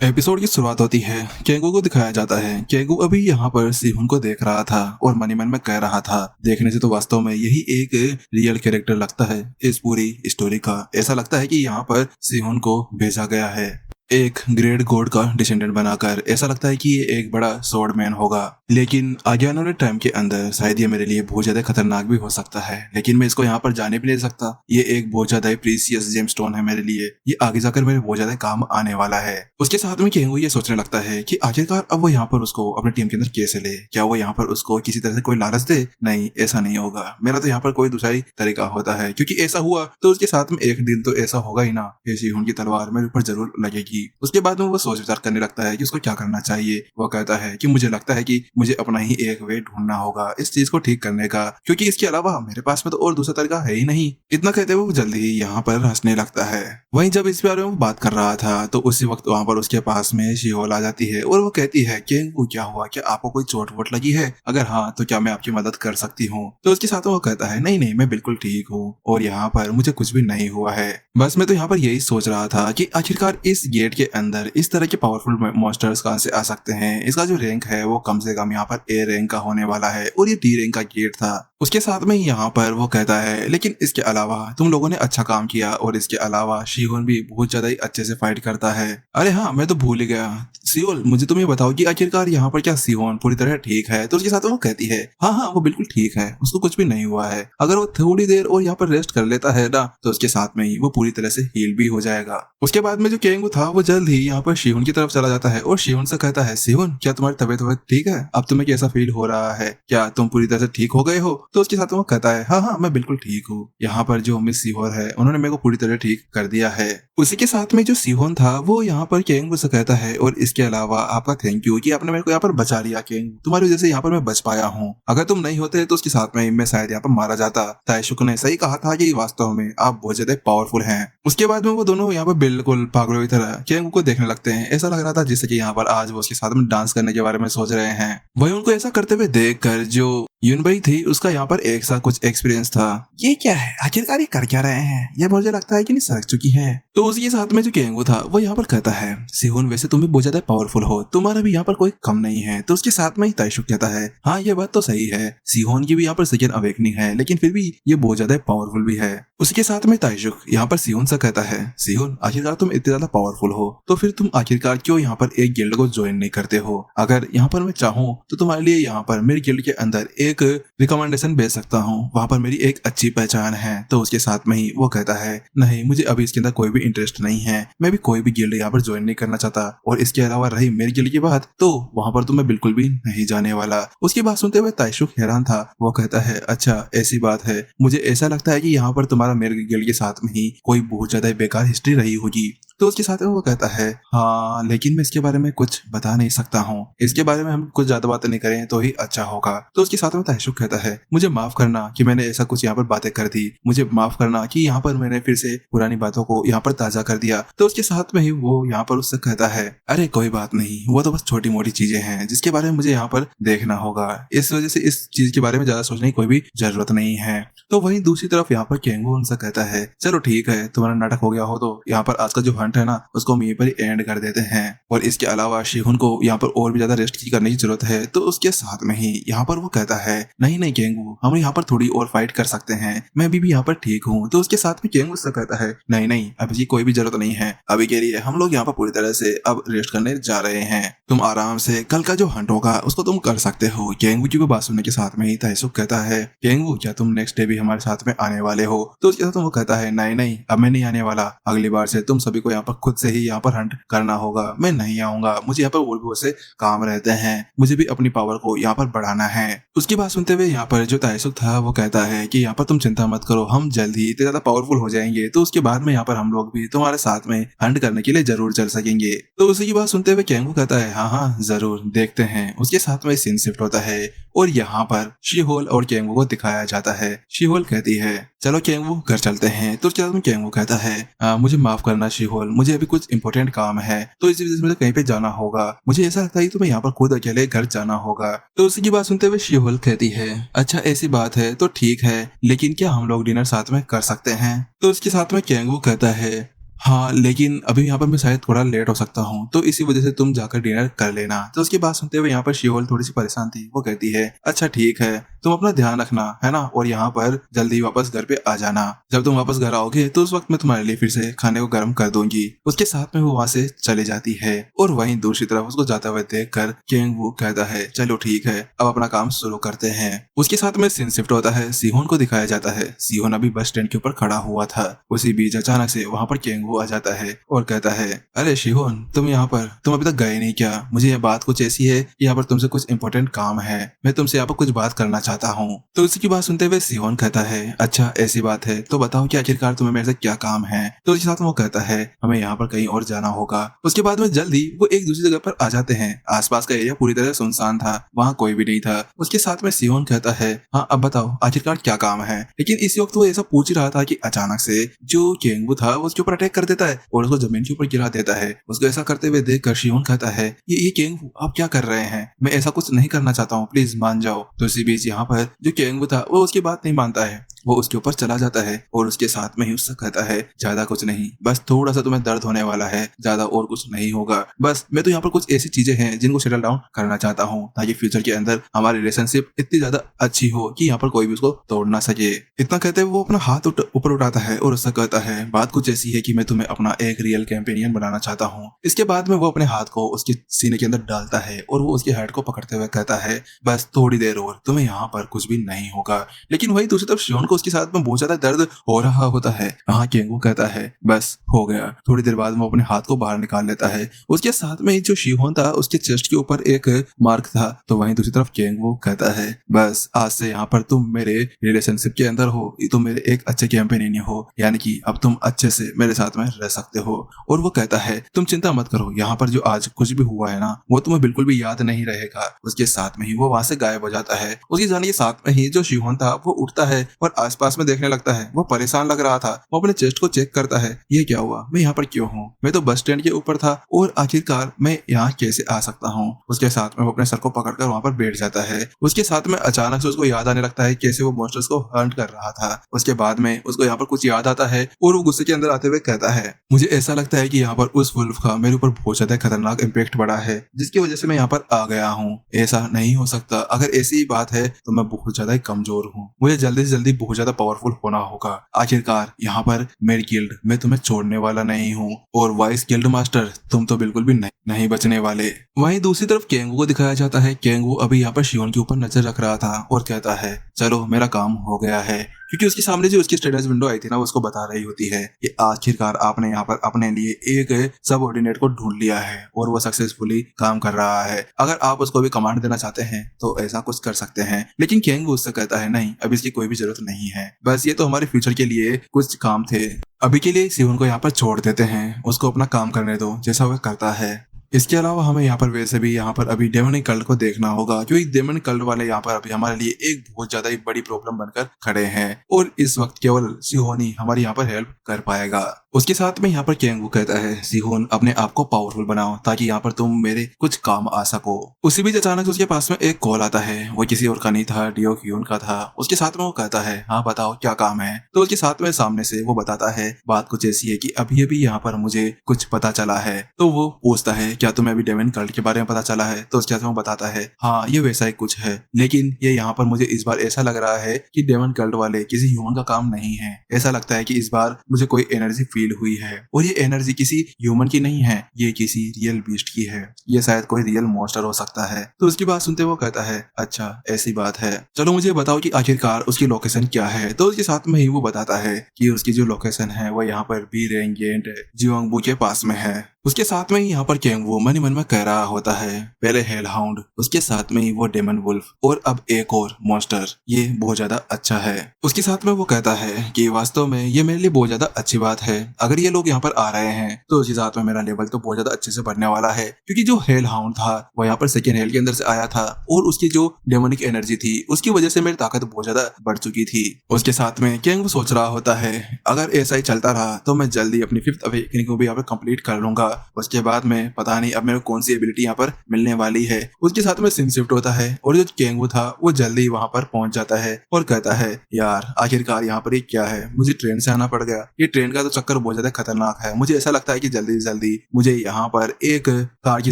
Episode की शुरुआत होती है। केंगू को दिखाया जाता है। केंगू अभी यहाँ पर सिहुन को देख रहा था और मन ही मन में कह रहा था, देखने से तो वास्तव में यही एक रियल कैरेक्टर लगता है इस पूरी स्टोरी का। ऐसा लगता है कि यहाँ पर सिहुन को भेजा गया है एक ग्रेट गॉड का डिसेंडेंट बनाकर। ऐसा लगता है कि ये एक बड़ा स्वॉर्डमैन होगा, लेकिन आगे आने वाले टाइम के अंदर शायद ये मेरे लिए बहुत ज्यादा खतरनाक भी हो सकता है, लेकिन मैं इसको यहाँ पर जाने भी नहीं दे सकता। ये एक बहुत ज्यादा प्रीसियस जेमस्टोन है मेरे लिए, ये आगे जाकर मेरे बहुत ज्यादा काम आने वाला है। उसके साथ में केंगू ये सोचने लगता है कि आखिरकार अब वो यहाँ पर उसको अपनी टीम के अंदर कैसे ले। क्या वो यहाँ पर उसको किसी तरह से कोई लालच दे? नहीं, ऐसा नहीं होगा। मेरा तो यहाँ पर कोई दूसरा ही तरीका होता है, क्योंकि ऐसा हुआ तो उसके साथ में एक दिन तो ऐसा होगा ही ना, ऐसी उनकी तलवार मेरे ऊपर जरूर लगेगी। उसके बाद में वो सोच विचार करने लगता है कि उसको क्या करना चाहिए। वो कहता है कि मुझे लगता है कि मुझे अपना ही एक वे ढूंढना होगा इस चीज को ठीक करने का, क्योंकि इसके अलावा मेरे पास में तो और दूसरा तरीका है ही नहीं। इतना कहते हुए वो जल्दी ही यहाँ पर हंसने लगता है। वहीं जब इस बारे में वो बात कर रहा था तो उसी वक्त वहाँ पर उसके पास में शिहोल आ जाती है और वो कहती है कि वो क्या हुआ, क्या आपको कोई चोट वोट लगी है? अगर हाँ तो क्या मैं आपकी मदद कर सकती हूँ? तो उसके साथ वो कहता है नहीं नहीं, मैं बिल्कुल ठीक हूँ और यहाँ पर मुझे कुछ भी नहीं हुआ है। बस मैं तो यहाँ पर यही सोच रहा था कि आखिरकार इस गेट के अंदर इस तरह के पावरफुल मॉन्स्टर्स कहाँ से आ सकते हैं। इसका जो रैंक है वो कम से कम यहाँ पर ए रैंक का होने वाला है और ये डी रैंक का गेट था। उसके साथ में यहाँ पर वो कहता है लेकिन इसके अलावा तुम लोगों ने अच्छा काम किया और इसके अलावा शिहोन भी बहुत ज्यादा ही अच्छे से फाइट करता है। अरे हाँ, मैं तो भूल ही गया। सियोल, मुझे तुम ये बताओ कि आखिरकार यहाँ पर क्या सिहोन पूरी तरह ठीक है? तो उसके साथ वो कहती है हाँ हाँ, वो बिल्कुल ठीक है, उसको कुछ भी नहीं हुआ है। अगर वो थोड़ी देर और यहाँ पर रेस्ट कर लेता है ना तो उसके साथ में ही वो पूरी तरह से हील भी हो जाएगा। उसके बाद में जो केंगू था वो जल्द ही यहाँ पर शिहोन की तरफ चला जाता है और शिहोन से कहता है शिहोन, क्या तुम्हारी तबीयत ठीक है? अब तुम्हें कैसा फील हो रहा है? क्या तुम पूरी तरह से ठीक हो गए हो? तो उसके साथ वो कहता है हाँ हाँ, मैं बिल्कुल ठीक हूँ। यहाँ पर जो मिस सिहोर है उन्होंने मेरे को पूरी तरह ठीक कर दिया है। उसी के साथ में जो सिहोन था वो यहाँ पर केंगू से कहता है और इसके अलावा आपका थैंक यू कि आपने मेरे को यहाँ पर बचा लिया केंगू, तुम्हारी वजह से यहाँ पर मैं बच पाया हूँ। अगर तुम नहीं होते तो उसके साथ में मैं शायद यहाँ पर मारा जाता। ताइशुक ने सही कहा था कि वास्तव में आप बहुत ज्यादा पावरफुल हैं। उसके बाद में वो दोनों यहाँ पर बिल्कुल पागलों की तरह केंगू को देखने लगते हैं। ऐसा लग रहा था जैसे कि यहाँ पर आज वो उसके साथ में डांस करने के बारे में सोच रहे हैं। वही उनको ऐसा करते हुए देखकर जो यूनबई थी उसका यहाँ पर एक सा कुछ एक्सपीरियंस था। ये क्या है, आखिरकार ये कर क्या रहे हैं? ये मुझे लगता है कि नहीं सड़क चुकी है। तो उसी के साथ में जो केंगू था वो यहाँ पर कहता है सिहोन, वैसे तुम भी बहुत ज्यादा पावरफुल हो, तुम्हारा भी यहाँ पर कोई कम नहीं है। तो उसके साथ में ही ताइशुक कहता है हाँ ये बात तो सही है, सिहोन की भी यहाँ पर सेकंड अवेकनिंग है, लेकिन फिर भी ये बहुत ज्यादा पावरफुल भी है। उसी के साथ में ताइशुक यहाँ पर सिहोन से कहता है सिहोन, आखिरकार तुम इतने ज्यादा पावरफुल हो तो फिर तुम आखिरकार क्यों यहाँ पर एक गिल्ड को ज्वाइन नहीं करते हो? अगर यहाँ पर मैं चाहूँ तो तुम्हारे लिए यहाँ पर मेरी गिल्ड के अंदर एक रिकमेंडेशन भेज सकता हूँ, वहाँ पर मेरी एक अच्छी पहचान है। तो उसके साथ में ही वो कहता है नहीं, मुझे अभी इसके अंदर कोई भी इंटरेस्ट नहीं है, मैं भी कोई भी गिल्ड यहाँ पर ज्वाइन नहीं करना चाहता। और इसके अलावा रही मेरी गिल्ड की बात तो वहाँ पर तो मैं बिल्कुल भी नहीं जाने वाला। उसकी बात सुनते हुए ताइशुक हैरान था। वो कहता है अच्छा ऐसी बात है, मुझे ऐसा लगता है कि यहाँ पर तुम्हारा मेरे गिल्ड के साथ में ही कोई बहुत ज्यादा बेकार हिस्ट्री रही होगी। तो उसके साथ में वो कहता है हाँ, लेकिन मैं इसके बारे में कुछ बता नहीं सकता हूँ, इसके बारे में हम कुछ ज्यादा बातें नहीं करें तो ही अच्छा होगा। तो उसके साथ में ताइशुक कहता है मुझे माफ करना कि मैंने ऐसा कुछ यहाँ पर बातें कर दी, मुझे माफ करना कि यहाँ पर मैंने फिर से पुरानी बातों को यहाँ पर ताजा कर दिया। तो उसके साथ में ही वो यहाँ पर उससे कहता है अरे कोई बात नहीं, वो तो बस छोटी मोटी चीजें हैं जिसके बारे में मुझे यहाँ पर देखना होगा, इस वजह से इस चीज के बारे में ज्यादा सोचने की कोई भी जरूरत नहीं है। तो वहीं दूसरी तरफ यहाँ पर केंगू उनसे कहता है चलो ठीक है, तुम्हारा नाटक हो गया हो तो यहाँ पर आज का जो हंट है ना उसको हम यहीं पर ही एंड कर देते हैं। और इसके अलावा शिहुन को यहाँ पर और भी ज्यादा रेस्ट की करने की जरूरत है। तो उसके साथ में ही यहाँ पर वो कहता है नहीं नहीं केंगू, हम यहाँ पर थोड़ी और फाइट कर सकते हैं, मैं अभी भी यहाँ पर ठीक हूँ। तो उसके साथ में केंगू उससे कहता है नहीं नहीं, अभी जी कोई भी जरूरत नहीं है, अभी के लिए हम लोग यहाँ पर पूरी तरह से अब रेस्ट करने जा रहे हैं, तुम आराम से कल का जो हंट होगा उसको तुम कर सकते हो। केंगू की बात सुनने के साथ में ही ताइशुक कहता है केंगू, क्या तुम नेक्स्ट डे भी हमारे साथ में आने वाले हो? तो उसके साथ वो कहता है नहीं नहीं, अब मैं नहीं आने वाला, अगली बार से तुम सभी को यहाँ पर खुद से ही यहाँ पर हंट करना होगा, मैं नहीं आऊंगा, मुझे यहाँ पर और भी बहुत से काम रहते हैं, मुझे भी अपनी पावर को यहाँ पर बढ़ाना है। उसकी बात सुनते हुए यहाँ पर जो ताइशुक था वो कहता है कि यहाँ पर तुम चिंता मत करो, हम जल्द ही इतने ज्यादा पावरफुल हो जाएंगे तो उसके बाद में यहाँ पर हम लोग भी तुम्हारे साथ में हंट करने के लिए जरूर चल सकेंगे। तो उसी की बात सुनते हुए केंगू कहता है हाँ हाँ जरूर, देखते हैं। उसके साथ में सीन शिफ्ट होता है और यहाँ पर शिहोल और केंगू को दिखाया जाता है। शिहोल कहती है चलो केंगू घर चलते हैं। तो उसके बाद में केंगू कहता है मुझे माफ करना शिहोल, मुझे अभी कुछ इंपॉर्टेंट काम है तो इसी वजह से मुझे कहीं पे जाना होगा, मुझे ऐसा लगता है कि तुम्हें यहाँ पर खुद अकेले घर जाना होगा। तो उसी की बात सुनते हुए शिहोल कहती है अच्छा ऐसी बात है तो ठीक है, लेकिन क्या हम लोग डिनर साथ में कर सकते हैं? तो उसके साथ में केंगू कहता है हाँ, लेकिन अभी यहाँ पर मैं शायद थोड़ा लेट हो सकता हूँ, तो इसी वजह से तुम जाकर डिनर कर लेना। तो उसकी बात सुनते हुए यहाँ पर शिवल थोड़ी सी परेशान थी। वो कहती है, अच्छा ठीक है, तुम अपना ध्यान रखना, है ना, और यहाँ पर जल्दी वापस घर पे आ जाना। जब तुम वापस घर आओगे तो उस वक्त मैं तुम्हारे लिए फिर से खाने को गर्म कर दूंगी। उसके साथ में वो वहाँ से चली जाती है और वहीं दूसरी तरफ उसको जाते हुए देख कर केंग वो कहता है, चलो ठीक है, अब अपना काम शुरू करते हैं। उसके साथ में सीन शिफ्ट होता है, सिहोन को दिखाया जाता है। सिहोन अभी बस स्टैंड के ऊपर खड़ा हुआ था। उसी बीच अचानक से वहाँ पर केंगू आ जाता है और कहता है, अरे शिहोन, तुम यहाँ पर, तुम अभी तक गए नहीं क्या? मुझे ये बात कुछ ऐसी है कि यहाँ पर तुमसे कुछ इंपॉर्टेंट काम है, मैं तुमसे यहाँ पर कुछ बात करना चाहता हूँ। तो उसी की बात सुनते हुए सिहोन कहता है, अच्छा ऐसी बात है, तो बताओ कि आखिरकार तुम्हें मेरे से क्या काम है? तो उसके साथ वो कहता है, हमें यहाँ पर कहीं और जाना होगा। उसके बाद में जल्दी वो एक दूसरी जगह पर आ जाते हैं। आसपास का एरिया पूरी तरह सुनसान था, वहाँ कोई भी नहीं था। उसके साथ में सिहोन कहता है, हाँ अब बताओ आखिरकार क्या काम है? लेकिन इसी वक्त वो ऐसा पूछ ही रहा था कि अचानक से जो केंगू था वो उसके ऊपर अटैक कर देता है और उसको जमीन के ऊपर गिरा देता है। उसको ऐसा करते हुए देख कर सिहोन कहता है, ये केंगू आप क्या कर रहे हैं? मैं ऐसा कुछ नहीं करना चाहता हूँ, प्लीज मान जाओ। तो इसी बीच यहाँ पर जो केंगू था वो उसकी बात नहीं मानता है। वो उसके ऊपर चला जाता है और उसके साथ में ही उससे कहता है, ज्यादा कुछ नहीं, बस थोड़ा सा तुम्हें दर्द होने वाला है, ज्यादा और कुछ नहीं होगा। बस मैं तो यहाँ पर कुछ ऐसी चीजें हैं जिनको सेटल डाउन करना चाहता हूँ ताकि फ्यूचर के अंदर हमारी रिलेशनशिप इतनी ज्यादा अच्छी हो कि यहाँ पर कोई भी उसको तोड़ ना सके। इतना कहते हुए वो अपना हाथ ऊपर उठाता है और उससे कहता है, बात कुछ ऐसी है कि मैं तुम्हें अपना एक रियल कैंपेनियन बनाना चाहता हूँ। इसके बाद में वो अपने हाथ को उसके सीने के अंदर डालता है और वो उसके हेड को पकड़ते हुए कहता है, बस थोड़ी देर और, तुम्हें यहाँ पर कुछ भी नहीं होगा। लेकिन वही दूसरी तरफ शियोन को उसके साथ में बहुत ज्यादा दर्द हो रहा होता है। हाँ, केंगू कहता है, बस हो गया। थोड़ी देर बाद वो अपने हाथ को बाहर निकाल लेता है। उसके साथ में जो शिहोन था उसके चेस्ट के ऊपर एक मार्क था। तो वहीं दूसरी तरफ केंगू कहता है, बस आज से यहाँ पर तुम मेरे रिलेशनशिप के अंदर हो, तुम मेरे एक अच्छे कैंपेनियन हो, यानी कि अब तुम अच्छे से मेरे साथ में रह सकते हो। और वो कहता है, तुम चिंता मत करो, यहाँ पर जो आज कुछ भी हुआ है ना वो तुम्हें बिल्कुल भी याद नहीं रहेगा। उसके साथ में ही वो वहां से गायब हो जाता है। उसकी जाने के साथ में ही जो शिहोन था वो उठता है और आसपास में देखने लगता है। वो परेशान लग रहा था। वो अपने चेस्ट को चेक करता है, ये क्या हुआ, मैं यहाँ पर क्यों हूँ? मैं तो बस स्टैंड के ऊपर था और आखिरकार मैं यहाँ कैसे आ सकता हूँ? उसके साथ में वो अपने सर को पकड़कर वहां पर बैठ जाता है। उसके साथ में अचानक से उसको याद आने लगता है कैसे वो मॉन्स्टर्स को हंट कर रहा था। उसके बाद में उसको यहाँ पर कुछ याद आता है और वो गुस्से के अंदर आते हुए कहता है, मुझे ऐसा लगता है कि यहाँ पर उस वुल्फ का मेरे ऊपर बहुत ज्यादा खतरनाक इम्पैक्ट पड़ा है जिसकी वजह से मैं यहाँ पर आ गया हूँ। ऐसा नहीं हो सकता, अगर ऐसी ही बात है तो मैं बहुत ज्यादा कमजोर हूँ, मुझे जल्दी से जल्दी बहुत ज्यादा पावरफुल होना होगा। आखिरकार यहाँ पर मेरी गिल्ड, मैं तुम्हें छोड़ने वाला नहीं हूँ, और वाइस गिल्ड मास्टर तुम तो बिल्कुल भी नहीं बचने वाले। वहीं दूसरी तरफ केंगू को दिखाया जाता है। केंगू अभी यहाँ पर शियोन के ऊपर नजर रख रहा था और कहता है, चलो मेरा काम हो गया है, क्योंकि उसके सामने जो उसकी स्टेटस विंडो आई थी ना उसको बता रही होती है कि आखिरकार आपने यहाँ पर अपने लिए एक सबऑर्डिनेट को ढूंढ लिया है और वो सक्सेसफुली काम कर रहा है। अगर आप उसको भी कमांड देना चाहते हैं तो ऐसा कुछ कर सकते हैं। लेकिन केंगू उससे कहता है, नहीं, अब इसकी कोई भी जरूरत नहीं है, बस ये तो हमारे फ्यूचर के लिए कुछ काम थे, अभी के लिए सियोन को यहाँ पर छोड़ देते हैं, उसको अपना काम करने दो जैसा वह करता है। इसके अलावा हमें यहाँ पर वैसे भी यहाँ पर अभी डेमोनिक कल्ट को देखना होगा, क्योंकि डेमोनिक कल्ट वाले यहाँ पर अभी हमारे लिए एक बहुत ज्यादा ही बड़ी प्रॉब्लम बनकर खड़े हैं और इस वक्त केवल सिहोन ही हमारी यहाँ पर हेल्प कर पाएगा। उसके साथ में यहाँ पर केंगू कहता है, सिहोन अपने आप को पावरफुल बनाओ ताकि यहाँ पर तुम मेरे कुछ काम आ सको। उसी बीच अचानक उसके पास में एक कॉल आता है। वो किसी और का नहीं था, डियो क्यून का था। उसके साथ में वो कहता है, हाँ बताओ क्या काम है? तो उसके साथ में सामने से वो बताता है, बात कुछ ऐसी है कि अभी अभी यहाँ पर मुझे कुछ पता चला है। तो वो पूछता है, क्या तुम्हें अभी डेमन कल्ट के बारे में पता चला है? तो उसके साथ में वो बताता है, हाँ ये वैसा ही कुछ है, लेकिन ये यहाँ पर मुझे इस बार ऐसा लग रहा है कि डेमन कल्ट वाले किसी ह्यूमन का काम नहीं है। ऐसा लगता है कि इस बार मुझे कोई एनर्जी फील हुई है और ये एनर्जी किसी ह्यूमन की नहीं है, ये किसी रियल बीस्ट की है, ये शायद कोई रियल मॉन्स्टर हो सकता है। तो उसकी बात सुनते वो कहता है, अच्छा ऐसी बात है, चलो मुझे बताओ कि आखिरकार उसकी लोकेशन क्या है। तो उसके साथ में ही वो बताता है कि उसकी जो लोकेशन है वो यहाँ पर बी रेंगेंट जियोंगबू के पास में है। उसके साथ में ही यहाँ पर केंगवू मन ही मन में कह रहा होता है, पहले हेल हाउंड, उसके साथ में ही वो डेमन वुल्फ और अब एक और मॉन्स्टर, ये बहुत ज्यादा अच्छा है। उसके साथ में वो कहता है कि वास्तव में ये मेरे लिए बहुत ज्यादा अच्छी बात है, अगर ये लोग यहाँ पर आ रहे हैं तो उसके साथ में मेरा लेवल तो बहुत ज्यादा अच्छे से बढ़ने वाला है, क्योंकि जो हेल हाउंड था वो यहाँ पर सेकेंड हेल के अंदर से आया था और उसकी जो डेमोनिक एनर्जी थी उसकी वजह से मेरी ताकत बहुत ज्यादा बढ़ चुकी थी। उसके साथ में केंगवू सोच रहा होता है, अगर ऐसा ही चलता रहा तो मैं जल्दी अपनी 5th अवेकनिंग को भी यहाँ पर कंप्लीट कर लूंगा। उसके बाद में पता नहीं अब मेरे को कौन सी एबिलिटी यहाँ पर मिलने वाली है। उसके साथ में सीन शिफ्ट होता है और जो केंगवू था वो जल्दी वहां पर पहुंच जाता है और कहता है, यार आखिरकार यहाँ पर ये क्या है, मुझे ट्रेन से आना पड़ गया, ये ट्रेन का तो चक्कर जगह बहुत ज्यादा खतरनाक है। मुझे ऐसा लगता है कि जल्दी से जल्दी मुझे यहाँ पर एक कार की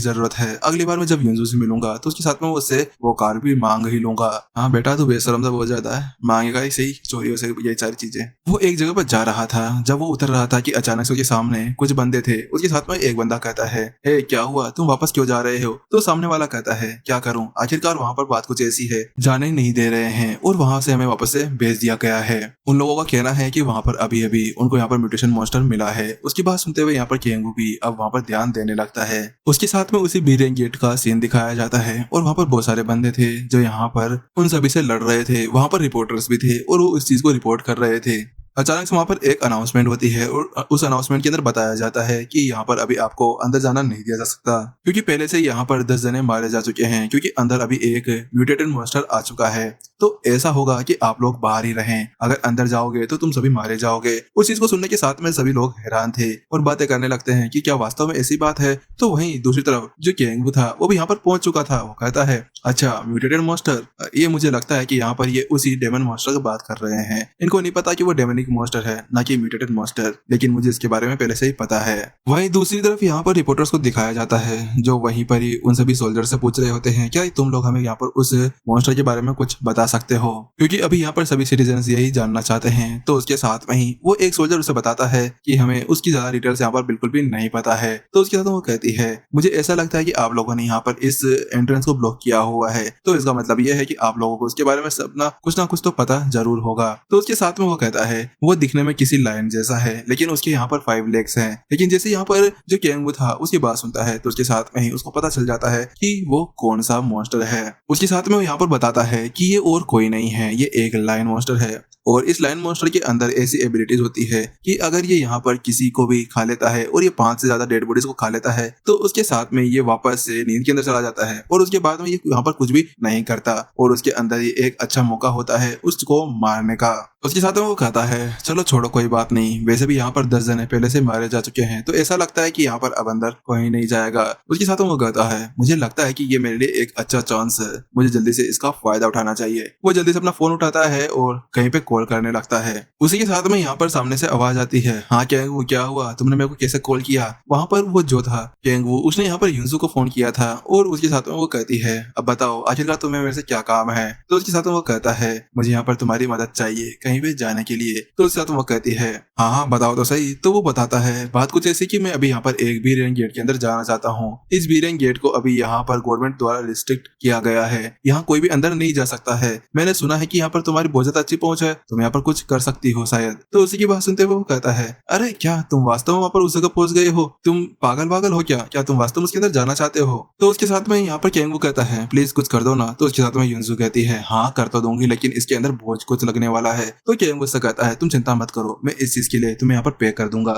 जरूरत है। अगली बार मैं जब युनजू से मिलूंगा तो उसके साथ में उससे वो कार भी मांग ही लूंगा। हाँ बेटा, तू बेशरम सा बहुत ज्यादा है, मांगेगा ही सही चोरियों से यही सारी चीजें। वो एक जगह पर जा रहा था, जब वो उतर रहा था कि अचानक से उसके सामने कुछ बंदे थे। उसके साथ में एक बंदा कहता है, हे क्या हुआ, तुम वापस क्यों जा रहे हो? तो सामने वाला कहता है, क्या करूं, आखिरकार वहाँ पर बात कुछ ऐसी है, जाने ही नहीं दे रहे हैं और वहाँ से हमें वापस से भेज दिया गया है। उन लोगों का कहना है कि वहाँ पर अभी अभी उनको यहाँ पर म्यूटेशन मॉन्स्टर मिला है। उसकी बात सुनते हुए यहाँ पर केंगू भी अब वहाँ पर ध्यान देने लगता है। उसके साथ में उसी बीरेन गेट का सीन दिखाया जाता है और वहाँ पर बहुत सारे बंदे थे जो यहाँ पर उन सभी से लड़ रहे थे। वहाँ पर रिपोर्टर्स भी थे और वो इस चीज को रिपोर्ट कर रहे थे। अचानक से वहाँ पर एक अनाउंसमेंट होती है और उस अनाउंसमेंट के अंदर बताया जाता है कि यहाँ पर अभी आपको अंदर जाना नहीं दिया जा सकता, क्योंकि पहले से यहाँ पर 10 जने मारे जा चुके हैं, क्योंकि अंदर अभी एक म्यूटेटेड मॉन्स्टर आ चुका है। तो ऐसा होगा कि आप लोग बाहर ही रहें, अगर अंदर जाओगे तो तुम सभी मारे जाओगे। उस चीज को सुनने के साथ में सभी लोग हैरान थे और बातें करने लगते हैं कि क्या वास्तव में ऐसी बात है। तो वहीं दूसरी तरफ जो केंगू था वो भी यहाँ पर पहुंच चुका था। वो कहता है, अच्छा म्यूटेटेड मॉन्स्टर, ये मुझे लगता है कि यहाँ पर ये उसी डेमन मॉन्स्टर की बात कर रहे हैं। इनको नहीं पता कि वो डेमनिक मॉन्स्टर है ना कि म्यूटेटेड मॉन्स्टर, लेकिन मुझे इसके बारे में पहले से ही पता है। वहीं दूसरी तरफ यहाँ पर रिपोर्टर्स को दिखाया जाता है जो वहीं पर ही उन सभी सोल्जर से पूछ रहे होते हैं, क्या तुम लोग हमें यहाँ पर उस मॉन्स्टर के बारे में कुछ बता सकते हो, क्योंकि अभी यहाँ पर सभी सिटीजन्स यही जानना चाहते हैं। तो उसके साथ में ही वो एक सोल्जर उसे बताता है कि हमें उसकी ज्यादा डिटेल्स यहाँ पर बिल्कुल भी नहीं पता है। तो उसके साथ वो कहती है, मुझे ऐसा लगता है कि आप लोगों ने यहाँ पर इस एंट्रेंस को ब्लॉक किया हुआ है, तो इसका मतलब ये है कि आप लोगों को उसके बारे में सब ना कुछ तो पता जरूर होगा। तो उसके साथ में वो कहता है, वो दिखने में किसी लायन जैसा है, लेकिन उसके यहाँ पर 5 लेग्स हैं। लेकिन जैसे यहाँ पर जो केंगू था उसकी बात सुनता है तो उसके साथ में ही उसको पता चल जाता है कि वो कौन सा मॉन्स्टर है। उसके साथ में वो यहाँ पर बताता है कि ये और कोई नहीं है, ये एक लायन मॉन्स्टर है और इस लायन मॉन्स्टर के अंदर ऐसी एबिलिटीज होती है कि अगर ये यहाँ पर किसी को भी खा लेता है और ये 5 से ज्यादा डेड बॉडीज को खा लेता है तो उसके साथ में ये वापस से नींद के अंदर चला जाता है और उसके बाद में ये यहाँ पर कुछ भी नहीं करता और उसके अंदर ये एक अच्छा मौका होता है उसको मारने का। उसके साथ में वो कहता है, चलो छोड़ो कोई बात नहीं, वैसे भी यहाँ पर 10 जने पहले से मारे जा चुके हैं, तो ऐसा लगता है कि यहाँ पर अब अंदर कोई नहीं जाएगा। उसके साथ में वो कहता है, मुझे लगता है कि ये मेरे लिए एक अच्छा चांस है, मुझे जल्दी से इसका फायदा उठाना चाहिए। वो जल्दी से अपना फोन उठाता है और कहीं पे कॉल करने लगता है। उसी के साथ में यहाँ पर सामने से आवाज आती है, हाँ केंगू क्या हुआ, तुमने मेरे को कैसे कॉल किया? वहाँ पर वो जो था केंगू, उसने यहाँ पर युनजू को फोन किया था और उसके साथ में वो कहती है, अब बताओ आखिरकार तुम्हें मेरे से क्या काम है? तो उसके साथ में वो कहता है, मुझे यहाँ पर तुम्हारी मदद चाहिए कहीं पे जाने के लिए। तो उसके साथ वो कहती है, हाँ हाँ बताओ तो सही। तो वो बताता है बात कुछ ऐसी कि मैं अभी यहाँ पर एक बीरेन गेट के अंदर जाना चाहता हूँ। इस बीरेन गेट को अभी यहाँ पर गवर्नमेंट द्वारा रिस्ट्रिक्ट किया गया है, यहाँ कोई भी अंदर नहीं जा सकता है। मैंने सुना है कि यहाँ पर तुम्हारी बहुत ज्यादा अच्छी पहुंच है, तुम यहाँ पर कुछ कर सकती हो शायद। तो उसी की बात सुनते हुए वो कहता है, अरे क्या तुम वास्तव में वहाँ पर उस जगह पहुंच गए हो? तुम पागल हो क्या तुम वास्तव में उसके अंदर जाना चाहते हो? तो उसके साथ में यहाँ पर केंगू कहता है, प्लीज कुछ कर दो ना। तो उसके साथ में युनजू कहती है, हाँ कर तो दूंगी, लेकिन इसके अंदर बहुत कुछ लगने वाला है। तो केंगू से कहता है, तुम चिंता मत करो, मैं इस चीज के लिए तुम्हें यहाँ पर पे कर दूंगा।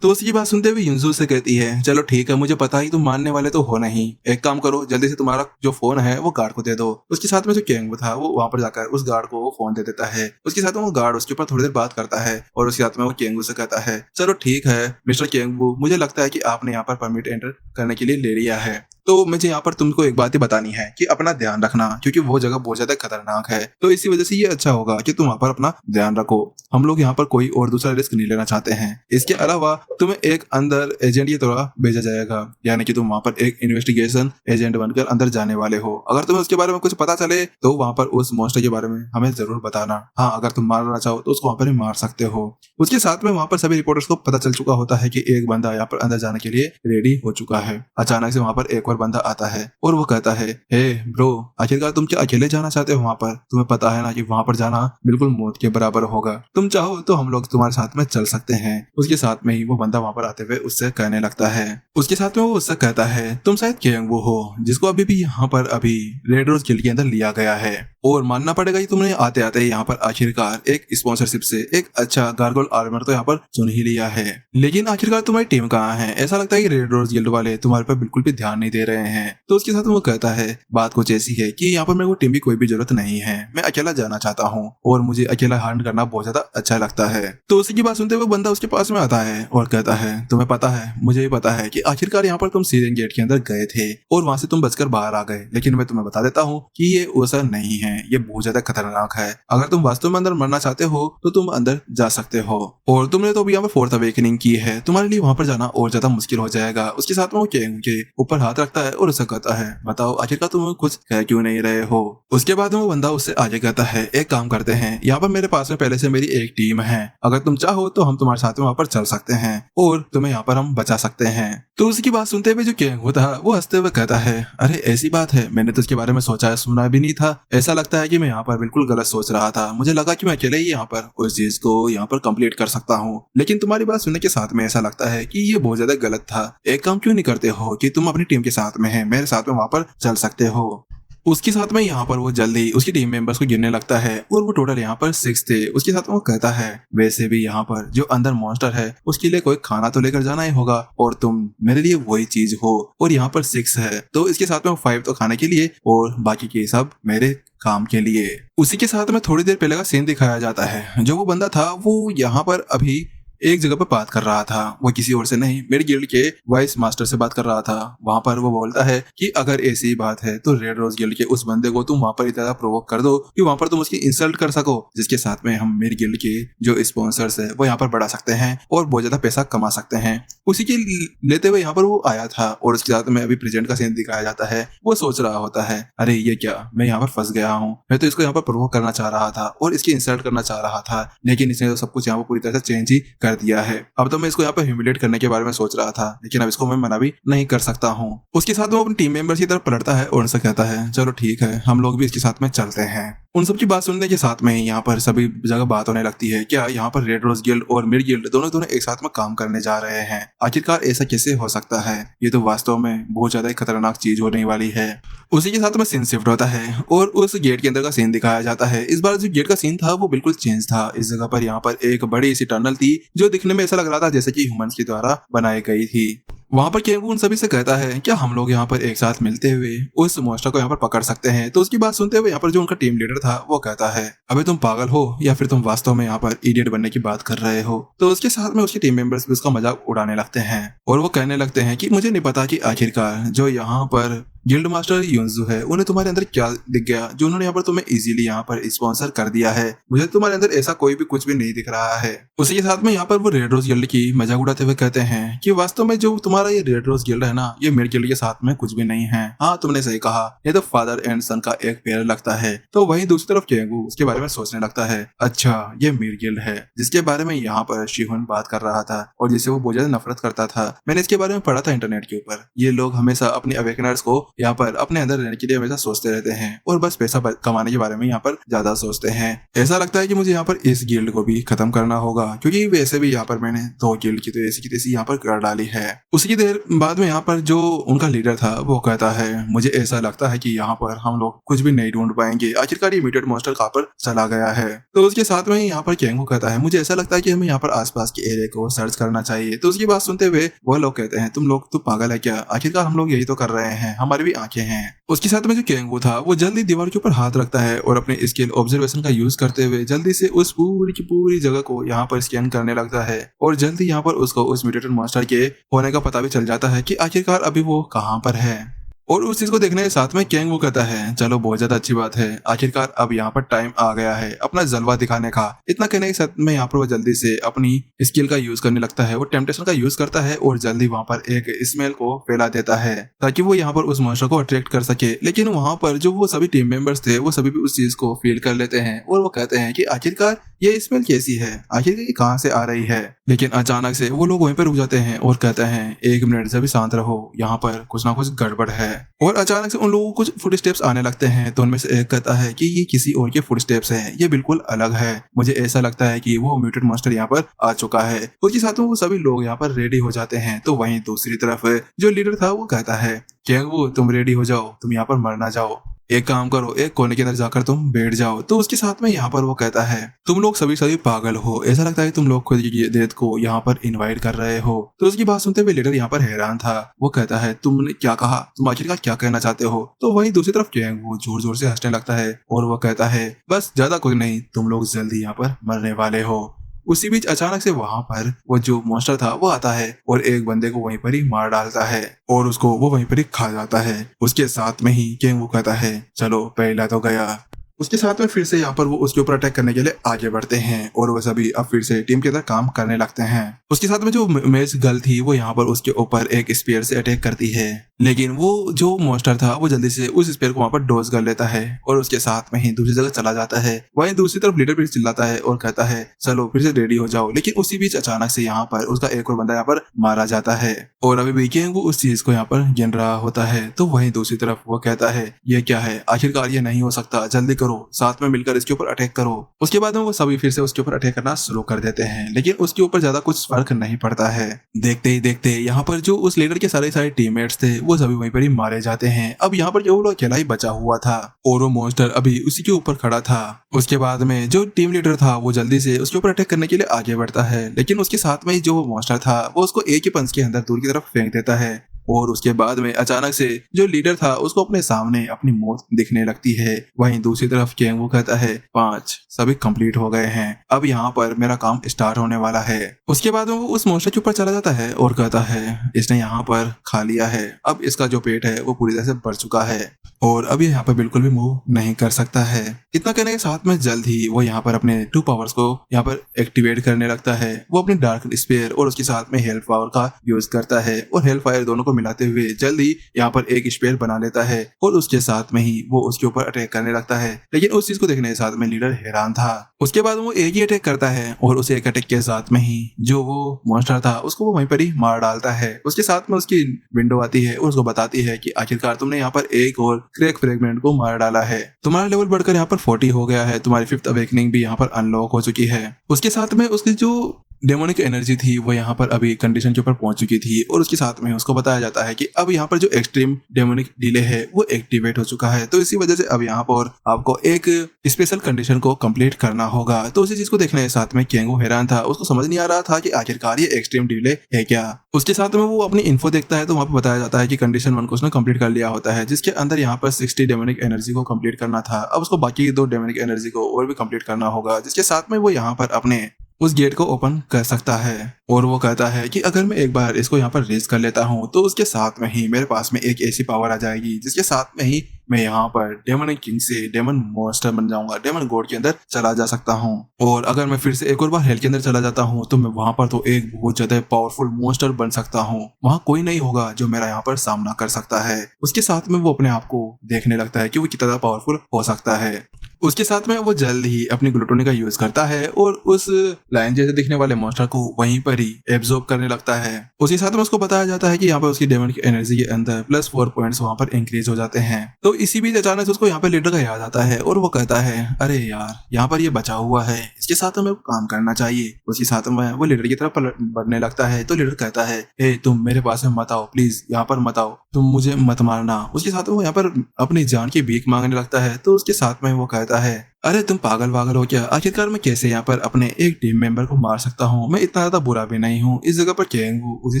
तो उसकी बात सुनते हुए युनजू से कहती है, चलो ठीक है, मुझे पता ही तुम मानने वाले तो हो नहीं, एक काम करो जल्दी से तुम्हारा जो फोन है वो गार्ड को दे दो। उसके साथ में जो केंगू था वो वहां पर जाकर उस गार्ड को वो फोन दे देता है। उसके साथ में वो गार्ड उसके ऊपर थोड़ी देर बात करता है और उसके साथ में वो केंगू से कहता है, चलो ठीक है मिस्टर केंगू, मुझे लगता है कि आपने यहाँ पर परमिट एंटर करने के लिए ले लिया है, तो मुझे यहाँ पर तुमको एक बात ही बतानी है कि अपना ध्यान रखना, क्योंकि वो जगह बहुत ज्यादा खतरनाक है। तो इसी वजह से ये अच्छा होगा कि तुम वहाँ पर अपना ध्यान रखो। हम लोग यहाँ पर कोई और दूसरा रिस्क नहीं लेना चाहते हैं। इसके अलावा तुम्हें एक अंदर एजेंट की तरह भेजा जाएगा, यानी कि तुम वहाँ पर एक इन्वेस्टिगेशन एजेंट बनकर अंदर जाने वाले हो। अगर तुम्हें उसके बारे में कुछ पता चले तो वहाँ पर उस मॉन्स्टर के बारे में हमें जरूर बताना। हाँ अगर तुम मारना चाहो तो उसको वहाँ पर मार सकते हो। उसके साथ में वहाँ पर सभी रिपोर्टर्स को पता चल चुका होता है कि एक बंदा यहाँ पर अंदर जाने के लिए रेडी हो चुका है। अचानक से वहाँ पर एक और बंदा आता है और वो कहता है, हे ब्रो, आखिरकार तुम क्या अकेले जाना चाहते हो वहाँ पर? तुम्हें पता है ना कि वहाँ पर जाना बिल्कुल मौत के बराबर होगा। तुम चाहो तो हम लोग तुम्हारे साथ में चल सकते हैं। उसके साथ में ही वो बंदा वहाँ पर आते हुए उससे कहने लगता है। उसके साथ में वो उससे कहता है, तुम शायद केंगू हो जिसको अभी भी यहाँ पर अभी रेड रोज गिल्ड के अंदर लिया गया है, और मानना पड़ेगा कि तुमने आते आते यहाँ पर आखिरकार एक स्पॉन्सरशिप से एक अच्छा गार्गोल आर्मर तो यहाँ पर चुन ही लिया है। लेकिन आखिरकार तुम्हारी टीम कहाँ है? ऐसा लगता है कि रेड रोज गिल्ड वाले तुम्हारे पर बिल्कुल भी ध्यान नहीं दे रहे हैं। तो उसके साथ वो कहता है बात कुछ ऐसी है कि यहाँ पर मेरे को टीम की कोई भी जरूरत नहीं है, मैं अकेला जाना चाहता हूँ और मुझे अकेला हंट करना बहुत ज्यादा अच्छा लगता है। तो उसी की बात सुनते हुए बंदा उसके पास में आता है और कहता है तुम्हें पता है, मुझे भी पता है कि आखिरकार यहाँ पर तुम सीरियन गेट के अंदर गए थे और वहां से तुम बचकर बाहर आ गए, लेकिन मैं तुम्हें बता देता हूँ कि ये वैसा नहीं है, ये बहुत ज्यादा खतरनाक है। अगर तुम वास्तव में अंदर मरना चाहते हो तो तुम अंदर जा सकते हो और तुमने तो अभी यहाँ पर फोर्थ अवेकनिंग की है, तुम्हारे लिए वहां पर जाना और ज्यादा मुश्किल हो जाएगा। उसके साथ में वो केंग के ऊपर हाथ रखता है और उसे कहता है बताओ आखिरकार तुम कुछ कह क्यों नहीं रहे हो। उसके बाद में वो बंदा उससे आगे कहता है एक काम करते हैं, यहाँ पर मेरे पास में पहले से मेरी एक टीम है, अगर तुम चाहो तो हम तुम्हारे साथ में वहां पर चल सकते हैं और तुम्हें यहाँ पर हम बचा सकते हैं। तो उसकी बात सुनते हुए जो केंग होता है वो हंसते हुए कहता है अरे ऐसी बात है, मैंने तो इसके बारे में सोचा सुना भी नहीं था, ऐसा लगता है कि मैं यहाँ पर बिल्कुल गलत सोच रहा था, मुझे लगा कि मैं अकेले ही यहाँ पर उस चीज को यहाँ पर कंप्लीट कर सकता हूँ, लेकिन तुम्हारी बात सुनने के साथ में ऐसा लगता है कि ये बहुत ज्यादा गलत था। एक काम क्यों नहीं करते हो कि तुम अपनी टीम के साथ में है, मेरे साथ में वहां पर चल सकते हो। उसके साथ में यहाँ पर वो जल्दी उसकी टीम मेंबर्स को गिनने लगता है और वो टोटल यहाँ पर 6 थे। उसके साथ में वो कहता है वैसे भी यहाँ पर जो अंदर मॉन्स्टर है उसके लिए कोई खाना तो लेकर जाना ही होगा और तुम मेरे लिए वही चीज हो और यहाँ पर 6 है, तो इसके साथ में 5 तो खाने के लिए और बाकी के सब मेरे काम के लिए। उसी के साथ में थोड़ी देर पहले का सीन दिखाया जाता है। जो वो बंदा था वो यहाँ पर अभी एक जगह पर बात कर रहा था, वो किसी और से नहीं मेरे गिल्ड के वाइस मास्टर से बात कर रहा था। वहां पर वो बोलता है कि अगर ऐसी बात है तो रेड रोज गिल्ड के उस बंदे को तुम वहां पर इतना प्रोवोक कर दो कि वहां पर तुम उसकी इंसल्ट कर सको, जिसके साथ में हम मेरे गिल्ड के जो स्पॉन्सर्स है वो यहाँ पर बढ़ा सकते हैं और बहुत ज्यादा पैसा कमा सकते हैं। उसी के लेते हुए यहाँ पर वो आया था और उसके साथ में अभी प्रेजेंट का सीन दिखाया जाता है। वो सोच रहा होता है अरे ये क्या, मैं यहाँ पर फंस गया हूँ, मैं तो इसको यहाँ पर प्रोवोक करना चाह रहा था और इसकी इंसल्ट करना चाह रहा था, लेकिन इसने तो सब कुछ यहाँ पर पूरी तरह से चेंज ही कर दिया है। अब तो मैं इसको यहाँ पर ह्यूमिलेट करने के बारे में सोच रहा था, लेकिन अब इसको मैं मना भी नहीं कर सकता हूँ। उसके साथ वो अपनी टीम मेंबर्स की तरफ पलटता है और उनसे कहता है चलो ठीक है, हम लोग भी इसके साथ में चलते हैं। उन सब की बात सुनने के साथ में यहाँ पर सभी जगह बात होने लगती है, क्या यहाँ पर रेड रोज गिल्ड और मिड गिल्ड दोनों एक साथ में काम करने जा रहे हैं, आखिरकार ऐसा कैसे हो सकता है, ये तो वास्तव में बहुत ज्यादा खतरनाक चीज होने वाली है। उसी के साथ में सीन शिफ्ट होता है और उस गेट के अंदर का सीन दिखाया जाता है। इस बार जो गेट का सीन था वो बिल्कुल चेंज था। इस जगह पर यहाँ पर एक बड़ी सी टनल थी जो दिखने में ऐसा लग रहा था जैसे कि ह्यूमंस के द्वारा बनाई गई थी। वहां पर केंगू उन सभी से कहता है क्या हम लोग यहाँ पर एक साथ मिलते हुए उस मॉन्स्टर को यहाँ पर पकड़ सकते हैं। तो उसकी बात सुनते हुए यहाँ पर जो उनका टीम लीडर था वो कहता है अबे तुम पागल हो या फिर तुम वास्तव में यहाँ पर इडियट बनने की बात कर रहे हो। तो उसके साथ में उसके टीम मेंबर्स भी उसका मजाक उड़ाने लगते हैं और वो कहने लगते हैं कि मुझे नहीं पता कि आखिरकार जो यहाँ पर गिल्ड मास्टर युनजू है उन्हें तुम्हारे अंदर क्या दिख गया जो उन्होंने यहाँ पर तुम्हें इजीली यहाँ पर स्पॉन्सर कर दिया है, मुझे तुम्हारे अंदर ऐसा कोई भी कुछ भी नहीं दिख रहा है। उसी के साथ में यहाँ पर वो रेड रोज गिल्ड की मजाक उड़ाते हुए कहते हैं कि वास्तव में जो तुम्हारा ये रेड रोज गिल्ड है ना, ये मिड गिल्ड के साथ में कुछ भी नहीं है। हाँ तुमने सही कहा, ये तो फादर एंड सन का एक पेयर लगता है। तो वहीं दूसरी तरफ केंगू उसके बारे में सोचने लगता है अच्छा ये मिड गिल्ड है जिसके बारे में यहाँ पर शिहुन बात कर रहा था और जिससे वो बहुत ज्यादा नफरत करता था। मैंने इसके बारे में पढ़ा था इंटरनेट के ऊपर, ये लोग हमेशा अपने अवेकनर्स को यहाँ पर अपने अंदर रहने के लिए हमेशा सोचते रहते हैं और बस पैसा कमाने के बारे में यहाँ पर ज्यादा सोचते हैं। ऐसा लगता है कि मुझे यहाँ पर इस गिल्ड को भी खत्म करना होगा, क्योंकि वैसे भी यहाँ पर मैंने 2 गिल्ड की तो ऐसी की तैसी यहाँ पर कर डाली है। उसी की देर बाद में यहाँ पर जो उनका लीडर था वो कहता है मुझे ऐसा लगता है कि यहाँ पर हम लोग कुछ भी नहीं ढूंढ पाएंगे, आखिरकार ये म्यूटेंट मॉन्स्टर कहाँ पर चला गया है। तो उसके साथ में यहाँ पर केंगू कहता है मुझे ऐसा लगता है कि हमें यहाँ पर आसपास के एरिया को सर्च करना चाहिए। तो उसकी बात सुनते हुए वो लोग कहते हैं तुम लोग तो पागल है क्या, आखिरकार हम लोग यही तो कर रहे हैं, हमारी भी आंखें हैं। उसके साथ में जो केंगू था वो जल्दी दीवार के ऊपर हाथ रखता है और अपने स्केल ऑब्जर्वेशन का यूज करते हुए जल्दी से उस पूरी की पूरी जगह को यहाँ पर स्कैन करने लगता है और जल्दी यहाँ पर उसको उस म्यूटेंट मॉन्स्टर के होने का पता भी चल जाता है कि आखिरकार अभी वो कहाँ पर है। और उस चीज को देखने के साथ में केंगू कहता है चलो बहुत ज्यादा अच्छी बात है, आखिरकार अब यहाँ पर टाइम आ गया है अपना जलवा दिखाने का। इतना कहने के साथ में यहाँ पर वो जल्दी से अपनी स्किल का यूज करने लगता है, वो टेम्पटेशन का यूज करता है और जल्दी वहां पर एक स्मेल को फैला देता है ताकि वो यहाँ पर उस मॉन्स्टर को अट्रैक्ट कर सके। लेकिन वहां पर जो वो सभी टीम मेंबर्स थे वो सभी भी उस चीज को फील कर लेते हैं और वो कहते हैं कि आखिरकार ये स्मेल कैसी है, आखिर ये कहाँ से आ रही है। लेकिन अचानक से वो लोग वहीं पर रुक जाते हैं और कहते हैं 1 मिनट से भी शांत रहो, यहाँ पर कुछ ना कुछ गड़बड़ है। और अचानक से उन लोगों को कुछ फुट स्टेप्स आने लगते हैं। तो उनमें से एक कहता है कि ये किसी और के फुट स्टेप्स हैं, ये बिल्कुल अलग है, मुझे ऐसा लगता है कि वो म्यूटेंट मॉन्स्टर यहाँ पर आ चुका है। उसके साथ में वो सभी लोग यहाँ पर रेडी हो जाते हैं। तो वहीं दूसरी तरफ जो लीडर था वो कहता है कि वो तुम रेडी हो जाओ, तुम यहाँ पर मर ना जाओ। एक काम करो, एक कोने के अंदर जाकर तुम बैठ जाओ। तो उसके साथ में यहाँ पर वो कहता है तुम लोग सभी पागल हो, ऐसा लगता है तुम लोग खुद की डेथ को यहाँ पर इनवाइट कर रहे हो। तो उसकी बात सुनते हुए लीडर यहाँ पर हैरान था। वो कहता है तुमने क्या कहा, तुम आखिरकार क्या कहना चाहते हो। तो वहीं दूसरी तरफ वो जोर जोर से हंसने लगता है और वो कहता है बस ज्यादा कुछ नहीं, तुम लोग जल्दी यहाँ पर मरने वाले हो। उसी बीच अचानक से वहां पर वो जो मॉन्स्टर था वो आता है और एक बंदे को वहीं पर ही मार डालता है और उसको वो वहीं पर ही खा जाता है। उसके साथ में ही केंगू कहता है चलो पहला तो गया। उसके साथ में फिर से यहाँ पर वो उसके ऊपर अटैक करने के लिए आगे बढ़ते हैं और वो सभी अब फिर से टीम के अंदर काम करने लगते हैं। उसके साथ में जो मेज गर्ल थी वो यहाँ पर उसके ऊपर एक स्पेयर से अटैक करती है, लेकिन वो जो मॉन्स्टर था वो जल्दी से उस स्पेयर को वहाँ पर डोज कर लेता है और उसके साथ में ही दूसरी जगह चला जाता है। वहीं दूसरी तरफ लीडर फिर चिल्लाता है और कहता है चलो फिर से रेडी हो जाओ। लेकिन उसी बीच अचानक से यहाँ पर उसका एक और बंदा यहाँ पर मारा जाता है और अभी भी वो उस चीज को यहाँ पर गिन रहा होता है। तो वहीं दूसरी तरफ वो कहता है ये क्या है, आखिरकार ये नहीं हो सकता, जल्दी करो, साथ में मिलकर इसके ऊपर अटैक करो। उसके बाद में वो सभी फिर से उसके ऊपर अटैक करना शुरू कर देते हैं, लेकिन उसके ऊपर ज्यादा कुछ फर्क नहीं पड़ता है। देखते ही देखते यहाँ पर जो उस लीडर के सारे टीममेट्स थे वो सभी वहीं पर ही मारे जाते हैं। अब यहाँ पर जो अकेला ही बचा हुआ था और वो मॉन्स्टर अभी उसी के ऊपर खड़ा था। उसके बाद में जो टीम लीडर था वो जल्दी से उसके ऊपर अटैक करने के लिए आगे बढ़ता है, लेकिन उसके साथ में जो मॉन्स्टर था वो उसको एक ही पंच के अंदर दूर की तरफ फेंक देता है और उसके बाद में अचानक से जो लीडर था उसको अपने सामने अपनी मौत दिखने लगती है। वहीं दूसरी तरफ केंगू कहता है 5 सभी कंप्लीट हो गए हैं, अब यहाँ पर मेरा काम स्टार्ट होने वाला है। उसके बाद में वो उस मॉन्स्टर के ऊपर चला जाता है और कहता है इसने यहाँ पर खा लिया है, अब इसका जो पेट है वो पूरी तरह से भर चुका है और अब ये यहाँ पर बिल्कुल भी मूव नहीं कर सकता है। इतना कहने के साथ में जल्द ही वो यहाँ पर अपने 2 पावर्स को यहाँ पर एक्टिवेट करने लगता है। वो अपनी डार्क स्पेयर और उसके साथ में हेल्थ पावर का यूज करता है और हेल्थ फायर दोनों को मिलाते हुए जल्दी यहाँ पर एक स्पेयर बना लेता है और उसके साथ में ही वो उसके ऊपर अटैक करने लगता है। लेकिन उस चीज को देखने के साथ में लीडर हैरान था। उसके बाद वो एक ही अटैक करता है और उसे एक अटैक के साथ में ही जो वो मॉन्स्टर था उसको वो वहीं पर ही मार डालता है। उसके साथ में उसकी विंडो आती है और उसको बताती है कि आखिरकार तुमने यहाँ पर एक और क्रैक फ्रेगमेंट को मार डाला है, तुम्हारा लेवल बढ़कर यहाँ पर 40 हो गया है, तुम्हारी 5th अवेकनिंग भी यहाँ पर अनलॉक हो चुकी है। उसके साथ में उसकी जो डेमोनिक एनर्जी थी वो यहाँ पर अभी कंडीशन के ऊपर पहुंच चुकी थी और उसके साथ में उसको बताया जाता है कि अब यहाँ पर जो एक्सट्रीम डेमोनिक डिले है वो एक्टिवेट हो चुका है। तो इसी वजह से अब यहाँ पर आपको एक स्पेशल कंडीशन को कंप्लीट करना होगा। तो उसी चीज को देखने के साथ में केंगू हैरान था, उसको समझ नहीं आ रहा था कि आखिरकार ये एक्सट्रीम डिले है क्या। उसके साथ में वो अपनी इन्फो देखता है तो वहाँ पर बताया जाता है कि कंडीशन 1 को उसने कंप्लीट कर लिया होता है, जिसके अंदर यहाँ पर 60 डेमोनिक एनर्जी को कंप्लीट करना था। अब उसको बाकी 2 डेमोनिक एनर्जी को और भी कंप्लीट करना होगा, जिसके साथ में वो यहाँ पर अपने उस गेट को ओपन कर सकता है। और वो कहता है कि अगर मैं एक बार इसको यहाँ पर रेज कर लेता हूँ तो उसके साथ में ही मेरे पास में एक ऐसी पावर आ जाएगी जिसके साथ में ही मैं यहाँ पर डेमन किंग से डेमन मॉन्स्टर बन जाऊंगा, डेमन गॉड के अंदर चला जा सकता हूँ। और अगर मैं फिर से एक और बार हेल के अंदर चला जाता हूँ तो मैं वहां पर तो एक बहुत ज्यादा पावरफुल मॉन्स्टर बन सकता हूँ, वहां कोई नहीं होगा जो मेरा यहाँ पर सामना कर सकता है। उसके साथ में वो अपने आप को देखने लगता है कि वो कितना पावरफुल हो सकता है। उसके साथ में वो जल्द ही अपनी ग्लूटोनी का यूज करता है और उस लाइन जैसे दिखने वाले मॉन्स्टर को वहीं पर ही एब्जॉर्ब करने लगता है। उसके साथ में उसको बताया जाता है कि यहाँ पर उसकी डेमन की एनर्जी के अंदर +4 पॉइंट्स वहां पर इंक्रीज हो जाते हैं। तो इसी बीच अचानक से उसको यहाँ पर लीडर का याद आता है और वो कहता है अरे यार यहाँ पर ये बचा हुआ है, इसके साथ हमें काम करना चाहिए। उसके साथ में वो लीडर की तरफ बढ़ने लगता है तो लीडर कहता है ए तुम मेरे पास में मत आओ, प्लीज यहाँ पर मत आओ, तुम मुझे मत मारना। उसके साथ में वो यहाँ पर अपनी जान की भीख मांगने लगता है। तो उसके साथ में वो कहता है अरे तुम पागल वागल हो क्या, आखिरकार मैं कैसे यहाँ पर अपने एक टीम मेंबर को मार सकता हूँ, मैं इतना ज्यादा बुरा भी नहीं हूँ। इस जगह पर केंगू उसी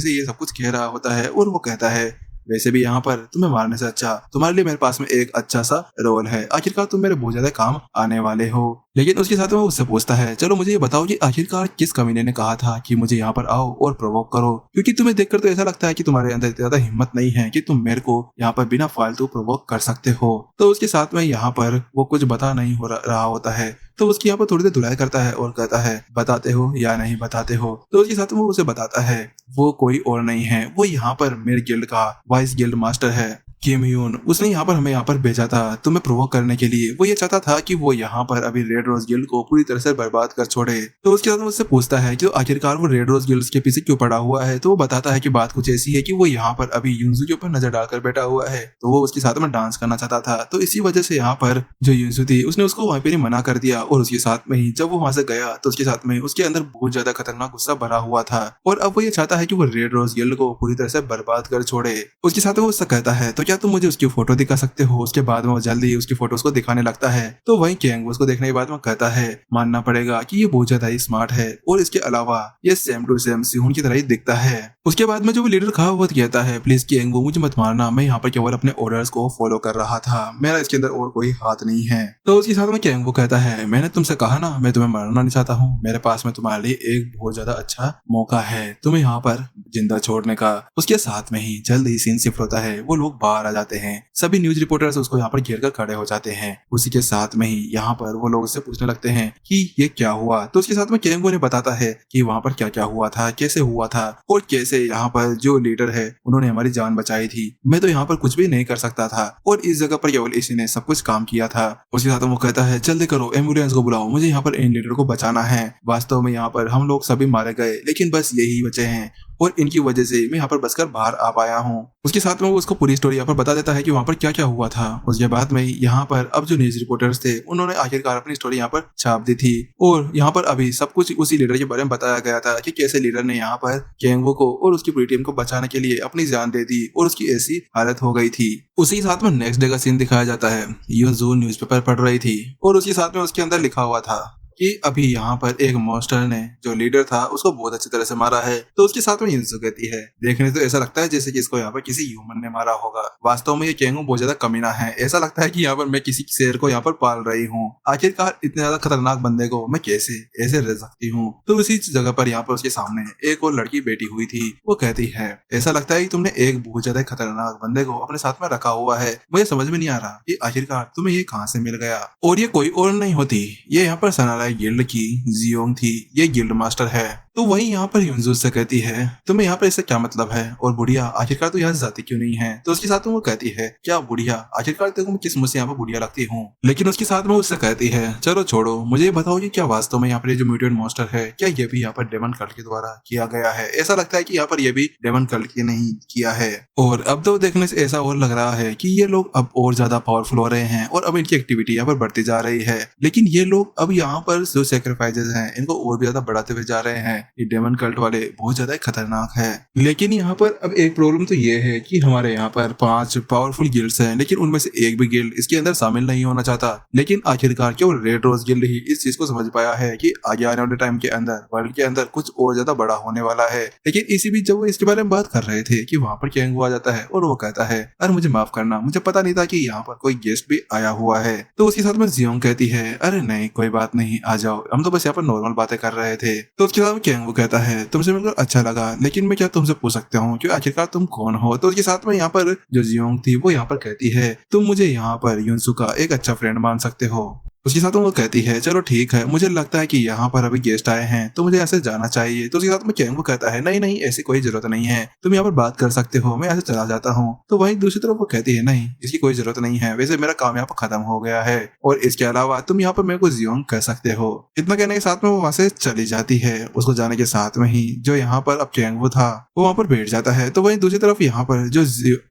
से ये सब कुछ कह रहा होता है और वो कहता है वैसे भी यहाँ पर तुम्हें मारने से अच्छा तुम्हारे लिए मेरे पास में एक अच्छा सा रोल है, आखिरकार तुम मेरे बहुत ज्यादा काम आने वाले हो। लेकिन उसके साथ में उससे पूछता है चलो मुझे ये बताओ कि आखिरकार किस कमीने ने कहा था कि मुझे यहाँ पर आओ और प्रोवोक करो, क्योंकि तुम्हें देखकर तो ऐसा लगता है कि तुम्हारे अंदर ज्यादा हिम्मत नहीं है कि तुम मेरे को यहाँ पर बिना फालतू प्रोवोक कर सकते हो। तो उसके साथ में यहाँ पर वो कुछ बता नहीं हो रहा होता है तो उसकी यहाँ पर थोड़ी देर धुलाई करता है और कहता है बताते हो या नहीं बताते हो। तो उसके साथ में वो उसे बताता है वो कोई और नहीं है, वो यहाँ पर मेरे गिल्ड का वाइस गिल्ड मास्टर है किम ह्यून। उसने यहाँ पर हमें यहाँ पर भेजा था तुम्हें प्रोवोक करने के लिए। वो ये चाहता था कि वो यहाँ पर अभी रेड रोज गिल्ड को पूरी तरह से बर्बाद कर छोड़े। तो उसके बाद उससे पूछता है कि तो आखिरकार वो रेड रोज गिल्ड के पीछे क्यों पड़ा हुआ है। तो वो बताता है कि बात कुछ ऐसी है कि वो यहाँ पर अभी यूंसू के ऊपर नजर डालकर बैठा हुआ है, तो वो उसके साथ में डांस करना चाहता था। तो इसी वजह से यहाँ पर जो यूंसू थी उसने उसको वहीं पर ही मना कर दिया और उसके साथ में ही जब वो वहां से गया तो उसके साथ में उसके अंदर बहुत ज्यादा खतरनाक गुस्सा भरा हुआ था और अब वो ये चाहता है कि वो रेड रोज गिल्ड को पूरी तरह से बर्बाद कर छोड़े। उसके साथ में उससे कहता है तो क्या तुम मुझे उसकी फोटो दिखा सकते हो। उसके बाद में वो जल्दी उसकी फोटोज को दिखाने लगता है। तो वहीं कैंग उसको देखने के बाद में कहता है मानना पड़ेगा कि ये बहुत ज्यादा ही स्मार्ट है और इसके अलावा ये सेम टू सेम सिहुन की तरह ही दिखता है। उसके बाद में जो वो लीडर खा वो कहता है प्लीज कैंग मुझे मत मारना, मैं यहाँ पर केवल अपने ऑर्डर्स को फॉलो कर रहा था, मेरा इसके अंदर और कोई हाथ नहीं है। तो उसके साथ में कैंग कहता है मैंने तुमसे कहा ना मैं तुम्हें मारना नहीं चाहता हूँ, मेरे पास में तुम्हारे लिए एक बहुत ज्यादा अच्छा मौका है तुम्हें यहाँ पर जिंदा छोड़ने का। उसके साथ में ही जल्द ही सीन शिफ्ट होता है, वो लोग बाहर आ जाते हैं, सभी न्यूज रिपोर्टर्स उसको यहाँ पर घेर कर खड़े हो जाते हैं। उसी के साथ में ही यहाँ पर वो लोग उससे पूछने लगते हैं कि ये क्या हुआ। तो उसके साथ में कैंग उन्हें बताता है कि वहाँ पर क्या क्या हुआ था, कैसे हुआ था और कैसे यहाँ पर जो लीडर है उन्होंने हमारी जान बचाई थी, मैं तो यहाँ पर कुछ भी नहीं कर सकता था और इस जगह पर केवल इसी ने सब कुछ काम किया था। उसके साथ वो कहता है जल्दी करो, एम्बुलेंस को बुलाओ, मुझे यहाँ पर इन लीडर को बचाना है। वास्तव में यहाँ पर हम लोग सभी मारे गए लेकिन बस यही बचे हैं और इनकी वजह से मैं यहाँ पर बचकर बाहर आ पाया हूँ। उसके साथ में वो उसको पूरी स्टोरी यहाँ पर बता देता है कि वहाँ पर क्या क्या हुआ था। उसके बाद में यहाँ पर अब जो न्यूज रिपोर्टर्स थे उन्होंने आखिरकार अपनी स्टोरी यहाँ पर छाप दी थी और यहाँ पर अभी सब कुछ उसी लीडर के बारे में बताया गया था कि कैसे लीडर ने यहाँ पर कैंगो को और उसकी पूरी टीम को बचाने के लिए अपनी जान दे दी और उसकी ऐसी हालत हो गई थी। उसी साथ में नेक्स्ट डे का सीन दिखाया जाता है। यूजू न्यूज़पेपर पढ़ रही थी और उसके साथ में उसके अंदर लिखा हुआ था कि अभी यहाँ पर एक मॉन्स्टर ने जो लीडर था उसको बहुत अच्छी तरह से मारा है। तो उसके साथ में युनसू कहती है देखने तो ऐसा लगता है जैसे कि इसको यहाँ पर किसी ह्यूमन ने मारा होगा, वास्तव में ये कैंगो बहुत ज्यादा कमीना है, ऐसा लगता है कि यहाँ पर मैं किसी शेर को यहाँ पर पाल रही हूँ, आखिरकार इतने ज्यादा खतरनाक बंदे को मैं कैसे ऐसे रह सकती हूँ। तो उसी जगह पर यहाँ पर उसके सामने एक और लड़की बैठी हुई थी, वो कहती है ऐसा लगता है कि तुमने एक बहुत ज्यादा खतरनाक बंदे को अपने साथ में रखा हुआ है, मुझे समझ में नहीं आ रहा कि आखिरकार तुम्हें ये कहाँ से मिल गया। और ये कोई और नहीं होती, ये यहाँ पर सनालाई गिल्ड की जियोंग थी, ये गिल्ड मास्टर है। तो वही यहाँ पर युनजू से कहती है तुम्हें यहाँ पर इससे क्या मतलब है और बुढ़िया आखिरकार तो यहाँ जाती क्यों नहीं है। तो उसके साथ में वो कहती है क्या बुढ़िया आखिरकार देखो मैं किस मुझ से यहाँ पर बुढ़िया लगती हूँ। लेकिन उसके साथ में उससे कहती है चलो छोड़ो, मुझे बताओ कि क्या वास्तव में यहाँ पर जो म्यूटेंट मॉन्स्टर है क्या ये भी यहाँ पर डेमन कल्ट के द्वारा किया गया है। ऐसा लगता है कि यहाँ पर ये भी डेमन कल्ट के नहीं किया है और अब तो देखने से ऐसा और लग रहा है कि ये लोग अब और ज्यादा पावरफुल हो रहे हैं और अब इनकी एक्टिविटी यहाँ पर बढ़ती जा रही है। लेकिन ये लोग अब यहाँ पर जो सेक्रीफाइसेस हैं इनको और भी ज्यादा बढ़ाते हुए जा रहे हैं। ये डेमन कल्ट वाले बहुत ज्यादा खतरनाक है। लेकिन यहाँ पर अब एक प्रॉब्लम तो ये है कि हमारे यहाँ पर 5 पावरफुल गिल्ड्स हैं लेकिन उनमें से एक भी गिल्ड इसके अंदर शामिल नहीं होना चाहता। लेकिन आखिरकार केवल रेड रोज गिल्ड ही इस चीज को समझ पाया है कि आगे आने वाले टाइम के अंदर वर्ल्ड के अंदर कुछ और ज्यादा बड़ा होने वाला है। लेकिन इसी बीच जब वो इसके बारे में बात कर रहे थे कि वहाँ पर कैंगो आ जाता है और वो कहता है अरे मुझे माफ करना, मुझे पता नहीं था कि यहाँ पर कोई गेस्ट भी आया हुआ है। तो उसके साथ में जियोंग कहती है अरे नहीं कोई बात नहीं, आ जाओ, हम तो बस यहाँ पर नॉर्मल बातें कर रहे थे। तो उसके साथ में कैंगो कहता है तुमसे मिलकर अच्छा लगा, लेकिन मैं क्या तुमसे पूछ सकता हूँ कि आखिरकार तुम कौन हो। तो उसके साथ में यहाँ पर जो जियोंग थी वो यहाँ पर कहती है तुम मुझे यहाँ पर युनसू का एक अच्छा फ्रेंड मान सकते हो। उसके साथ वो कहती है चलो ठीक है, मुझे लगता है कि यहाँ पर अभी गेस्ट आए हैं तो मुझे ऐसे जाना चाहिए। तो उसके साथ में कैंगो कहता है नहीं नहीं ऐसी कोई जरूरत नहीं है, तुम यहाँ पर बात कर सकते हो, मैं ऐसे चला जाता हूँ। तो वहीं दूसरी तरफ वो कहती है नहीं इसकी कोई जरूरत नहीं है, वैसे मेरा काम यहाँ पर खत्म हो गया है और इसके अलावा तुम यहाँ पर मेरे को जियोंग कह सकते हो। इतना कहने के साथ में वो वहां से चली जाती है। उसको जाने के साथ में ही जो यहाँ पर अब कैंगो था वो वहाँ पर बैठ जाता है। तो वहीं दूसरी तरफ यहाँ पर जो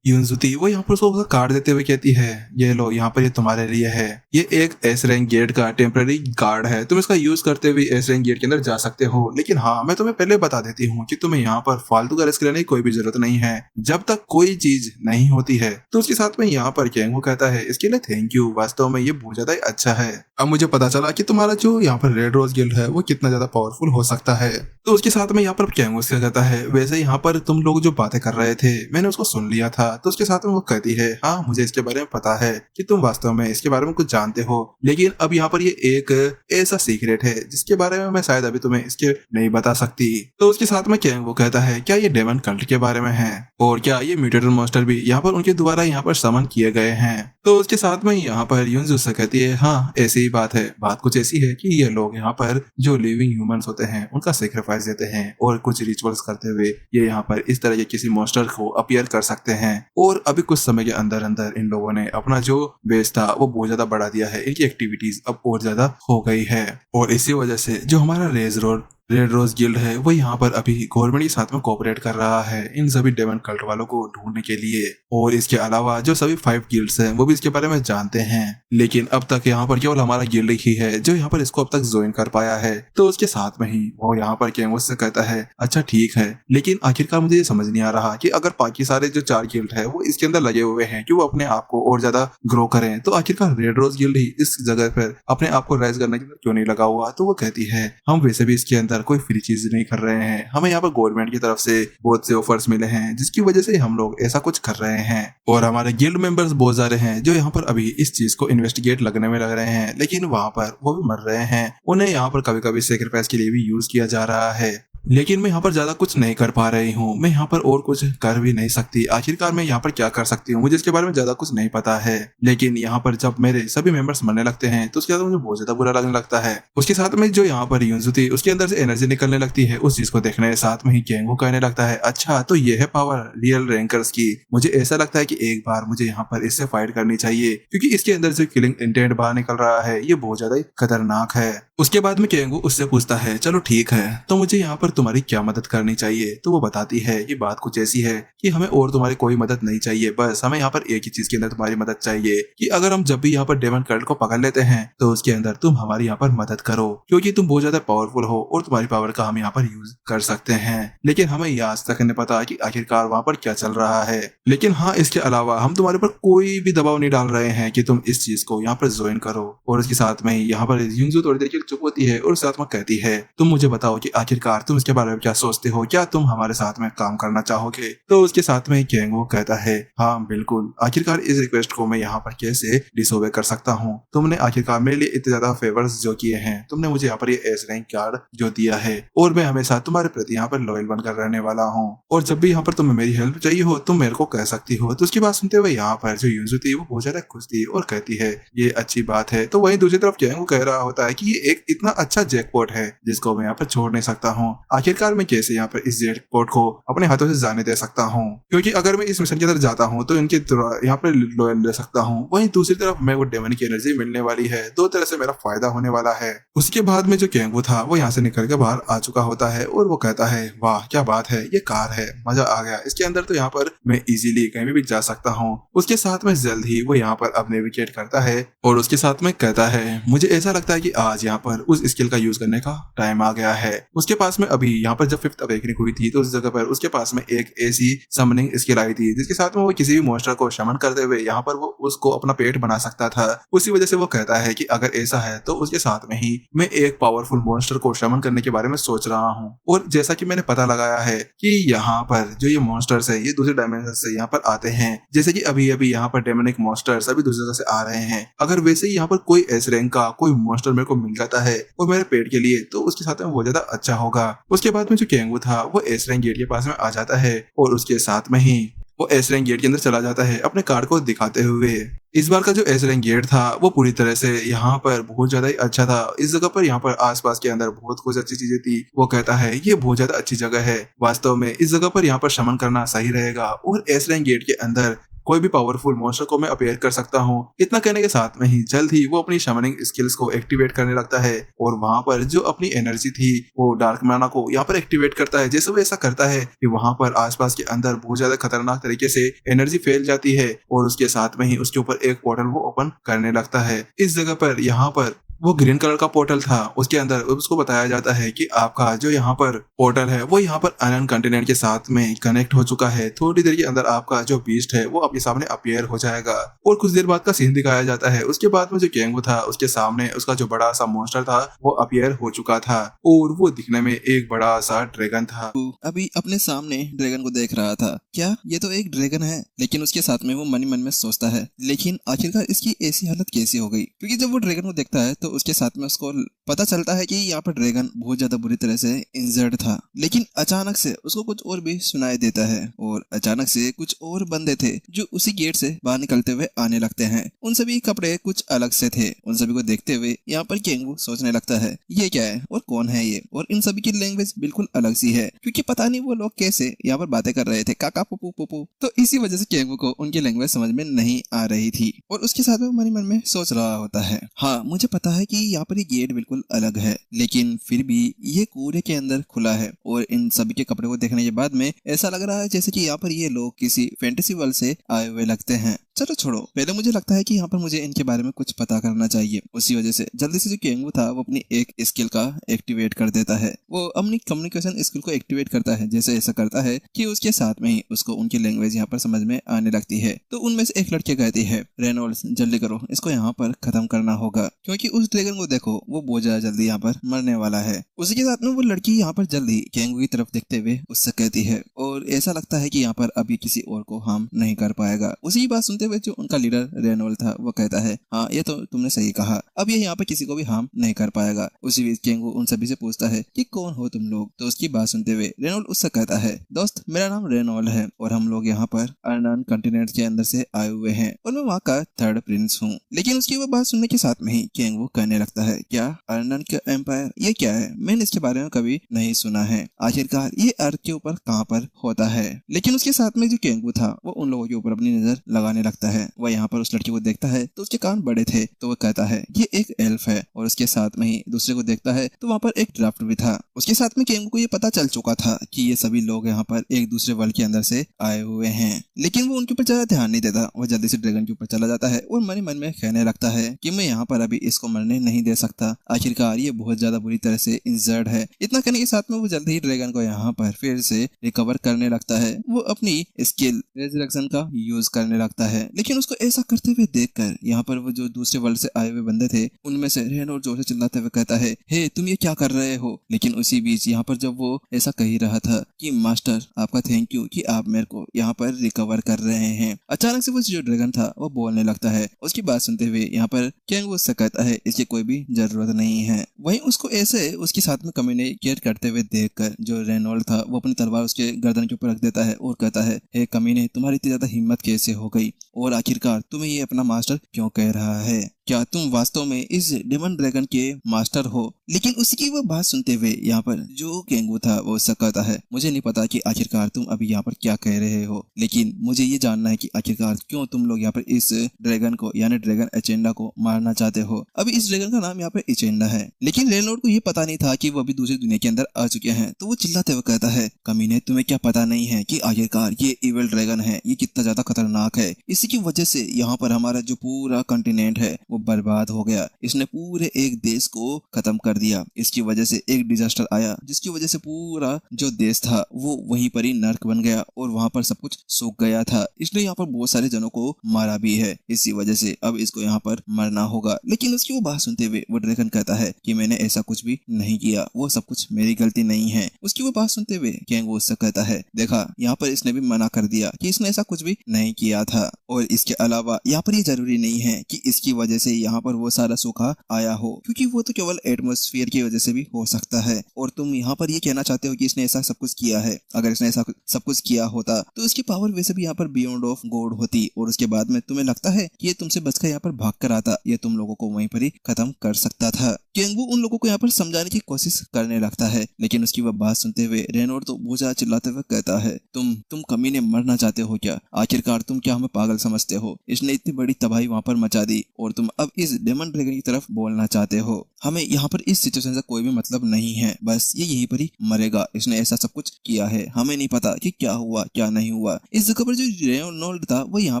युनसू थी वो यहाँ पर उसको कार्ड देते हुए कहती है ये लो यहाँ पर ये तुम्हारे लिए है, ये एक एस रैंक गेट का टेम्पररी कार्ड है, तुम इसका यूज करते हुए एस रैंक गेट के अंदर जा सकते हो। लेकिन हाँ मैं तुम्हें पहले बता देती हूँ कि तुम्हें यहाँ पर फालतू का रिस्क लेने की कोई भी जरूरत नहीं है जब तक कोई चीज नहीं होती है। तो उसके साथ में यहाँ पर कैंगो कहता है इसके लिए थैंक यू, वास्तव में ये बहुत ज्यादा अच्छा है, अब मुझे पता चला कि तुम्हारा जो यहाँ पर रेड रोज गिल्ड है वो कितना ज्यादा पावरफुल हो सकता है। तो उसके साथ में यहाँ पर कैंगो से कहता है वैसे यहाँ पर तुम लोग जो बातें कर रहे थे मैंने उसको सुन लिया था। तो उसके साथ में वो कहती है हाँ मुझे इसके बारे में पता है कि तुम वास्तव में इसके बारे में कुछ जानते हो, लेकिन अब यहाँ पर ये एक ऐसा सीक्रेट है जिसके बारे में मैं शायद अभी तुम्हें इसके नहीं बता सकती। तो उसके साथ में कैंगो कहता है क्या ये डेमन कल्ट के बारे में है और क्या ये म्यूटेटेड मॉन्स्टर भी यहाँ पर उनके द्वारा यहाँ पर समन किए गए हैं। तो उसके साथ में यहाँ पर युनजू से कहती है हाँ ऐसी ही बात है, बात कुछ ऐसी है कि ये लोग यहाँ पर जो लिविंग ह्यूमंस होते हैं उनका सेक्रीफाइस देते हैं और कुछ रिचुअल्स करते हुए ये यहाँ पर इस तरह के किसी मॉन्स्टर को अपीयर कर सकते हैं। और अभी कुछ समय के अंदर अंदर इन लोगों ने अपना जो बेस था वो बहुत ज्यादा बढ़ा दिया है, इनकी एक्टिविटीज अब और ज्यादा हो गई है और इसी वजह से जो हमारा रेज रोड रेड रोज गिल्ड है वो यहाँ पर अभी गवर्नमेंट के साथ में कोऑपरेट कर रहा है इन सभी डेमन कल्ट वालों को ढूंढने के लिए। और इसके अलावा जो सभी 5 गिल्ड्स हैं वो भी इसके बारे में जानते हैं, लेकिन अब तक यहाँ पर केवल हमारा गिल्ड ही है जो यहाँ पर इसको अब तक ज्वाइन कर पाया है। तो उसके साथ में ही वो यहाँ पर केंगो से कहता है अच्छा ठीक है, लेकिन आखिरकार मुझे ये समझ नहीं आ रहा कि अगर बाकी सारे जो 4 गिल्ड है वो इसके अंदर लगे हुए हैं कि वो अपने आप को और ज्यादा ग्रो करें, तो आखिरकार रेड रोज गिल्ड ही इस जगह पर अपने आप को राइज करने के अंदर क्यों नहीं लगा हुआ। तो वो कहती है हम वैसे भी इसके अंदर कोई फ्री चीज नहीं कर रहे हैं, हमें यहाँ पर गवर्नमेंट की तरफ से बहुत से ऑफर्स मिले हैं जिसकी वजह से हम लोग ऐसा कुछ कर रहे हैं। और हमारे गिल्ड मेंबर्स बहुत सारे हैं जो यहाँ पर अभी इस चीज को इन्वेस्टिगेट लगने में लग रहे हैं, लेकिन वहाँ पर वो भी मर रहे हैं, उन्हें यहाँ पर कभी कभी सेक्रीफाइस के लिए भी यूज किया जा रहा है। लेकिन मैं यहाँ पर ज्यादा कुछ नहीं कर पा रही हूँ, मैं यहाँ पर और कुछ कर भी नहीं सकती। आखिरकार मैं यहाँ पर क्या कर सकती हूँ, मुझे इसके बारे में ज्यादा कुछ नहीं पता है। लेकिन यहाँ पर जब मेरे सभी मेंबर्स मरने लगते हैं तो उसके बाद मुझे बहुत ज्यादा बुरा लगने लगता है। उसके साथ में जो यहाँ पर यूंजू थी उसके अंदर से एनर्जी निकलने लगती है, उस चीज को देखने के साथ में ही केंगो कहने लगता है अच्छा तो ये है पावर रियल रैंकर्स की। मुझे ऐसा लगता है कि एक बार मुझे यहाँ पर इससे फाइट करनी चाहिए क्योंकि इसके अंदर जो किलिंग इंटेंट बाहर निकल रहा है ये बहुत ज्यादा खतरनाक है। उसके बाद में केंगो उससे पूछता है चलो ठीक है, तो मुझे यहाँ पर तुम्हारी क्या मदद करनी चाहिए। तो वो बताती है ये बात कुछ ऐसी है कि हमें और तुम्हारी कोई मदद नहीं चाहिए, बस हमें यहाँ पर एक ही चीज के अंदर तुम्हारी मदद चाहिए कि अगर हम जब भी यहाँ पर डेमन कल्ट को पकड़ लेते हैं तो उसके अंदर तुम हमारी यहाँ पर मदद करो क्योंकि तुम बहुत ज्यादा पावरफुल हो और तुम्हारी पावर का हम यहाँ पर यूज कर सकते हैं। लेकिन हमें ये आज तक नहीं पता कि आखिरकार वहाँ पर क्या चल रहा है। लेकिन हाँ इसके अलावा हम तुम्हारे पर कोई भी दबाव नहीं डाल रहे हैं कि तुम इस चीज को यहाँ पर ज्वाइन करो। और इसके साथ में यहाँ पर यूंजू थोड़ी देर के लिए चुप होती है और साथ में कहती है तुम मुझे बताओ कि आखिरकार तुम इसके बारे में क्या सोचते हो, क्या तुम हमारे साथ में काम करना चाहोगे। तो उसके साथ में केंगो कहता है हाँ बिल्कुल, आखिरकार इस रिक्वेस्ट को मैं यहाँ पर कैसे डिसओबे कर सकता हूँ। तुमने आखिरकार मेरे लिए इतने ज्यादा फेवर्स जो किए हैं, तुमने मुझे यहाँ पर ये एस रैंक कार्ड जो दिया है और मैं हमेशा तुम्हारे प्रति यहाँ पर लॉयल बनकर रहने वाला हूँ और जब भी यहाँ पर तुम्हें मेरी हेल्प चाहिए हो तुम मेरे को कह सकती हो। तो उसकी बात सुनते हुए यहाँ पर जो यूंजू थी वो बहुत ज्यादा खुश थी और कहती है ये अच्छी बात है। तो वहीं दूसरी तरफ केंगो कह रहा होता है कि ये एक इतना अच्छा जैकपॉट है जिसको मैं यहाँ पर छोड़ नहीं सकता हूँ। आखिरकार मैं कैसे यहाँ पर इस जैकपॉट को अपने हाथों से जाने दे सकता हूँ, क्योंकि अगर मैं इस मिशन के अंदर जाता हूँ तो इनके यहाँ पर लॉयल ले सकता हूँ। वहीं दूसरी तरफ मैं वो डेमन की एनर्जी मिलने वाली है, दो तरह से मेरा फायदा होने वाला है। उसके बाद में जो केंगो था वो यहाँ से निकल के बाहर आ चुका होता है और वो कहता है वाह क्या बात है, ये कार है, मजा आ गया, इसके अंदर तो यहाँ पर मैं इजीली कहीं भी जा सकता हूँ। उसके साथ में जल्द ही वो यहाँ पर अब नेविगेट करता है और उसके साथ में कहता है मुझे ऐसा लगता है कि आज यहाँ पर उस स्किल का यूज करने का टाइम आ गया है। उसके पास में अभी यहाँ पर जब 5th अवेकनिंग हुई थी तो उस जगह पर उसके पास में एक ऐसी समनिंग स्किल आई थी जिसके साथ में वो किसी भी मॉन्स्टर को शमन करते हुए यहाँ पर वो उसको अपना पेट बना सकता था। उसी वजह से वो कहता है कि अगर ऐसा है तो उसके साथ में ही मैं एक पावरफुल मॉन्स्टर को शमन करने के बारे में सोच रहा हूँ। और जैसा कि मैंने पता लगाया है कि यहाँ पर जो ये मॉन्स्टर्स है ये दूसरे डायमेंशन से यहाँ पर आते हैं, जैसे कि अभी अभी यहाँ पर डेमोनिक मॉन्स्टर्स अभी दूसरी जगह से आ रहे हैं। अगर वैसे ही यहाँ पर कोई एस रैंक का कोई मॉन्स्टर मेरे को मिल जाता है और मेरे पेट के लिए तो उसके साथ में बहुत ज्यादा अच्छा होगा। उसके बाद में जो केंगो था वो एस रैंक गेट के पास में आ जाता है और उसके साथ में ही वो एस रैंक गेट के अंदर चला जाता है अपने कार्ड को दिखाते हुए। इस बार का जो एस रैंक गेट था वो पूरी तरह से यहाँ पर बहुत ज्यादा ही अच्छा था। इस जगह पर यहाँ पर आसपास के अंदर बहुत कुछ अच्छी चीजें थी। वो कहता है ये बहुत ज्यादा अच्छी जगह है, वास्तव में इस जगह पर यहाँ पर शमन करना सही रहेगा और एस रैंक गेट के अंदर कोई भी पावरफुल मॉन्स्टर को मैं अपेयर कर सकता हूँ। इतना कहने के साथ में ही जल्द ही वो अपनी शमनिंग स्किल्स को एक्टिवेट करने लगता है और वहां पर जो अपनी एनर्जी थी वो डार्क मैना को यहाँ पर एक्टिवेट करता है। जैसे वो ऐसा करता है कि वहां पर आसपास के अंदर बहुत ज्यादा खतरनाक तरीके से एनर्जी फैल जाती है और उसके साथ में ही उसके ऊपर एक पोर्टल वो ओपन करने लगता है। इस जगह पर यहाँ पर वो ग्रीन कलर का पोर्टल था, उसके अंदर उसको बताया जाता है कि आपका जो यहाँ पर पोर्टल है वो यहाँ पर अनन कंटिनेंट के साथ में कनेक्ट हो चुका है। थोड़ी देर के अंदर आपका जो बीस्ट है वो आपके सामने अपीयर हो जाएगा। और कुछ देर बाद का सीन दिखाया जाता है। उसके बाद में जो केंगो था उसके सामने उसका जो बड़ा सा मॉन्स्टर था वो अपीयर हो चुका था और वो दिखने में एक बड़ा सा ड्रैगन था। अभी अपने सामने ड्रैगन को देख रहा था, क्या ये तो एक ड्रैगन है, लेकिन उसके साथ में वो मन में सोचता है लेकिन आखिरकार इसकी ऐसी हालत कैसी हो गई। क्योंकि जब वो ड्रैगन को देखता है तो उसके साथ में उसको पता चलता है कि यहाँ पर ड्रैगन बहुत ज्यादा बुरी तरह से इंजर्ड था। लेकिन अचानक से उसको कुछ और भी सुनाई देता है और अचानक से कुछ और बंदे थे जो उसी गेट से बाहर निकलते हुए आने लगते हैं। उन सभी कपड़े कुछ अलग से थे। उन सभी को देखते हुए यहाँ पर केंगू सोचने लगता है ये क्या है और कौन है ये, और इन सभी की लैंग्वेज बिल्कुल अलग सी है क्योंकि पता नहीं वो लोग कैसे यहाँ पर बातें कर रहे थे, काका पुपू पुपू। तो इसी वजह से केंगू को उनकी लैंग्वेज समझ में नहीं आ रही थी और उसके साथ में मन में सोच रहा होता है हाँ मुझे पता है कि यहाँ पर ये गेट बिल्कुल अलग है, लेकिन फिर भी ये कूड़े के अंदर खुला है और इन सभी के कपड़े को देखने के बाद में ऐसा लग रहा है जैसे कि यहाँ पर ये लोग किसी फैंटेसी वर्ल्ड से आए हुए लगते हैं। चलो छोड़ो, पहले मुझे लगता है कि यहाँ पर मुझे इनके बारे में कुछ पता करना चाहिए। उसी वजह से जल्दी से जो केंगू था वो अपनी एक स्किल का एक्टिवेट कर देता है। वो अपनी कम्युनिकेशन स्किल को एक्टिवेट करता है, जैसे ऐसा करता है कि उसके साथ में ही उसको उनकी लैंग्वेज यहाँ पर समझ में आने लगती है। तो उनमें से एक लड़की कहती है, रेनॉल्ड्स जल्दी करो, इसको यहाँ पर खत्म करना होगा, क्योंकि उस ड्रैगन को देखो वो बहुत ज्यादा जल्दी यहाँ पर मरने वाला है। उसी के साथ में वो लड़की यहाँ पर जल्दी केंगू की तरफ देखते हुए उससे कहती है, और ऐसा लगता है कि यहाँ पर अभी किसी और को हार्म नहीं कर पाएगा। उसी की बात सुनते हुए जो उनका लीडर रेनॉल्ड था वो कहता है, हाँ ये तो तुमने सही कहा, अब ये यहाँ पर किसी को भी हार्म नहीं कर पाएगा। उसी बीच केंगू उन सभी से पूछता है कि कौन हो तुम लोग। तो उसकी बात सुनते हुए रेनॉल्ड उससे कहता है, दोस्त मेरा नाम रेनॉल्ड है और हम लोग यहाँ पर अर्नन कॉन्टिनेंट के अंदर से आए हुए हैं और मैं वहाँ का थर्ड प्रिंस हूँ। लेकिन उसकी वो बात सुनने के साथ में ही केंगू कहने लगता है, क्या अर्नन का एम्पायर, ये क्या है? मैंने इसके बारे में कभी नहीं सुना है। आखिरकार ये अर्थ के ऊपर कहाँ पर होता है? लेकिन उसके साथ में जो केंगू था वो उन लोगों के ऊपर अपनी नजर लगाने लगता है। वह यहाँ पर उस लड़की को देखता है तो उसके कान बड़े थे, तो वह कहता है ये एक एल्फ है, और उसके साथ में ही दूसरे को देखता है तो वहाँ पर एक ड्राफ्ट भी था। उसके साथ में केंगू को ये पता चल चुका था कि ये सभी लोग यहाँ पर एक दूसरे वर्ल्ड के अंदर से आए हुए हैं, लेकिन वो उनके ऊपर ज्यादा ध्यान नहीं देता। वह जल्दी से ड्रैगन के ऊपर चला जाता है और मन ही मन में कहने लगता है कि मैं यहाँ पर अभी इसको मरने नहीं दे सकता, आखिरकार ये बहुत ज्यादा बुरी तरह से इंजर्ड है। इतना कहने के साथ में वो जल्दी ही ड्रैगन को यहाँ पर फिर से रिकवर करने लगता है। वो अपनी स्किल रेजरेक्शन का यूज करने लगता है, लेकिन उसको ऐसा करते हुए देखकर यहाँ पर वो जो दूसरे वर्ल्ड से आए हुए बंदे थे उनमें से रेनॉल्ड जोर से चिल्लाते हुए कहता है, हे तुम ये क्या कर रहे हो? लेकिन उसी बीच यहाँ पर जब वो ऐसा कह ही रहा था कि मास्टर आपका थैंक यू कि आप मेरे को यहाँ पर रिकवर कर रहे हैं, अचानक से वो जो ड्रैगन था वो बोलने लगता है। उसकी बात सुनते हुए यहाँ पर केंगू उससे कहता है, इसकी कोई भी जरूरत नहीं है। वहीं उसको ऐसे उसके साथ में कम्युनिकेट करते हुए देखकर जो रेनॉल्ड था वो अपनी तलवार उसके गर्दन के ऊपर रख देता है और कहता है, हे कमीने, तुम्हारी इतनी ज्यादा हिम्मत कैसे हो गई, और आखिरकार तुम्हें ये अपना मास्टर क्यों कह रहा है? क्या तुम वास्तव में इस डेमन ड्रैगन के मास्टर हो? लेकिन उसकी वो बात सुनते हुए यहाँ पर जो केंगू था वो उससे कहता है, मुझे नहीं पता कि आखिरकार तुम अभी यहाँ पर क्या कह रहे हो, लेकिन मुझे ये जानना है कि आखिरकार क्यों तुम लोग यहाँ पर इस ड्रैगन को यानी ड्रैगन एचेंडा को मारना चाहते हो। अभी इस ड्रैगन का नाम यहाँ पर एचेंडा है, लेकिन रेनॉल्ड को ये पता नहीं था कि वो अभी दूसरी दुनिया के अंदर आ चुके हैं। तो वो चिल्लाते हुए कहता है, कमीने तुम्हें क्या पता नहीं है कि आखिरकार ये इविल ड्रैगन है, ये कितना ज्यादा खतरनाक है। इसी की वजह से यहाँ पर हमारा जो पूरा कॉन्टिनेंट है वो बर्बाद हो गया। इसने पूरे एक देश को खत्म कर दिया। इसकी वजह से एक डिजास्टर आया जिसकी वजह से पूरा जो देश था वो वहीं पर ही नर्क बन गया और वहां पर सब कुछ सूख गया था। इसने यहाँ पर बहुत सारे जनों को मारा भी है। इसी वजह से अब इसको यहाँ पर मरना होगा। लेकिन उसकी वो बात सुनते हुए वो ड्रैगन कहता है कि मैंने ऐसा कुछ भी नहीं किया, वो सब कुछ मेरी गलती नहीं है। उसकी वो बात सुनते हुए केंगू उससे कहता है, देखा यहाँ पर इसने भी मना कर दिया कि इसने ऐसा कुछ भी नहीं किया था, और इसके अलावा यहाँ पर ये जरूरी नहीं है कि इसकी वजह से यहाँ पर वो सारा सूखा आया हो, क्योंकि वो तो केवल एटमॉस्फेयर की वजह से भी हो सकता है। और तुम यहाँ पर ये कहना चाहते हो कि इसने ऐसा सब कुछ किया है। अगर इसने ऐसा सब कुछ किया होता तो इसकी पावर वैसे भी यहाँ पर बियॉन्ड ऑफ गॉड होती, और उसके बाद में तुम्हें लगता है कि ये तुमसे बचकर यहाँ पर भाग कर आता, ये तुम लोगों को वहीं पर ही खत्म कर सकता था। केंगू उन लोगों को यहाँ पर समझाने की कोशिश करने लगता है, लेकिन उसकी वह बात सुनते हुए रेनॉल्ड तो बहुत ज्यादा चिल्लाते हुए कहता है, तुम कमीने मरना चाहते हो क्या? आखिरकार तुम क्या हमें पागल समझते हो? इसने इतनी बड़ी तबाही वहां पर मचा दी और तुम अब इस डेमन ड्रैगन की तरफ बोलना चाहते हो। हमें यहाँ पर इस सिचुएशन से कोई भी मतलब नहीं है, बस ये यहीं पर ही मरेगा। इसने ऐसा सब कुछ किया है, हमें नहीं पता कि क्या हुआ क्या नहीं हुआ। इस जगह पर जो रेनॉल्ड था वो यहाँ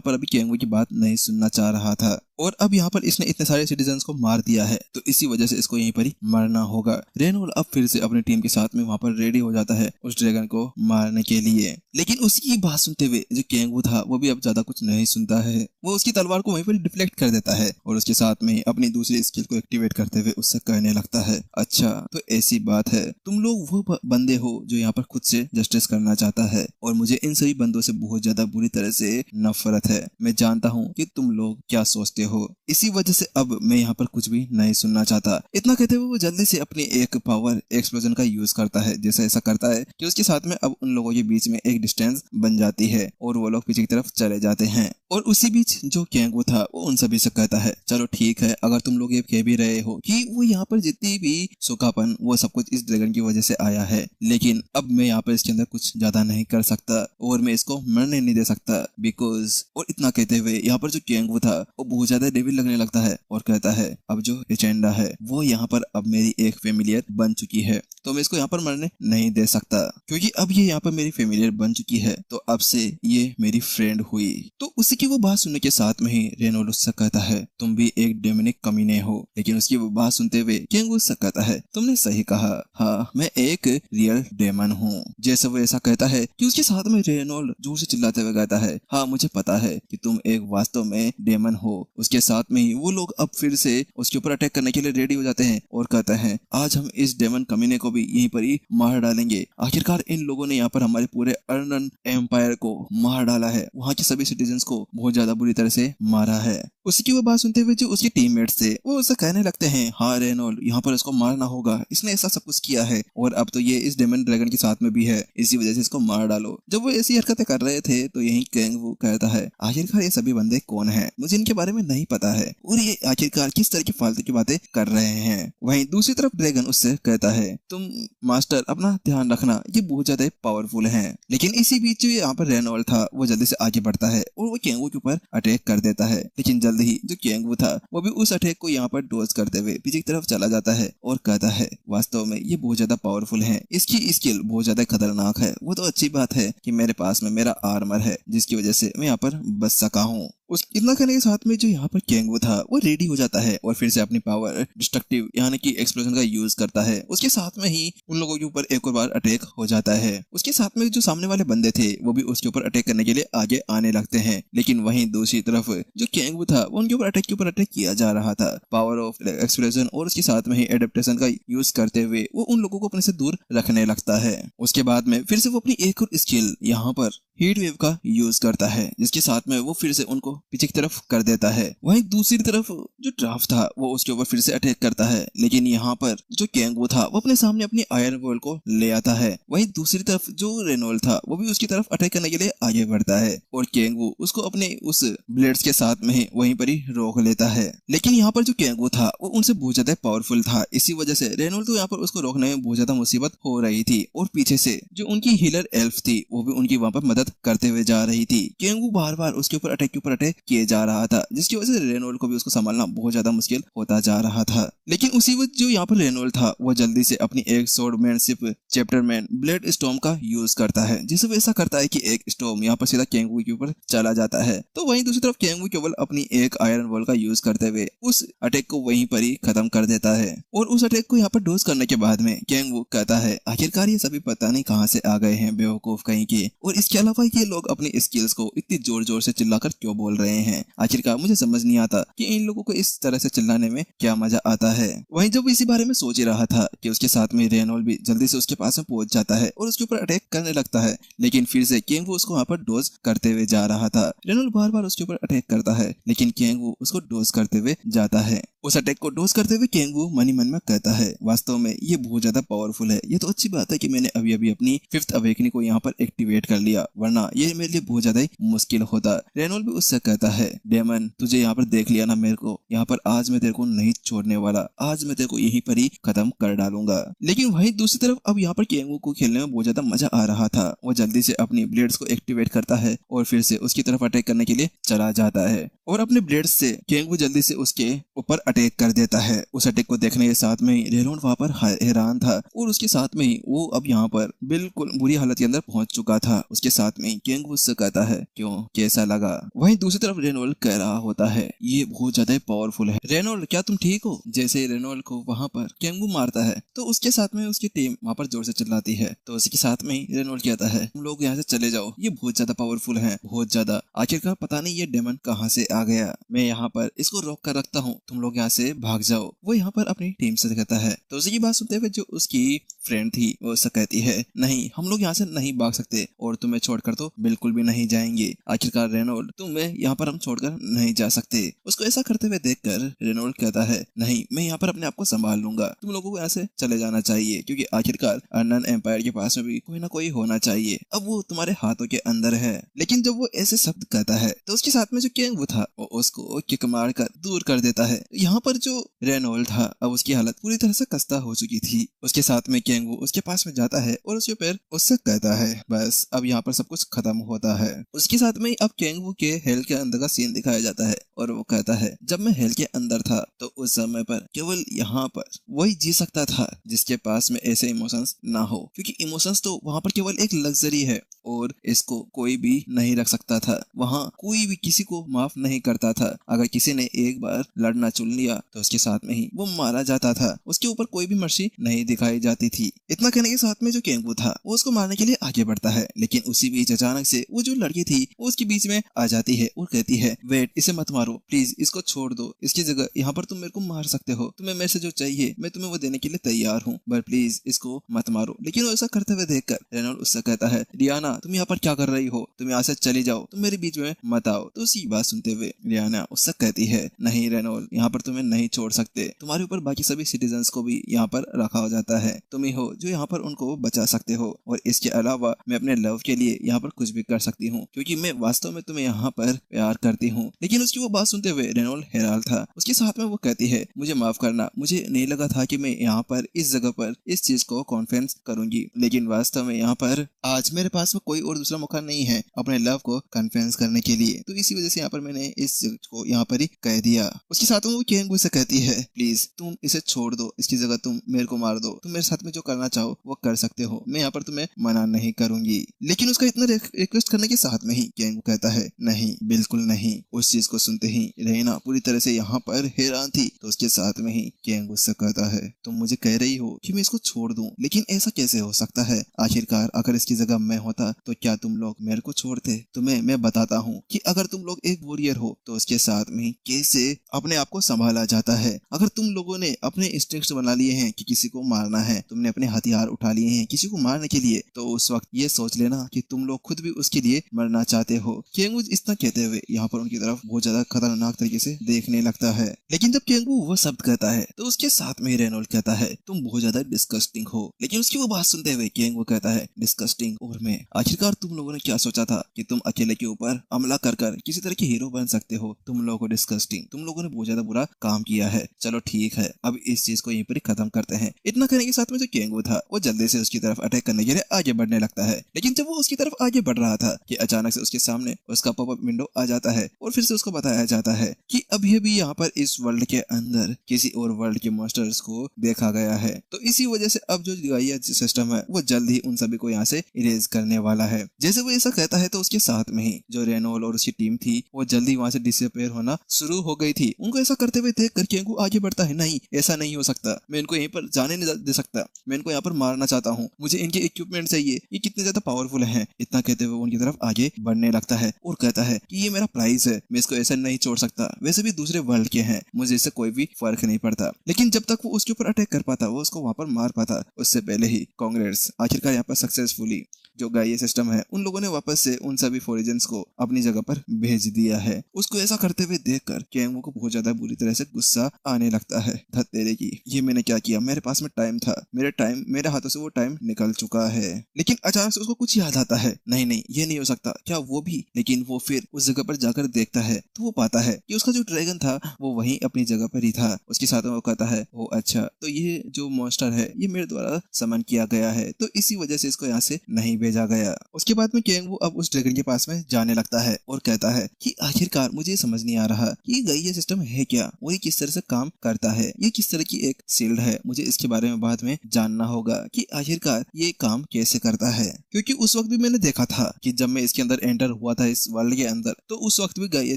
पर अभी केंगू की बात नहीं सुनना चाह रहा था, और अब यहाँ पर इसने इतने सारे सिटीजन्स को मार दिया है, तो इसी वजह से इसको यहीं पर ही मरना होगा। रेनॉल्ड अब फिर से अपनी टीम के साथ में वहां पर रेडी हो जाता है उस ड्रैगन को मारने के लिए। लेकिन उसकी बात सुनते हुए जो केंगू था वो भी अब ज्यादा कुछ नहीं सुनता है। वो उसकी तलवार को वहीं पर डिफ्लेक्ट कर देता है और उसके साथ में अपनी दूसरी स्किल को एक्टिवेट करते हुए उससे कहने लगता है, अच्छा तो ऐसी बात है, तुम लोग वो बंदे हो जो यहाँ पर खुद से जस्टिस करना चाहता है, और मुझे इन सभी बंदों से बहुत ज्यादा बुरी तरह से नफरत है। मैं जानता हूँ कि तुम लोग क्या सोचते हो, इसी वजह से अब मैं यहाँ पर कुछ भी नहीं सुनना चाहता। इतना कहते हुए वो जल्दी से अपनी एक पावर एक्सप्लोजन का यूज करता है, जैसे ऐसा करता है कि उसके साथ में अब उन लोगों के बीच में एक डिस्टेंस बन जाती है और वो लोग पीछे की तरफ चले जाते हैं। और उसी बीच जो कैंगू था वो उन सभी से कहता है चलो ठीक है, अगर तुम लोग ये कह भी रहे हो कि वो यहाँ पर जितनी भी सूखापन वो सब कुछ इस ड्रैगन की वजह से आया है, लेकिन अब मैं यहाँ पर इसके अंदर कुछ ज्यादा नहीं कर सकता और मैं इसको मरने नहीं दे सकता बिकॉज। और इतना कहते हुए यहाँ पर जो कैंगू था वो बहुत ज्यादा डेविल लगने लगता है और कहता है अब जो एजेंडा है वो यहाँ पर अब मेरी एक फेमिलियर बन चुकी है, तो मैं इसको यहाँ पर मरने नहीं दे सकता क्योंकि अब ये यहाँ पर मेरी फेमिलियर बन चुकी है, तो अब से ये मेरी फ्रेंड हुई। तो उसी की वो बात सुनने के साथ में ही रेनोल्ड उससे कहता है तुम भी एक डेमोनिक कमीने हो, लेकिन उसकी वो बात सुनते हुए कैंगू उससे कहता है तुमने सही कहा, हाँ मैं एक रियल डेमन हूँ। जैसे वो ऐसा कहता है कि उसके साथ में रेनोल्ड जोर से चिल्लाते हुए कहता है हाँ मुझे पता है कि तुम एक वास्तव में डेमन हो। उसके साथ में ही वो लोग अब फिर से उसके ऊपर अटैक करने के लिए रेडी हो जाते हैं और कहते हैं आज हम इस डेमन कमीने को भी यहीं पर ही मार डालेंगे। आखिरकार इन लोगों ने यहाँ पर हमारे पूरे अर्नन एम्पायर को मार डाला है, वहाँ के सभी सिटीजन्स को बहुत ज्यादा बुरी तरह से मारा है। उसकी वो बात सुनते हुए जो उसके टीममेट्स थे वो उससे कहने लगते हैं हाँ रेनोल्ड यहाँ पर इसको मारना होगा, इसने ऐसा सब कुछ किया है और अब तो ये इस डेमन ड्रैगन के साथ में भी है, इसी वजह से इसको मार डालो। जब वो ऐसी हरकतें कर रहे थे तो यही कैंगू कहता है आखिरकार ये सभी बंदे कौन है, मुझे इनके बारे में नहीं पता है और ये आखिरकार किस तरह की फालतू की बातें कर रहे हैं। वहीं दूसरी तरफ ड्रैगन उससे कहता है तुम मास्टर अपना ध्यान रखना, ये बहुत ज्यादा पावरफुल है। लेकिन इसी बीच जो यहाँ पर रेनोल्ड था वो जल्दी से आगे बढ़ता है और वो कैंगू के ऊपर अटैक कर देता है, लेकिन जल्द ही जो कैंगू था वो भी उस अटैक को यहाँ पर डोज करते हुए पीछे की तरफ चला जाता है और कहता है वास्तव में ये बहुत ज्यादा पावरफुल है, इसकी स्किल बहुत ज्यादा खतरनाक है। वो तो अच्छी बात है कि मेरे पास में मेरा आर्मर है जिसकी वजह से मैं यहाँ पर बच सका हूँ। उस इतना करने के साथ में जो यहाँ पर कैंगू था वो रेडी हो जाता है और फिर से अपनी पावर डिस्ट्रक्टिव यानी कि एक्सप्लोजन का यूज करता है। उसके साथ में ही उन लोगों के ऊपर एक और बार अटैक हो जाता है। उसके साथ में जो सामने वाले बंदे थे वो भी उसके ऊपर अटैक करने के लिए आगे आने लगते हैं, लेकिन वहीं दूसरी तरफ जो कैंगू था वो उनके ऊपर अटैक किया जा रहा था। पावर ऑफ एक्सप्लोजन और उसके साथ में ही एडेप्टेशन का यूज करते हुए वो उन लोगों को अपने से दूर रखने लगता है। उसके बाद में फिर से वो अपनी एक और स्किल यहाँ पर हीट वेव का यूज करता है जिसके साथ में वो फिर से उनको पीछे की तरफ कर देता है। वहीं दूसरी तरफ जो ड्राफ्ट था वो उसके ऊपर फिर से अटैक करता है, लेकिन यहाँ पर जो कैंगू था वो अपने सामने अपनी आयरन वॉल को ले आता है। वहीं दूसरी तरफ जो रेनोल्ड था वो भी उसकी तरफ अटैक करने के लिए आगे बढ़ता है और कैंगू उसको अपने उस ब्लेड्स के साथ में ही वहीं पर ही रोक लेता है। लेकिन यहाँ पर जो कैंगू था वो उनसे बहुत ज्यादा पावरफुल था, इसी वजह से रेनोल्ड को यहाँ पर उसको रोकने में बहुत ज्यादा मुसीबत हो रही थी और पीछे से जो उनकी हीलर एल्फ थी वो भी उनकी वहां पर मदद करते हुए जा रही थी। कैंगू बार बार उसके ऊपर अटैक किए जा रहा था जिसकी वजह से रेनोल्ड को भी उसको संभालना बहुत ज्यादा मुश्किल होता जा रहा था। लेकिन उसी वक्त जो यहाँ पर रेनोल्ड था वो जल्दी से अपनी एक स्वॉर्डमैनशिप चैप्टरमैन ब्लेड स्टॉर्म का यूज करता है, जिसे वो ऐसा करता है कि एक स्टॉर्म यहाँ पर सीधा कैंगू के ऊपर चला जाता है। तो वहीं दूसरी तरफ कैंगू केवल अपनी एक आयरन वॉल का यूज करते हुए उस अटैक को वहीं पर ही खत्म कर देता है। और उस अटैक को यहाँ पर डोज करने के बाद में कैंगू कहता है आखिरकार ये सभी पता नहीं कहाँ से आ गए हैं बेवकूफ कहीं के, और इसके अलावा ये लोग अपनी स्किल्स को इतनी जोर जोर से चिल्लाकर क्यों बोल रहे हैं। आखिरकार मुझे समझ नहीं आता कि इन लोगों को इस तरह से चिल्लाने में क्या मजा आता है। वहीं जब इसी बारे में सोच ही रहा था कि उसके साथ में रेनोल्ड भी जल्दी से उसके पास में पहुंच जाता है और उसके ऊपर अटैक करने लगता है, लेकिन फिर से कैंगू उसको वहां पर डोज करते हुए जा रहा था। रेनोल्ड बार बार उसके ऊपर अटैक करता है लेकिन कैंगू उसको डोज करते हुए जाता है। उस अटैक को डोज करते हुए कैंगू मन ही मन में कहता है वास्तव में ये बहुत ज्यादा पावरफुल है, ये तो अच्छी बात है कि मैंने अभी अभी अपनी 5th अवेकनिंग को यहाँ पर एक्टिवेट कर लिया, वरना ये मेरे लिए बहुत ज्यादा ही मुश्किल होता। रेनोल्ड भी उससे कहता है डेमन तुझे यहाँ पर देख लिया ना मेरे को, यहाँ पर आज मैं तेरे को नहीं छोड़ने वाला, आज मैं तेरे को यहीं पर ही खत्म कर डालूंगा। लेकिन वहीं दूसरी तरफ अब यहाँ पर कैंगू को खेलने में बहुत ज्यादा मजा आ रहा था। वो जल्दी से अपनी ब्लेड्स को एक्टिवेट करता है और फिर से उसकी तरफ अटैक करने के लिए चला जाता है और अपने ब्लेड्स से कैंगू जल्दी से उसके ऊपर अटैक कर देता है। उस अटैक को देखने के साथ में ही रेनोल्ड वहां पर हैरान था और उसके साथ में ही वो अब यहाँ पर बिल्कुल बुरी हालत के अंदर पहुंच चुका था। उसके साथ में ही कैंगू उससे कहता है क्यों कैसा लगा। वहीं दूसरी तरफ रेनोल्ड कह रहा होता है ये बहुत ज्यादा पावरफुल है, रेनोल्ड क्या तुम ठीक हो। जैसे रेनोल्ड को वहां पर कैंगू मारता है तो उसके साथ में उसकी टीम वहां पर जोर से चिल्लाती है, तो उसके साथ में ही रेनोल्ड कहता है तुम लोग यहाँ से चले जाओ, ये बहुत ज्यादा पावरफुल है, बहुत ज्यादा। आखिरकार पता नहीं ये डेमन कहाँ से आ गया, मैं यहाँ पर इसको रोक कर रखता हूँ, तुम लोग यहाँ यहाँ से भाग जाओ। वो यहाँ पर अपनी टीम से कहता है। तो उसी की बात सुनते हुए जो उसकी फ्रेंड थी वो उससे कहती है, नहीं हम लोग यहाँ से नहीं भाग सकते और तुम्हें छोड़कर तो बिल्कुल भी नहीं जाएंगे। आखिरकार रेनोल्ड तुम्हें यहाँ पर हम छोड़कर नहीं जा सकते। उसको ऐसा करते हुए देखकर रेनोल्ड कहता है, नहीं मैं यहाँ पर अपने आप को संभाल लूंगा, तुम लोगों को यहाँ से चले जाना चाहिए क्योंकि आखिरकार अननोन एम्पायर के पास में भी कोई ना कोई होना चाहिए। अब वो तुम्हारे हाथों के अंदर है। लेकिन जब वो ऐसे शब्द कहता है तो उसके साथ में जो कैंग वो था वो उसको किक मार कर दूर कर देता है। यहाँ पर जो रेनोल्ड था अब उसकी हालत पूरी तरह से खस्ता हो चुकी थी। उसके साथ में कैंग वो उसके पास में जाता है और उसके पैर उससे कहता है, बस अब यहाँ पर सब कुछ खत्म होता है। उसके साथ में अब कैंग वो के हेल के अंदर का सीन दिखाया जाता है और वो कहता है, जब मैं हेल के अंदर था तो उस समय पर केवल यहाँ पर वही जी सकता था जिसके पास में ऐसे इमोशंस ना हो, क्योंकि इमोशंस तो वहाँ पर केवल एक लग्जरी है और इसको कोई भी नहीं रख सकता था। वहाँ कोई भी किसी को माफ नहीं करता था। अगर किसी ने एक बार लड़ना चुन लिया तो उसके साथ में ही वो मारा जाता था। उसके ऊपर कोई भी मर्सी नहीं दिखाई जाती थी। इतना कहने के साथ में जो केंगू था वो उसको मारने के लिए आगे बढ़ता है, लेकिन उसी बीच अचानक से वो जो लड़की थी वो उसके बीच में आ जाती है और कहती है, वेट, इसे मत मारो प्लीज, इसको छोड़ दो। इसकी जगह यहाँ पर तुम मेरे को मार सकते हो, तुम्हें मेरे से जो चाहिए मैं तुम्हें वो देने के लिए तैयार हूँ, बट प्लीज इसको मत मारो। लेकिन वो ऐसा करते हुए देखकर रेनोल्ड उससे कहता है, रियाना तुम यहाँ पर क्या कर रही हो, तुम यहाँ से चली जाओ, तुम मेरे बीच में मत आओ। तो उसी बात सुनते हुए रियाना उससे कहती है, नहीं रेनोल्ड, यहाँ पर तुम्हें नहीं छोड़ सकते, तुम्हारे ऊपर बाकी सभी सिटीजन्स को भी यहाँ पर रखा हो जाता है, तुम ही हो जो यहाँ पर उनको बचा सकते हो और इसके अलावा मैं अपने लव के लिए यहाँ पर कुछ भी कर सकती हूँ क्योंकि मैं वास्तव में तुम्हें यहाँ पर प्यार करती हूँ। लेकिन उसकी वो बात सुनते हुए रेनोल्ड हैरान था। उसके साथ में वो कहती है, मुझे माफ करना, मुझे नहीं लगा था कि मैं यहाँ पर इस जगह पर इस चीज को कॉन्फेंस करूंगी, लेकिन वास्तव में यहाँ पर आज मेरे पास में कोई और दूसरा मौका नहीं है अपने लव को कन्फेंस करने के लिए, तो इसी वजह से यहाँ पर मैंने इस चीज को यहाँ पर ही कह दिया। उसके साथ में वो केंगू से कहती है, प्लीज तुम इसे छोड़ दो, इसकी जगह तुम मेरे को मार दो, तुम मेरे साथ में जो करना चाहो वो कर सकते हो, मैं यहाँ पर तुम्हें मना नहीं करूंगी। लेकिन उसका इतना रिक्वेस्ट करने के साथ में ही केंगू कहता है, नहीं बिल्कुल नहीं। उस चीज को सुनते ही रेना पूरी तरह से यहाँ पर हैरान थी। तो उसके साथ में ही केंगू से कहता है, तुम मुझे कह रही हो कि मैं इसको छोड़ दूं, लेकिन ऐसा कैसे हो सकता है? आखिरकार अगर इसकी जगह मैं होता तो क्या तुम लोग मेरे को छोड़ते? तुम्हें मैं बताता हूँ कि अगर तुम लोग एक वॉरियर हो तो उसके साथ में कैसे अपने आप को संभाला जाता है। अगर तुम लोगों ने अपने इंस्टिंक्ट्स बना लिए हैं कि किसी को मारना है, तुमने अपने हथियार उठा लिए हैं किसी को मारने के लिए, तो उस वक्त ये सोच लेना कि तुम लोग खुद भी उसके लिए मरना चाहते हो। केंगू इतना कहते हुए यहाँ पर उनकी तरफ बहुत ज्यादा खतरनाक तरीके से देखने लगता है। लेकिन जब केंगू वो शब्द कहता है तो उसके साथ में रेनोल्ड कहता है, तुम बहुत ज्यादा डिस्कस्टिंग हो। लेकिन उसकी वो बात सुनते हुए केंगू कहता है, डिस्कस्टिंग और मैं? आखिरकार तुम लोगों ने क्या सोचा था कि तुम अकेले के ऊपर हमला कर किसी तरह के हीरो बन सकते हो? तुम लोगों को डिस्कस्टिंग, तुम लोगों ने बहुत ज्यादा बुरा काम किया है। चलो ठीक है, अब इस चीज को यहीं पर खत्म करते हैं। इतना करने के साथ में जो केंगू था वो जल्दी से उसकी तरफ अटैक करने के लिए आगे बढ़ने लगता है। लेकिन जब वो उसकी तरफ आगे बढ़ रहा था कि अचानक से उसके सामने उसका पॉपअप विंडो आ जाता है और फिर से उसको बताया जाता है कि अभी भी यहाँ पर इस वर्ल्ड के अंदर किसी और वर्ल्ड के मॉन्स्टर्स को देखा गया है। तो इसी वजह से अब जो गाइया सिस्टम है वो जल्द ही उन सभी को यहाँ से इरेज करने वाला है। जैसे वो ऐसा कहता है तो उसके साथ में ही जो रेनोल्ड और उसकी टीम थी वो जल्दी वहाँ से डिसअपेयर होना शुरू हो गई थी। उनको ऐसा करते हुए देख कर केंगू आगे बढ़ता है, नहीं ऐसा नहीं हो सकता, मैं इनको यहीं पर जाने नहीं दे सकता, मैं इनको यहाँ पर मारना चाहता हूँ, मुझे इनके इक्विपमेंट चाहिए, ये कितने ज्यादा पावरफुल हैं। इतना कहते हुए उनकी तरफ आगे बढ़ने लगता है और कहता है कि ये मेरा प्राइस है, मैं इसको ऐसा नहीं छोड़ सकता, वैसे भी दूसरे वर्ल्ड के हैं, मुझे इससे कोई भी फर्क नहीं पड़ता। लेकिन जब तक वो उसके ऊपर अटैक कर पाता, वो उसको वहां पर मार पाता, उससे पहले ही कांग्रेस आखिरकार यहाँ पर सक्सेसफुली जो गाइया सिस्टम है उन लोगों ने वापस से उन सभी फॉरेजन्स को अपनी जगह पर भेज दिया है। उसको ऐसा करते हुए देखकर केंगू को बहुत ज्यादा बुरी तरह से गुस्सा आने लगता है। धत तेरे की, ये मैंने क्या किया? मेरे पास में टाइम था, मेरे हाथों से वो टाइम निकल चुका है। लेकिन अचानक से उसको कुछ याद आता है, नहीं नहीं ये नहीं हो सकता, क्या वो भी? लेकिन वो फिर उस जगह पर जाकर देखता है तो वो पाता है कि उसका जो ड्रैगन था वो वहीं अपनी जगह पर ही था। उसके साथ में वो कहता है, ओ अच्छा, तो ये जो मॉन्स्टर है ये मेरे द्वारा समन किया गया है, तो इसी वजह से इसको यहाँ से नहीं भेजा गया। उसके बाद में केंगू अब उस ड्रैगन के पास में जाने लगता है और कहता है कि आखिरकार मुझे समझ नहीं आ रहा कि ये गाइया सिस्टम है क्या, वो ये किस तरह से काम करता है, ये किस तरह की एक शील्ड है, मुझे इसके बारे में बाद में जानना होगा कि आखिरकार ये काम कैसे करता है। क्योंकि उस वक्त भी मैंने देखा था कि जब मैं इसके अंदर एंटर हुआ था इस वर्ल्ड के अंदर, तो उस वक्त भी गाइया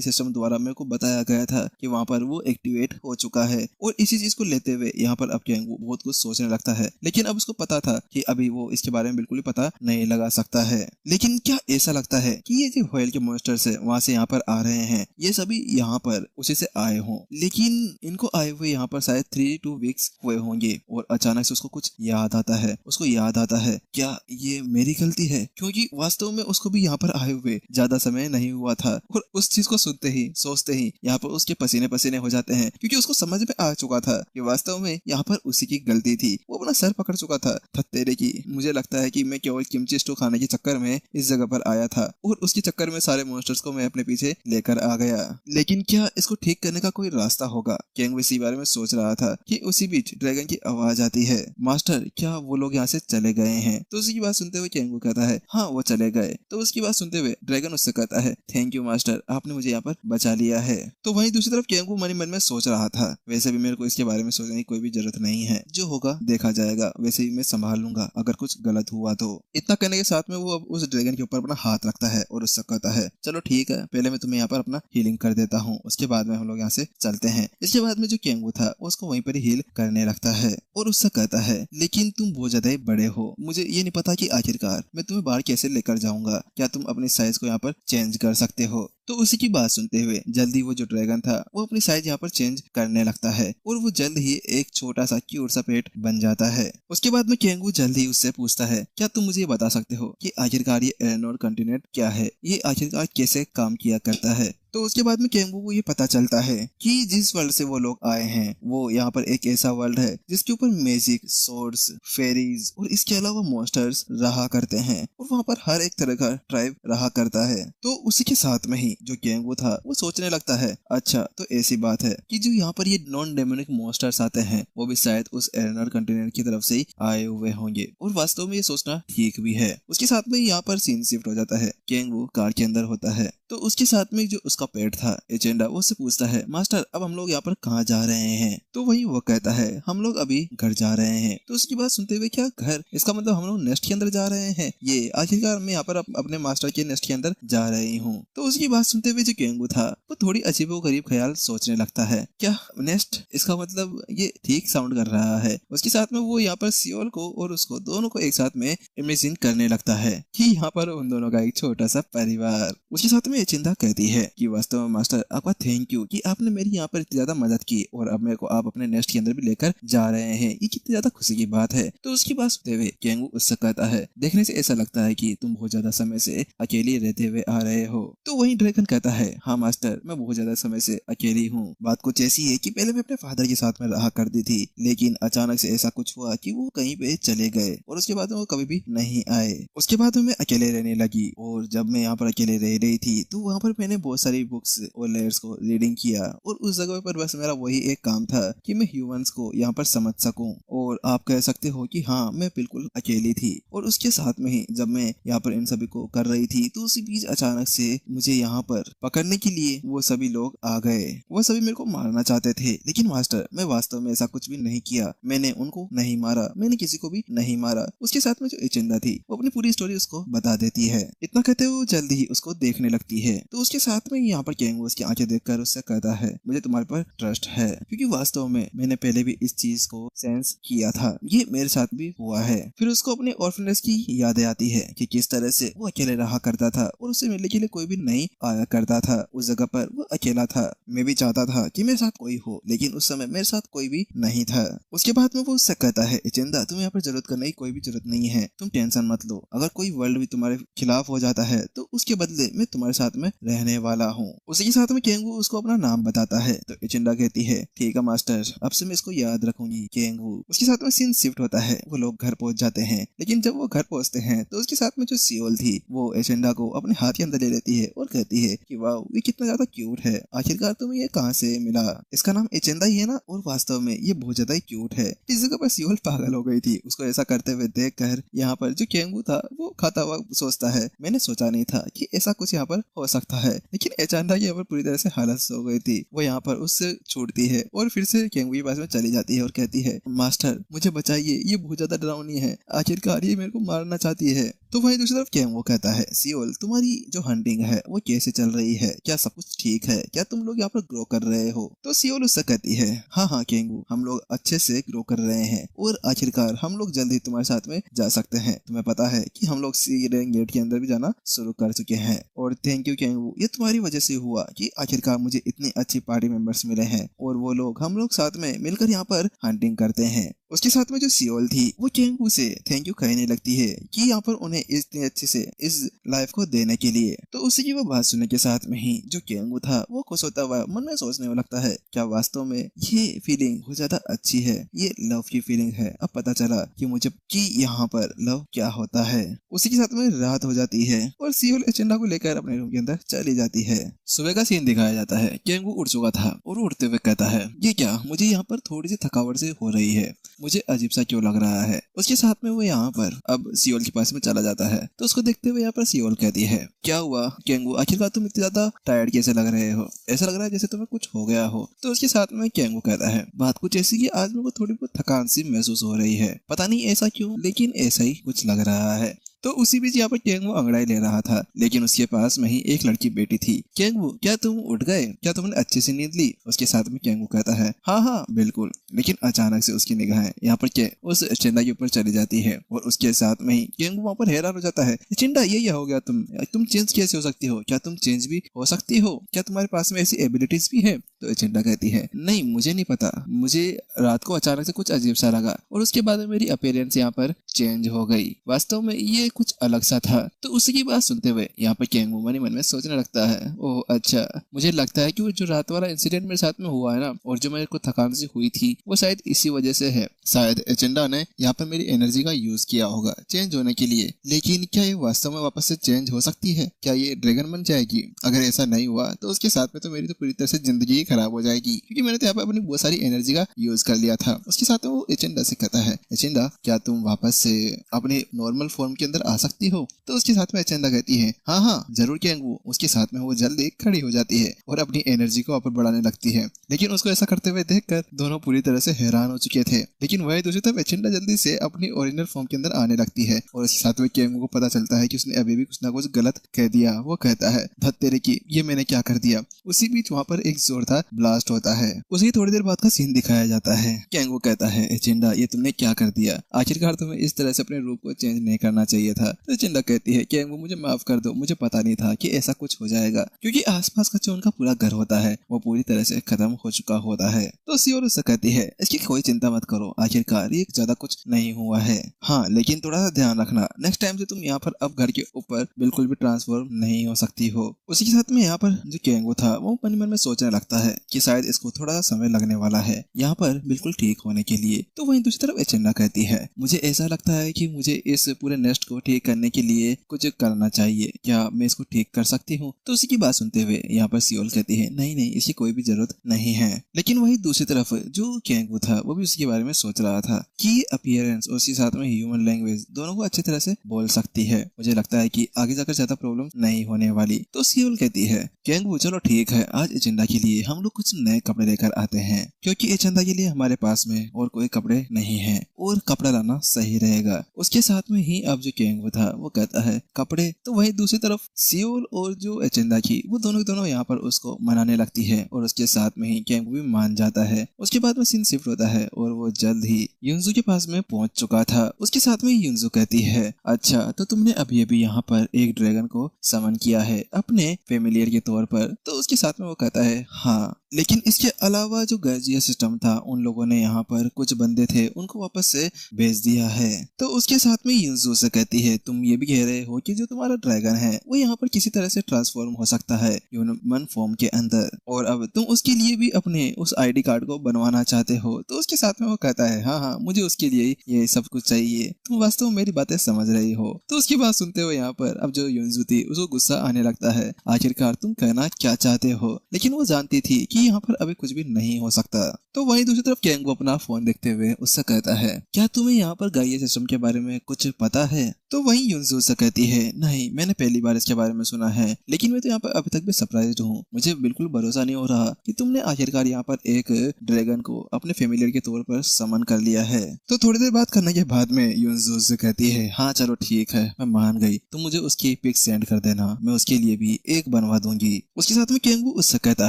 सिस्टम द्वारा मेरे को बताया गया था कि वहाँ पर वो एक्टिवेट हो चुका है। और इसी चीज को लेते हुए यहाँ पर अब केंगू बहुत कुछ सोचने लगता है। लेकिन अब उसको पता था कि अभी वो इसके बारे में बिल्कुल ही पता नहीं लगा लगा सकता है। लेकिन क्या ऐसा लगता है कि ये जो होयल के मॉन्स्टर्स है वहाँ से यहाँ पर आ रहे हैं, ये सभी यहाँ पर उसी से आए हों, लेकिन इनको आए हुए यहाँ पर शायद 3 वीक्स हुए होंगे और अचानक से उसको कुछ याद आता है। उसको याद आता है क्या ये मेरी गलती है, क्योंकि वास्तव में उसको भी यहाँ पर आए हुए ज्यादा समय नहीं हुआ था। और उस चीज को सुनते ही सोचते ही यहाँ पर उसके पसीने पसीने हो जाते हैं, क्योंकि उसको समझ में आ चुका था कि वास्तव में यहाँ पर उसी की गलती थी। वो अपना सर पकड़ चुका था तेरे की, मुझे लगता है कि मैं केवल किमची स्टू खाने के चक्कर में इस जगह पर आया था और उसके चक्कर में सारे मॉन्स्टर्स को मैं अपने पीछे लेकर आ गया। लेकिन क्या इसको ठीक करने का कोई रास्ता होगा? केंग इसी बारे में सोच रहा था कि उसी बीच ड्रैगन की आवाज आती है, मास्टर क्या वो लोग यहाँ से चले गए हैं? तो उसकी बात सुनते हुए केंगू कहता है हाँ वो चले गए। तो उसकी बात सुनते हुए ड्रैगन उससे कहता है थैंक यू मास्टर, आपने मुझे यहाँ पर बचा लिया है। तो वहीं दूसरी तरफ केंगू मन ही मन में सोच रहा था वैसे भी मेरे को इसके बारे में सोचने की कोई भी जरूरत नहीं है, जो होगा देखा जाएगा, वैसे ही मैं संभाल लूंगा अगर कुछ गलत हुआ तो। इतना करने के साथ में वो अब उस ड्रैगन के ऊपर अपना हाथ रखता है और उससे कहता है चलो ठीक है, पहले मैं तुम्हें यहाँ पर अपना हीलिंग कर देता हूँ, उसके बाद में हम लोग यहाँ से चलते हैं। इसके बाद में जो केंगू था उसको वहीं पर हील करने लगता है और उससे कहता है लेकिन तुम बहुत ज्यादा बड़े हो, मुझे ये नहीं पता कि आखिरकार मैं तुम्हें बाहर कैसे लेकर जाऊंगा, क्या तुम अपनी साइज को यहाँ पर चेंज कर सकते हो? तो उसी की बात सुनते हुए जल्दी वो जो ड्रैगन था वो अपनी साइज यहाँ पर चेंज करने लगता है और वो जल्द ही एक छोटा सा क्यूट सा पेट बन जाता है। उसके बाद में केंगू जल्दी उससे पूछता है क्या तुम मुझे ये बता सकते हो कि आखिरकार ये एलेनोर कॉन्टिनेंट क्या है, ये आखिरकार कैसे काम किया करता है? तो उसके बाद में केंगू को ये पता चलता है कि जिस वर्ल्ड से वो लोग आए हैं वो यहाँ पर एक ऐसा वर्ल्ड है जिसके ऊपर मैजिक, सोर्ड्स, फेरीज और इसके अलावा मॉन्स्टर्स रहा करते हैं और वहाँ पर हर एक तरह का ट्राइब रहा करता है। तो उसी के साथ में ही जो केंगू था वो सोचने लगता है अच्छा तो ऐसी बात है कि जो यहाँ पर ये नॉन डेमोनिक मॉन्स्टर्स आते हैं वो भी शायद उस एलेनोर कॉन्टिनेंट की तरफ से ही आए हुए होंगे और वास्तव में ये सोचना ठीक भी है। उसके साथ में यहाँ पर सीन शिफ्ट हो जाता है, केंगू कार के अंदर होता है तो उसके साथ में जो उसका पेट था एजेंडा वो उससे पूछता है मास्टर अब हम लोग यहाँ पर कहाँ जा रहे हैं? तो वही वो कहता है हम लोग अभी घर जा रहे हैं। तो उसकी बात सुनते हुए क्या घर, इसका मतलब हम लोग नेस्ट के अंदर जा रहे हैं? ये आखिरकार मैं यहाँ पर अपने मास्टर के नेस्ट के अंदर जा रही हूँ। तो उसकी बात सुनते हुए जो केंगू था वो थोड़ी अजीबोगरीब ख्याल सोचने लगता है, क्या नेस्ट, इसका मतलब ये ठीक साउंड कर रहा है। उसके साथ में वो यहाँ पर सियोल को और उसको दोनों को एक साथ में इमेजिन करने लगता है कि यहाँ पर उन दोनों का एक छोटा सा परिवार। उसके साथ में चिंता कहती है कि वास्तव में मास्टर आपका थैंक यू कि आपने मेरी यहाँ पर इतनी ज्यादा मदद की और अब मेरे को आप अपने नेस्ट के अंदर भी लेकर जा रहे हैं, ये कितनी ज्यादा खुशी की बात है। तो उसकी बात सुनते हुए केंगू उससे कहता है देखने से ऐसा लगता है कि तुम बहुत ज्यादा समय से अकेली रहते हुए आ रहे हो। तो वही ड्रैगन कहता है हाँ मास्टर मैं बहुत ज्यादा समय से अकेली हूँ। बात कुछ ऐसी है कि पहले मैं अपने फादर के साथ में रहा करती थी लेकिन अचानक से ऐसा कुछ हुआ कि वो कहीं पे चले गए और उसके बाद वो कभी भी नहीं आए। उसके बाद मैं अकेले रहने लगी और जब मैं यहाँ पर अकेले रह रही थी तो वहाँ पर मैंने बहुत सारी बुक्स और लेयर्स को रीडिंग किया और उस जगह पर बस मेरा वही एक काम था कि मैं ह्यूमंस को यहाँ पर समझ सकूं। और आप कह सकते हो कि हाँ मैं बिल्कुल अकेली थी और उसके साथ में ही जब मैं यहाँ पर इन सभी को कर रही थी तो उसी बीच अचानक से मुझे यहाँ पर पकड़ने के लिए वो सभी लोग आ गए। वो सभी मेरे को मारना चाहते थे लेकिन मास्टर मैं वास्तव में ऐसा कुछ भी नहीं किया, मैंने उनको नहीं मारा, मैंने किसी को भी नहीं मारा। उसके साथ में जो एजेंडा थी वो अपनी पूरी स्टोरी उसको बता देती है। इतना कहते हुए वो जल्दी ही उसको देखने लगती है। तो उसके साथ में यहाँ पर केंगू उसकी आंखें देखकर उससे कहता है मुझे तुम्हारे पर ट्रस्ट है क्योंकि वास्तव में मैंने पहले भी इस चीज को सेंस किया था, ये मेरे साथ भी हुआ है। फिर उसको अपने ऑर्फनेज की यादें आती है कि किस तरह से वो अकेले रहा करता था और उससे मिलने के लिए कोई भी नहीं आया करता था। उस जगह पर वो अकेला था। मैं भी चाहता था कि मेरे साथ कोई हो लेकिन उस समय मेरे साथ कोई भी नहीं था। उसके बाद में वो उससे कहता है एजेंडा तुम्हें यहाँ पर जरूरत करने की कोई भी जरूरत नहीं है, तुम टेंशन मत लो, अगर कोई वर्ल्ड भी तुम्हारे खिलाफ हो जाता है तो उसके बदले मैं तुम्हारे साथ में रहने वाला हूँ। उसी के साथ में केंगू उसको अपना नाम बताता है तो एजेंडा कहती है ठीक है मास्टर, अब से मैं इसको याद रखूंगी केंगू। उसके साथ में सीन शिफ्ट होता है, वो लोग घर पहुंच जाते हैं लेकिन जब वो घर पहुंचते हैं तो उसके साथ में जो सियोल थी वो एजेंडा को अपने हाथ के अंदर ले लेती है और कहती है कि वाह ये कितना ज्यादा क्यूट है, आखिरकार तुम्हें ये कहाँ से मिला, इसका नाम एजेंडा ही है ना, और वास्तव में ये बहुत ज्यादा क्यूट है। इस जगह पर सियोल पागल हो गई थी उसको ऐसा करते हुए देख कर। यहाँ पर जो केंगू था वो खाता हुआ सोचता है मैंने सोचा नहीं था कि ऐसा कुछ यहाँ पर हो सकता है, लेकिन एजेंडा की यहाँ पर पूरी तरह से हालत हो गई थी। वो यहाँ पर उससे छूटती है और फिर से केंगू के पास में चली जाती है और कहती है मास्टर मुझे बचाइए, ये बहुत ज्यादा डरावनी है, आखिरकार ये मेरे को मारना चाहती है। तो वहीं दूसरी तरफ केंगू कहता है, सियोल तुम्हारी जो हंटिंग है वो कैसे चल रही है, क्या सब कुछ ठीक है, क्या तुम लोग यहाँ पर ग्रो कर रहे हो? तो सियोल उससे कहती है, हाँ हाँ केंगू, हम लोग अच्छे से ग्रो कर रहे हैं और आखिरकार हम लोग जल्द ही तुम्हारे साथ में जा सकते हैं। तुम्हें पता है कि हम लोग सी रैंक गेट के अंदर भी जाना शुरू कर चुके हैं और थैंक यू केंगू, ये तुम्हारी वजह से हुआ कि आखिरकार मुझे इतनी अच्छी पार्टी मेंबर्स मिले हैं और वो लोग हम लोग साथ में मिलकर यहाँ पर हंटिंग करते हैं। उसके साथ में जो सियोल थी वो केंगू से थैंक यू कहने लगती है कि यहाँ पर उन्हें इतने अच्छे से इस लाइफ को देने के लिए। तो उसी की वो बात सुनने के साथ में ही जो केंगू था वो खुश होता हुआ मन में सोचने में लगता है, क्या वास्तव में ये फीलिंग बहुत ज्यादा अच्छी है, ये लव की फीलिंग है। अब पता चला कि मुझे कि यहाँ पर लव क्या होता है। उसी के साथ में रात हो जाती है और सियोल एजेंडा को लेकर अपने रूम के अंदर चली जाती है। सुबह का सीन दिखाया जाता है। केंगू उठ चुका था और उठते हुए कहता है, ये क्या, मुझे यहाँ पर थोड़ी सी थकावट से हो रही है, मुझे अजीब सा क्यों लग रहा है। उसके साथ में वो यहाँ पर अब सियोल के पास में चला जाता है तो उसको देखते हुए यहाँ पर सियोल कहती है, क्या हुआ केंगू, आखिरकार तुम इतने ज्यादा टायर्ड कैसे लग रहे हो, ऐसा लग रहा है जैसे तुम्हें कुछ हो गया हो। तो उसके साथ में केंगू कहता है, बात कुछ ऐसी कि आज मेरे को थोड़ी बहुत थकान सी महसूस हो रही है, पता नहीं ऐसा क्यों, लेकिन ऐसा ही कुछ लग रहा है। तो उसी बीच यहाँ पर केंगू अंगड़ाई ले रहा था, लेकिन उसके पास में ही एक लड़की बैठी थी। केंगू, क्या तुम उठ गए, क्या तुमने अच्छे से नींद ली? उसके साथ में केंगू कहता है, हाँ हाँ बिल्कुल। लेकिन अचानक से उसकी निगाहें यहाँ पर उस चिंदा के ऊपर चली जाती है और उसके साथ में ही केंगू वहाँ पर हैरान हो जाता है, चिंदा ये हो गया, तुम चेंज कैसे हो सकती हो, क्या तुम चेंज भी हो सकती हो, क्या तुम्हारे पास में ऐसी एबिलिटीज भी है? तो चिंदा कहती है, नहीं मुझे नहीं पता, मुझे रात को अचानक से कुछ अजीब सा लगा और उसके बाद में मेरी अपीयरेंस यहाँ पर चेंज हो गई, वास्तव में ये कुछ अलग सा था। तो उसी की बात सुनते हुए यहाँ पर केंगू मन ही मन में सोचने लगता है, ओह अच्छा, मुझे लगता है कि वो जो रात वाला इंसिडेंट मेरे साथ में हुआ है ना, और जो मेरे को थकान सी हुई थी, वो शायद इसी वजह से है। शायद एजेंडा ने यहाँ पर मेरी एनर्जी का यूज किया होगा चेंज होने के लिए, लेकिन क्या ये वास्तव में वापस से चेंज हो सकती है? क्या ये ड्रैगन बन जाएगी? अगर ऐसा नहीं हुआ तो उसके साथ में तो मेरी तो पूरी तरह से जिंदगी ही खराब हो जाएगी, क्योंकि मैंने तो यहाँ पर अपनी बहुत सारी एनर्जी का यूज कर लिया था। उसके साथ में वो एजेंडा से कहता है, एजेंडा क्या तुम वापस से अपने नॉर्मल फॉर्म के अंदर आ सकती हो? तो उसके साथ में एजेंडा कहती है, हाँ हाँ जरूर केंगू। उसके साथ में वो जल्दी खड़ी हो जाती है और अपनी एनर्जी को वापस बढ़ाने लगती है, लेकिन उसको ऐसा करते हुए देखकर दोनों पूरी तरह से हैरान हो चुके थे। लेकिन वही दूसरी तरफ एजेंडा जल्दी से अपनी ओरिजिनल फॉर्म के अंदर आने लगती है और उसके साथ में केंगू को पता चलता है कि उसने अभी भी कुछ ना कुछ गलत कह दिया। वो कहता है, धत तेरे की, ये मैंने क्या कर दिया। उसी बीच वहाँ पर एक जोरदार ब्लास्ट होता है। उसी थोड़ी देर बाद का सीन दिखाया जाता है। केंगू कहता है, एजेंडा ये तुमने क्या कर दिया, आखिरकार तुम्हें इस तरह से अपने रूप को चेंज नहीं करना चाहिए था। तो एजेंडा कहती है, केंगू मुझे माफ कर दो, मुझे पता नहीं था कि ऐसा कुछ हो जाएगा, क्योंकि आसपास का जो उनका पूरा घर होता है वो पूरी तरह से खत्म हो चुका होता है। तो सियोल उससे कहती है, इसकी कोई चिंता मत करो, आखिरकार ये ज्यादा कुछ नहीं हुआ है। हाँ लेकिन थोड़ा सा ध्यान रखना, नेक्स्ट टाइम से तुम यहाँ पर अब घर के ऊपर बिल्कुल भी ट्रांसफॉर्म नहीं हो सकती हो। उसी के साथ में यहाँ पर जो केंगू था वो मन मन में सोचने लगता है कि शायद इसको थोड़ा सा समय लगने वाला है यहाँ पर बिल्कुल ठीक होने के लिए। तो वहीं दूसरी तरफ एजेंडा कहती है, मुझे ऐसा लगता है कि मुझे इस पूरे नेस्ट को ठीक करने के लिए कुछ करना चाहिए, क्या मैं इसको ठीक कर सकती हूँ? तो उसी की बात सुनते हुए यहाँ पर सियोल कहती है, नहीं नहीं इसकी कोई भी जरूरत नहीं है। लेकिन वही दूसरी तरफ जो केंगू था वो भी उसके बारे में सोच रहा था कि अपीयरेंस और उसके साथ में ह्यूमन लैंग्वेज दोनों को अच्छी तरह से बोल सकती है, मुझे लगता है कि आगे जाकर ज्यादा प्रॉब्लम नहीं होने वाली। तो सियोल कहती है, केंगू चलो ठीक है, आज एजेंडा के लिए हम लोग कुछ नए कपड़े लेकर आते हैं, क्योंकि एजेंडा के लिए हमारे पास में और कोई कपड़े नहीं है और कपड़ा लाना सही रहेगा। उसके साथ में ही अब जो केंगू था वो कहता है, कपड़े। तो वही दूसरी तरफ सियोल और जो एजेंडा की वो दोनों यहाँ पर उसको मनाने लगती है और उसके साथ में ही केंगू भी मान जाता है। उसके बाद में सीन शिफ्ट होता है और वो जल्द ही युनजू के पास में पहुंच चुका था। उसके साथ में युनजू कहती है, अच्छा तो तुमने अभी अभी यहाँ पर एक ड्रैगन को समन किया है अपने फेमिलियर के तौर पर? तो उसके साथ में वो कहता है, हाँ, लेकिन इसके अलावा जो गर्जिया सिस्टम था उन लोगों ने यहाँ पर कुछ बंदे थे उनको वापस से भेज दिया है। तो उसके साथ में युनजू से कहती है, तुम ये भी कह रहे हो कि जो तुम्हारा ड्रैगन है वो यहाँ पर किसी तरह से ट्रांसफॉर्म हो सकता है ह्यूमन फॉर्म के अंदर, और अब तुम उसके लिए भी अपने उस आईडी कार्ड को बनवाना चाहते हो? तो उसके साथ में वो कहता है, हाँ हाँ मुझे उसके लिए ये सब कुछ चाहिए, तुम वास्तव में मेरी बातें समझ रही हो। तो उसकी बात सुनते हुए यहाँ पर अब जो युनजू थी उसको गुस्सा आने लगता है, आखिरकार तुम कहना क्या चाहते हो? लेकिन वो जानती थी कि यहाँ पर अभी कुछ भी नहीं हो सकता। तो वहीं दूसरी तरफ केंगू अपना फोन देखते हुए उससे कहता है, क्या तुम्हें यहाँ पर गाइया सिस्टम के बारे में कुछ पता है? तो वहीं युनजू से कहती है, नहीं मैंने पहली बार इसके बारे में सुना है, लेकिन मैं तो यहाँ पर अभी तक भी सरप्राइज्ड हूँ। मुझे बिल्कुल भरोसा नहीं हो रहा कि तुमने आखिरकार यहाँ पर एक ड्रैगन को अपने फेमिलियर के तौर पर समन कर लिया है। तो थोड़ी देर बात करने के बाद में युनजू से कहती है, हाँ चलो ठीक है, मैं मान गई, तुम मुझे उसकी पिक सेंड कर देना, मैं उसके लिए भी एक बनवा दूंगी। उसके साथ में केंगू उससे कहता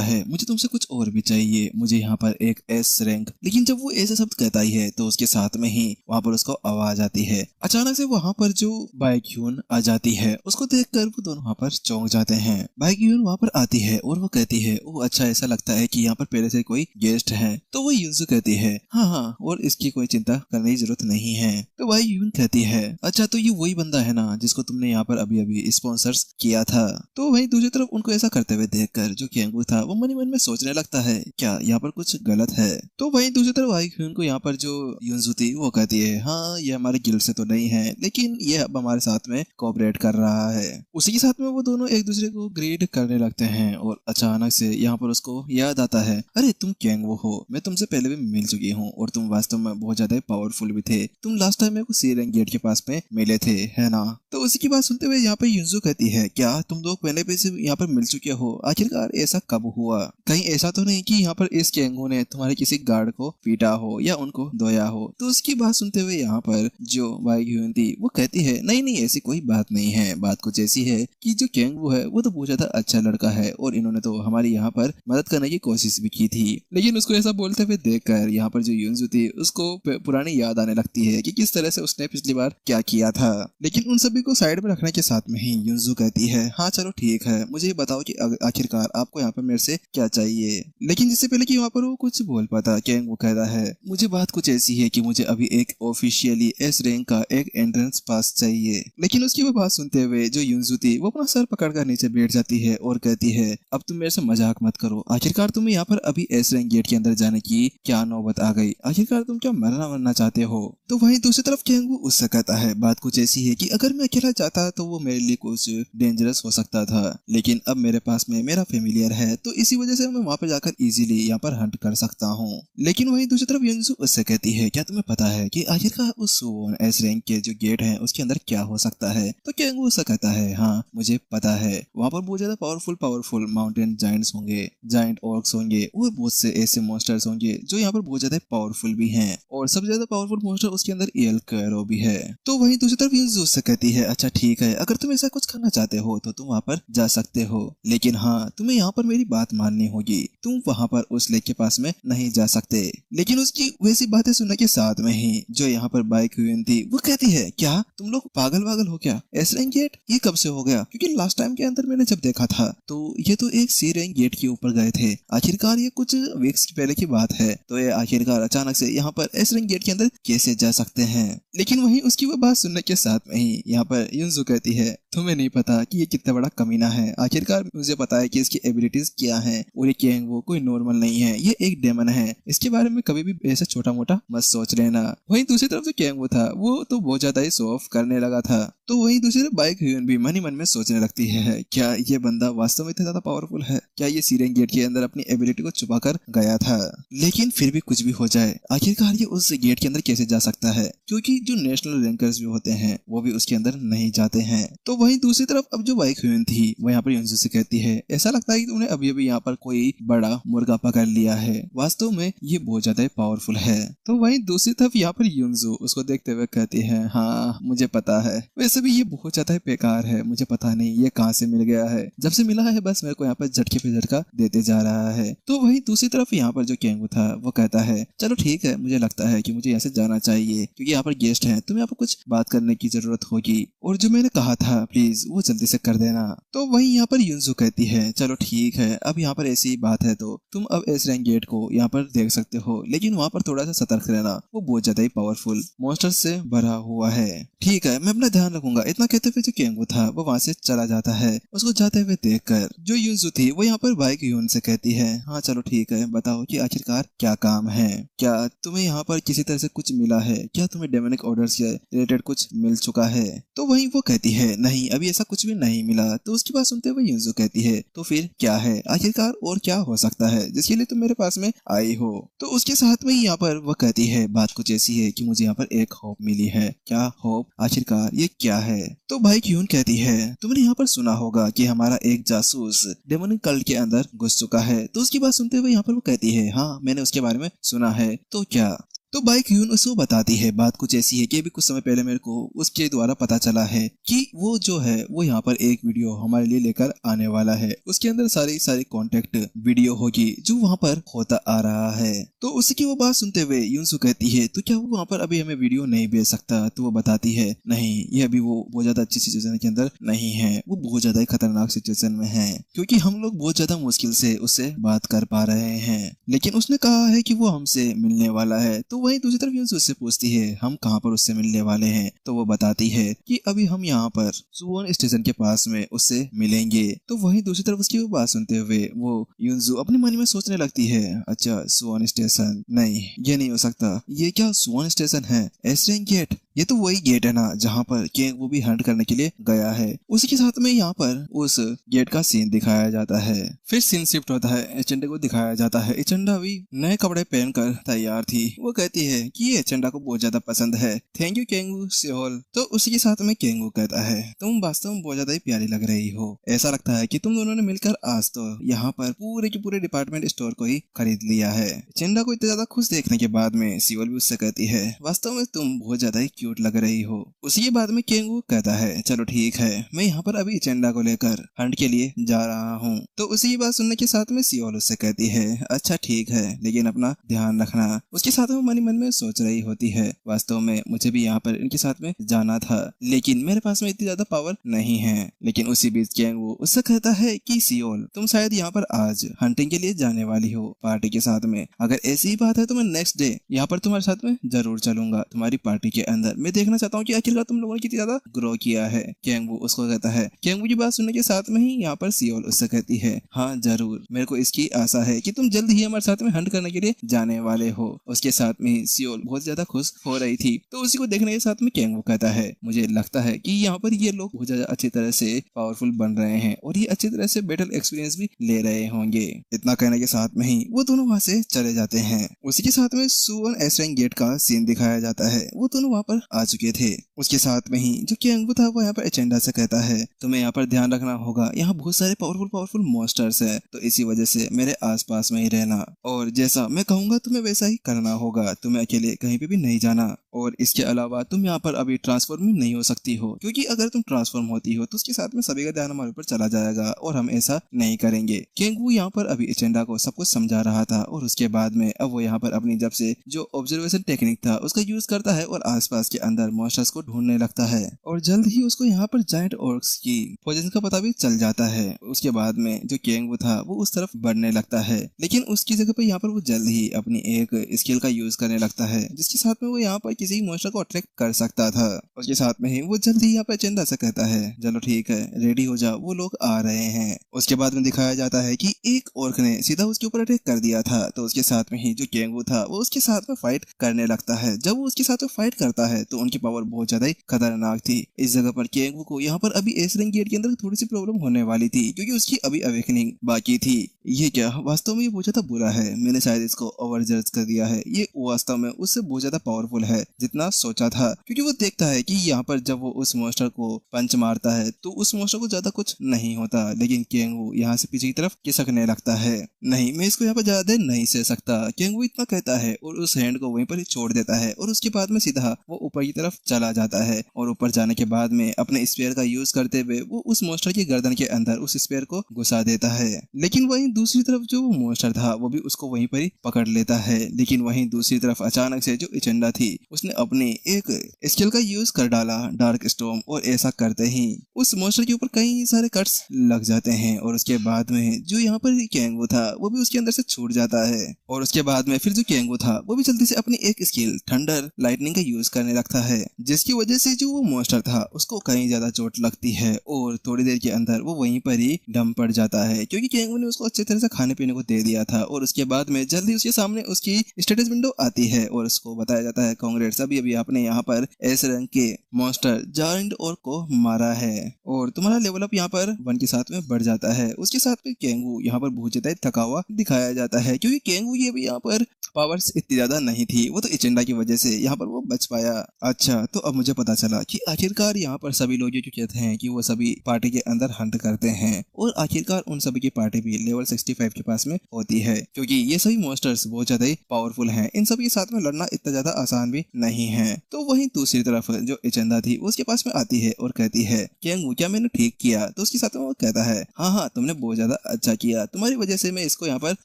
है, मुझे तुमसे कुछ और भी चाहिए, मुझे यहाँ पर एक एस रैंक। लेकिन जब वो ऐसे शब्द कहता ही है तो उसके साथ में ही वहाँ पर उसको आवाज आती है। अचानक से वहाँ पर जो बाइक्यून आ जाती है, उसको देखकर वो दोनों वहाँ पर चौंक जाते हैं। बाइक्यून वहाँ पर आती है और वो कहती है, ओह अच्छा, ऐसा लगता है कि यहाँ पर पहले से कोई गेस्ट है। तो वो युनजू कहती है, हाँ हाँ, और इसकी कोई चिंता करने की जरूरत नहीं है। तो भाई यून कहती है, अच्छा तो ये वही बंदा है ना जिसको तुमने यहाँ पर अभी अभी स्पॉन्सर्स किया था। तो वहीं दूसरी तरफ उनको ऐसा करते हुए देखकर जो केंगू था वो मन ही मन में सोचने लगता है, क्या यहाँ पर कुछ गलत है। तो वहीं दूसरी तरफ आई ह्यून को यहाँ पर जो युनजू थी वो कहती है, हाँ ये हमारे गिल्ड से तो नहीं है, लेकिन ये अब हमारे साथ में कोऑपरेट कर रहा है। उसी के साथ में वो दोनों एक दूसरे को ग्रीड करने लगते हैं और अचानक से यहाँ पर उसको याद आता है, अरे तुम केंगू हो, मैं तुमसे पहले भी मिल चुकी हूँ और तुम वास्तव में बहुत ज्यादा पावरफुल भी थे। तुम लास्ट टाइम मेरे को सी रैंक गेट के पास में मिले थे, है ना। तो उसी की बात सुनते हुए यहाँ पर युनजू कहती है, क्या तुम लोग पहले भी से यहाँ पर मिल चुके हो, आखिरकार ऐसा कब हुआ? कहीं ऐसा तो नहीं कि यहाँ पर इस केंगू ने तुम्हारे किसी गार्ड को पीटा हो या उनको धोया हो? तो उसकी बात सुनते हुए यहाँ पर जो वाई ह्यून थी वो कहती है, नहीं नहीं ऐसी कोई बात नहीं है, बात कुछ ऐसी है कि जो केंगू है वो तो बहुत ज्यादा अच्छा लड़का है और इन्होंने तो हमारी यहाँ पर मदद करने की कोशिश भी की थी। लेकिन उसको ऐसा बोलते हुए देखकर यहाँ पर जो युनजू थी उसको पुरानी याद आने लगती है कि किस तरह से उसने पिछली बार क्या किया था। लेकिन उन सभी को साइड में रखने के साथ में ही युनजू कहती है, हाँ चलो ठीक है, मुझे ये बताओ कि आखिरकार आपको यहाँ पर मेरे से क्या चाहिए। लेकिन जिससे पहले कि वहाँ पर वो कुछ बोल पाता, केंग वो कहता है, मुझे बात कुछ ऐसी है कि मुझे अभी एक ऑफिशियली एस रैंक का एक एंट्रेंस पास चाहिए। लेकिन उसकी वो बात सुनते हुए जो युनजू थी वो अपना सर पकड़कर नीचे बैठ जाती है और कहती है, अब तुम मेरे से मजाक मत करो, आखिरकार तुम्हें यहाँ पर अभी एस रैंक गेट के अंदर जाने की क्या नौबत आ गई? आखिरकार तुम क्या मरना चाहते हो? तो वहीं दूसरी तरफ केंगू उससे कहता है, बात कुछ ऐसी है कि अगर मैं अकेला जाता तो वो मेरे लिए कुछ डेंजरस हो सकता था, लेकिन अब मेरे पास में मेरा फेमिलियर है तो इसी वजह से मैं वहाँ पर जाकर इजीली यहाँ पर हंट कर सकता हूँ। लेकिन वहीं दूसरी तरफ युनजू उससे कहती है, क्या तुम्हें पता है कि आखिरकार उस एस रैंक के जो गेट है उसके अंदर क्या हो सकता है? तो केंगू उससे कहता है, हाँ मुझे पता है, वहाँ पर बहुत ज्यादा पावरफुल माउंटेन जायंट्स होंगे, जायंट ऑर्क्स होंगे और बहुत से ऐसे मॉन्स्टर्स होंगे जो यहाँ पर बहुत ज्यादा पावरफुल भी हैं और सबसे ज्यादा पावरफुल मॉन्स्टर उसके अंदर एल कैरो भी है। तो वहीं दूसरी तरफ युनजू से कहती है, अच्छा ठीक है, अगर तुम ऐसा कुछ करना चाहते हो तो तुम वहाँ पर जा सकते हो, लेकिन हाँ तुम्हें यहाँ पर मेरी बात माननी होगी, तुम वहाँ पर उस लेक के पास में नहीं जा सकते। लेकिन उसकी वैसी बातें सुनने के साथ में ही जो यहाँ पर बाइक हुई थी वो कहती है, क्या तुम लोग पागल हो क्या? एस रैंक गेट ये कब से हो गया? क्योंकि लास्ट टाइम के अंदर मैंने जब देखा था तो ये तो एक सी रैंक गेट के ऊपर गए थे, आखिरकार ये कुछ वीक्स पहले की बात है, तो ये आखिरकार अचानक से यहाँ पर एस रैंक गेट के अंदर कैसे जा सकते हैं? लेकिन वहीं उसकी वो बात सुनने के साथ में ही यहाँ पर युनजू कहती है, तुम्हें नहीं पता कि ये कितना बड़ा कमीना है, आखिरकार मुझे पता है कि इसकी एबिलिटीज क्या हैं और ये केंग वो कोई नॉर्मल नहीं है, ये एक डेमन है, इसके बारे में कभी भी ऐसा छोटा मोटा मत सोच लेना। वहीं दूसरी तरफ जो केंग वो था वो तो बहुत ज्यादा ही शो ऑफ करने लगा था। तो वहीं दूसरी तरफ बाइक ह्यून भी मन ही मन में सोचने लगती है, क्या ये बंदा वास्तव में इतना ज्यादा पावरफुल है? क्या ये सी रैंक गेट के अंदर अपनी एबिलिटी को छुपा कर गया था? लेकिन फिर भी कुछ भी हो जाए, आखिरकार ये उस गेट के अंदर कैसे जा सकता है? क्योंकि जो नेशनल रैंकर्स भी होते हैं वो भी उसके अंदर नहीं जाते हैं। तो वहीं दूसरी तरफ अब जो बाइक ह्यून थी वो यहाँ पर युनजू से कहती है, ऐसा लगता है कि तुमने अभी अभी यहाँ पर कोई बड़ा मुर्गा पकड़ लिया है, वास्तव में ये बहुत ज्यादा पावरफुल है। तो वहीं दूसरी तरफ यहाँ पर युनजू उसको देखते हुए कहती है, हाँ मुझे पता है, वैसे भी ये बहुत ज्यादा बेकार है, मुझे पता नहीं ये कहाँ से मिल गया है, जब से मिला है बस मेरे को यहाँ पर झटके पे झटका देते जा रहा है। तो वहीं दूसरी तरफ यहाँ पर जो केंगू था वो कहता है, चलो ठीक है, मुझे लगता है कि मुझे यहाँ से जाना चाहिए क्योंकि यहाँ पर गेस्ट हैं, तुम्हें यहाँ पर कुछ बात करने की जरूरत होगी और जो मैंने कहा था प्लीज वो जल्दी से कर देना। तो वहीं यहाँ पर युनजू कहती है, चलो ठीक है, अब यहाँ पर ऐसी बात है तो तुम अब एस रैंक गेट को यहाँ पर देख सकते हो, लेकिन वहाँ पर थोड़ा सा सतर्क रहना, वो बहुत ज्यादा ही पावरफुल मॉन्स्टर से भरा हुआ है। ठीक है, मैं अपना ध्यान रखूंगा। इतना कहते हुए जो केंगू था वो वहाँ से चला जाता है। उसको जाते हुए देखकर जो युनजू थी वो यहाँ पर बाइक ह्यून से कहती है, हाँ चलो ठीक है, बताओ कि आखिरकार क्या काम है? क्या तुम्हें यहाँ पर किसी तरह से कुछ मिला है? क्या तुम्हें डेमोनिक ऑर्डर से रिलेटेड कुछ मिल चुका है? तो वहीं वो कहती है, नहीं नहीं, अभी ऐसा कुछ भी नहीं मिला। तो उसकी बात सुनते हुए युनजू कहती है तो फिर क्या है आखिरकार, और क्या हो सकता है जिसके लिए तुम मेरे पास में आई हो। तो उसके साथ में यहाँ पर वह कहती है बात कुछ ऐसी है कि मुझे यहाँ पर एक होप मिली है। क्या होप, आखिरकार ये क्या है? तो भाई क्यून कहती है तुमने यहाँ पर सुना होगा कि हमारा एक जासूस डेमोनिक कल्ट के अंदर घुस चुका है। तो उसकी बात सुनते हुए यहाँ पर वो कहती है हाँ, मैंने उसके बारे में सुना है। तो क्या? तो बाई क्यून उसको बताती है बात कुछ ऐसी है कि अभी कुछ समय पहले मेरे को उसके द्वारा पता चला है कि वो जो है वो यहाँ पर एक वीडियो हमारे लिए लेकर आने वाला है। उसके अंदर सारी कॉन्टेक्ट वीडियो होगी जो वहाँ पर होता आ रहा है। तो उसकी वो बात सुनते हुए युनसू कहती है तो क्या वो वहाँ पर अभी हमें वीडियो नहीं भेज सकता? तो वो बताती है नहीं, ये अभी वो बहुत ज्यादा अच्छी सिचुएशन के अंदर नहीं है, वो बहुत ज्यादा खतरनाक सिचुएशन में है, क्योंकि हम लोग बहुत ज्यादा मुश्किल से उससे बात कर पा रहे हैं। लेकिन उसने कहा है कि वो हमसे मिलने वाला है। तो वहीं दूसरी तरफ युनसू उससे पूछती है हम कहाँ पर उससे मिलने वाले हैं? तो वो बताती है कि अभी हम यहाँ पर सुवॉन स्टेशन के पास में उससे मिलेंगे। तो वहीं दूसरी तरफ उसकी वो बात सुनते हुए वो युनसू अपने मन में सोचने लगती है अच्छा सुवॉन स्टेशन, नहीं ये नहीं हो सकता, ये क्या सुवॉन स्टेशन है? एसरेंग गेट, ये तो वही गेट है ना जहाँ पर केंग वो भी हंट करने के लिए गया है। उसी के साथ में यहाँ पर उस गेट का सीन दिखाया जाता है। फिर सीन शिफ्ट होता है, एचेंडा को दिखाया जाता है। एचेंडा भी नए कपड़े पहनकर तैयार थी। वो कहती है कि ये एचेंडा को बहुत ज्यादा पसंद है, थैंक यू केंगू सियोल। तो उसी के साथ में केंगू कहता है तुम वास्तव में बहुत ज्यादा ही प्यारी लग रही हो, ऐसा लगता है कि तुम दोनों ने मिलकर आज तो यहाँ पर पूरे के पूरे डिपार्टमेंट स्टोर को ही खरीद लिया है। एचेंडा को इतना ज्यादा खुश देखने के बाद में सियोल भी उससे कहती है वास्तव में तुम बहुत ज्यादा ही क्यूट लग रही हो। उसी के बाद में केंगू कहता है चलो ठीक है, मैं यहाँ पर अभी एचेंडा को लेकर हंट के लिए जा रहा हूँ। तो उसी की बात सुनने के साथ में सियोल उससे कहती है अच्छा ठीक है, लेकिन अपना ध्यान रखना। उसके साथ में मन ही मन में सोच रही होती है वास्तव में मुझे भी यहाँ पर इनके साथ में जाना था, लेकिन मेरे पास में इतनी ज्यादा पावर नहीं है। लेकिन उसी बीच केंगू उससे कहता है कि सियोल तुम शायद यहाँ पर आज हंटिंग के लिए जाने वाली हो पार्टी के साथ में, अगर ऐसी ही बात है तो मैं नेक्स्ट डे यहाँ पर तुम्हारे साथ में जरूर चलूंगा तुम्हारी पार्टी के अंदर। मैं देखना चाहता हूँ कि आखिरकार तुम लोगों ने कितनी ज्यादा ग्रो किया है। केंगू उसको कहता है। केंगू की बात सुनने के साथ में ही यहाँ पर सियोल उससे कहती है हाँ जरूर, मेरे को इसकी आशा है कि तुम जल्द ही हमारे साथ में हंट करने के लिए जाने वाले हो। उसके साथ में ही सियोल बहुत ज्यादा खुश हो रही थी। तो उसी को देखने के साथ में केंगू कहता है मुझे लगता है कि यहाँ पर ये लोग बहुत ज्यादा अच्छी तरह से पावरफुल बन रहे हैं और ये अच्छी तरह से बैटल एक्सपीरियंस भी ले रहे होंगे। इतना कहने के साथ में ही वो दोनों वहाँ से चले जाते हैं। उसी के साथ में सुवन एसरेंग गेट का सीन दिखाया जाता है। वो दोनों वहाँ पर आ चुके थे। उसके साथ में ही जो केंगू था वो यहाँ पर एचेंडा से कहता है तुम्हें यहाँ पर ध्यान रखना होगा, यहाँ बहुत सारे पावरफुल मॉन्स्टर्स है, तो इसी वजह से मेरे आसपास में ही रहना और जैसा मैं कहूंगा तुम्हें वैसा ही करना होगा। तुम्हें अकेले कहीं पे भी नहीं जाना और इसके अलावा तुम यहाँ पर अभी ट्रांसफॉर्म नहीं हो सकती हो, क्योंकि अगर तुम ट्रांसफॉर्म होती हो तो उसके साथ में सभी का ध्यान हमारे ऊपर चला जाएगा और हम ऐसा नहीं करेंगे। केंगू यहाँ पर अभी एचेंडा को सब कुछ समझा रहा था और उसके बाद में अब वो यहाँ पर अपनी जब से जो ऑब्जर्वेशन टेक्निक था उसका यूज करता है और आसपास के अंदर मॉन्स्टर्स को ढूंढने लगता है और जल्द ही उसको यहाँ पर जायंट ऑर्क्स की पोजीशन का पता भी चल जाता है। उसके बाद में जो केंगू था वो उस तरफ बढ़ने लगता है, लेकिन उसकी जगह पर यहाँ पर वो जल्द ही अपनी एक स्किल का यूज करने लगता है जिसके साथ में वो यहाँ पर किसी मॉन्स्टर को अट्रैक्ट कर सकता था। उसके साथ में ही वो जल्द ही यहाँ पर एचेंडा से कहता है चलो ठीक है रेडी हो जाओ, वो लोग आ रहे हैं। उसके बाद में दिखाया जाता है कि एक ऑर्क ने सीधा उसके ऊपर अटैक कर दिया था। तो उसके साथ में ही जो केंगू था वो उसके साथ में फाइट करने लगता है। जब वो उसके साथ में फाइट करता है तो उनकी पावर बहुत ज्यादा ही खतरनाक थी। इस जगह पर केंगू को यहाँ पर अभी एसरेंग गेट के अंदर थोड़ी सी प्रॉब्लम होने वाली थी, क्योंकि उसकी अभी अवेकनिंग बाकी थी। ये क्या वास्तव में ये बहुत ज्यादा बुरा है, मैंने शायद इसको ओवर जज कर दिया है। ये वास्तव में उससे बहुत ज्यादा पावरफुल है जितना सोचा था, क्योंकि वो देखता है कि यहाँ पर जब वो उस मॉन्स्टर को पंच मारता है तो उस मॉन्स्टर को ज्यादा कुछ नहीं होता, लेकिन केंगू यहाँ से पीछे की तरफ खिसकने लगता है। नहीं, मैं इसको यहाँ पर ज्यादा देर नहीं सह सकता, केंगू इतना कहता है और उस हैंड को वहीं पर ही छोड़ देता है और उसके बाद में सीधा वो ऊपर की तरफ चला जाता है और ऊपर जाने के बाद में अपने स्पेयर का यूज करते हुए वो उस मॉन्स्टर की गर्दन के अंदर उस स्पेयर को घुसा देता है। लेकिन वहीं दूसरी तरफ जो वो मॉन्स्टर था वो भी उसको वहीं पर ही पकड़ लेता है। लेकिन वहीं दूसरी तरफ अचानक से जो एचेंडा थी उसने अपनी एक स्किल का यूज कर डाला, डार्क स्टॉर्म, और ऐसा करते ही उस मॉन्स्टर के ऊपर कई सारे कट्स लग जाते हैं और उसके बाद में जो यहाँ पर केंगू था वो भी उसके अंदर से छूट जाता है और उसके बाद में फिर जो केंगू था वो भी जल्दी से अपनी एक स्किल थंडर लाइटनिंग का यूज करने लगता है, जिसकी वजह से जो वो मॉन्स्टर था उसको कहीं ज्यादा चोट लगती है और थोड़ी देर के अंदर वो वहीं पर ही डम पड़ जाता है, क्योंकि केंगू ने उसको अच्छी तरह से खाने पीने को दे दिया था। और उसके बाद में जल्दी उसके सामने उसकी स्टेटस विंडो आती है और उसको बताया जाता है कांग्रेट्स, सभी अभी आपने यहाँ पर एस रैंक के मॉन्स्टर जाइंट और को मारा है और तुम्हारा लेवल अप यहाँ पर 1 के साथ में बढ़ जाता है। उसके साथ में केंगू यहाँ पर बहुत ज्यादा थका हुआ दिखाया जाता है, क्योंकि केंगू ये भी यहाँ पर पावर्स इतनी ज्यादा नहीं थी, वो तो एजेंडा की वजह से यहाँ पर वो बच पाया। अच्छा, तो अब मुझे पता चला कि आखिरकार यहाँ पर सभी लोग जो कहते हैं कि वो सभी पार्टी के अंदर हंट करते हैं, और आखिरकार उन सभी की पार्टी भी लेवल 65 के पास में होती है, क्योंकि ये सभी मॉन्स्टर्स बहुत ज्यादा ही पावरफुल हैं। इन सभी के साथ में लड़ना इतना ज्यादा आसान भी नहीं है। तो वहीं दूसरी तरफ जो एजेंडा थी उसके पास में आती है और कहती है केंगू क्या मैंने ठीक किया? तो उसके साथ में वो कहता है हाँ तुमने बहुत ज्यादा अच्छा किया, तुम्हारी वजह से मैं इसको यहाँ पर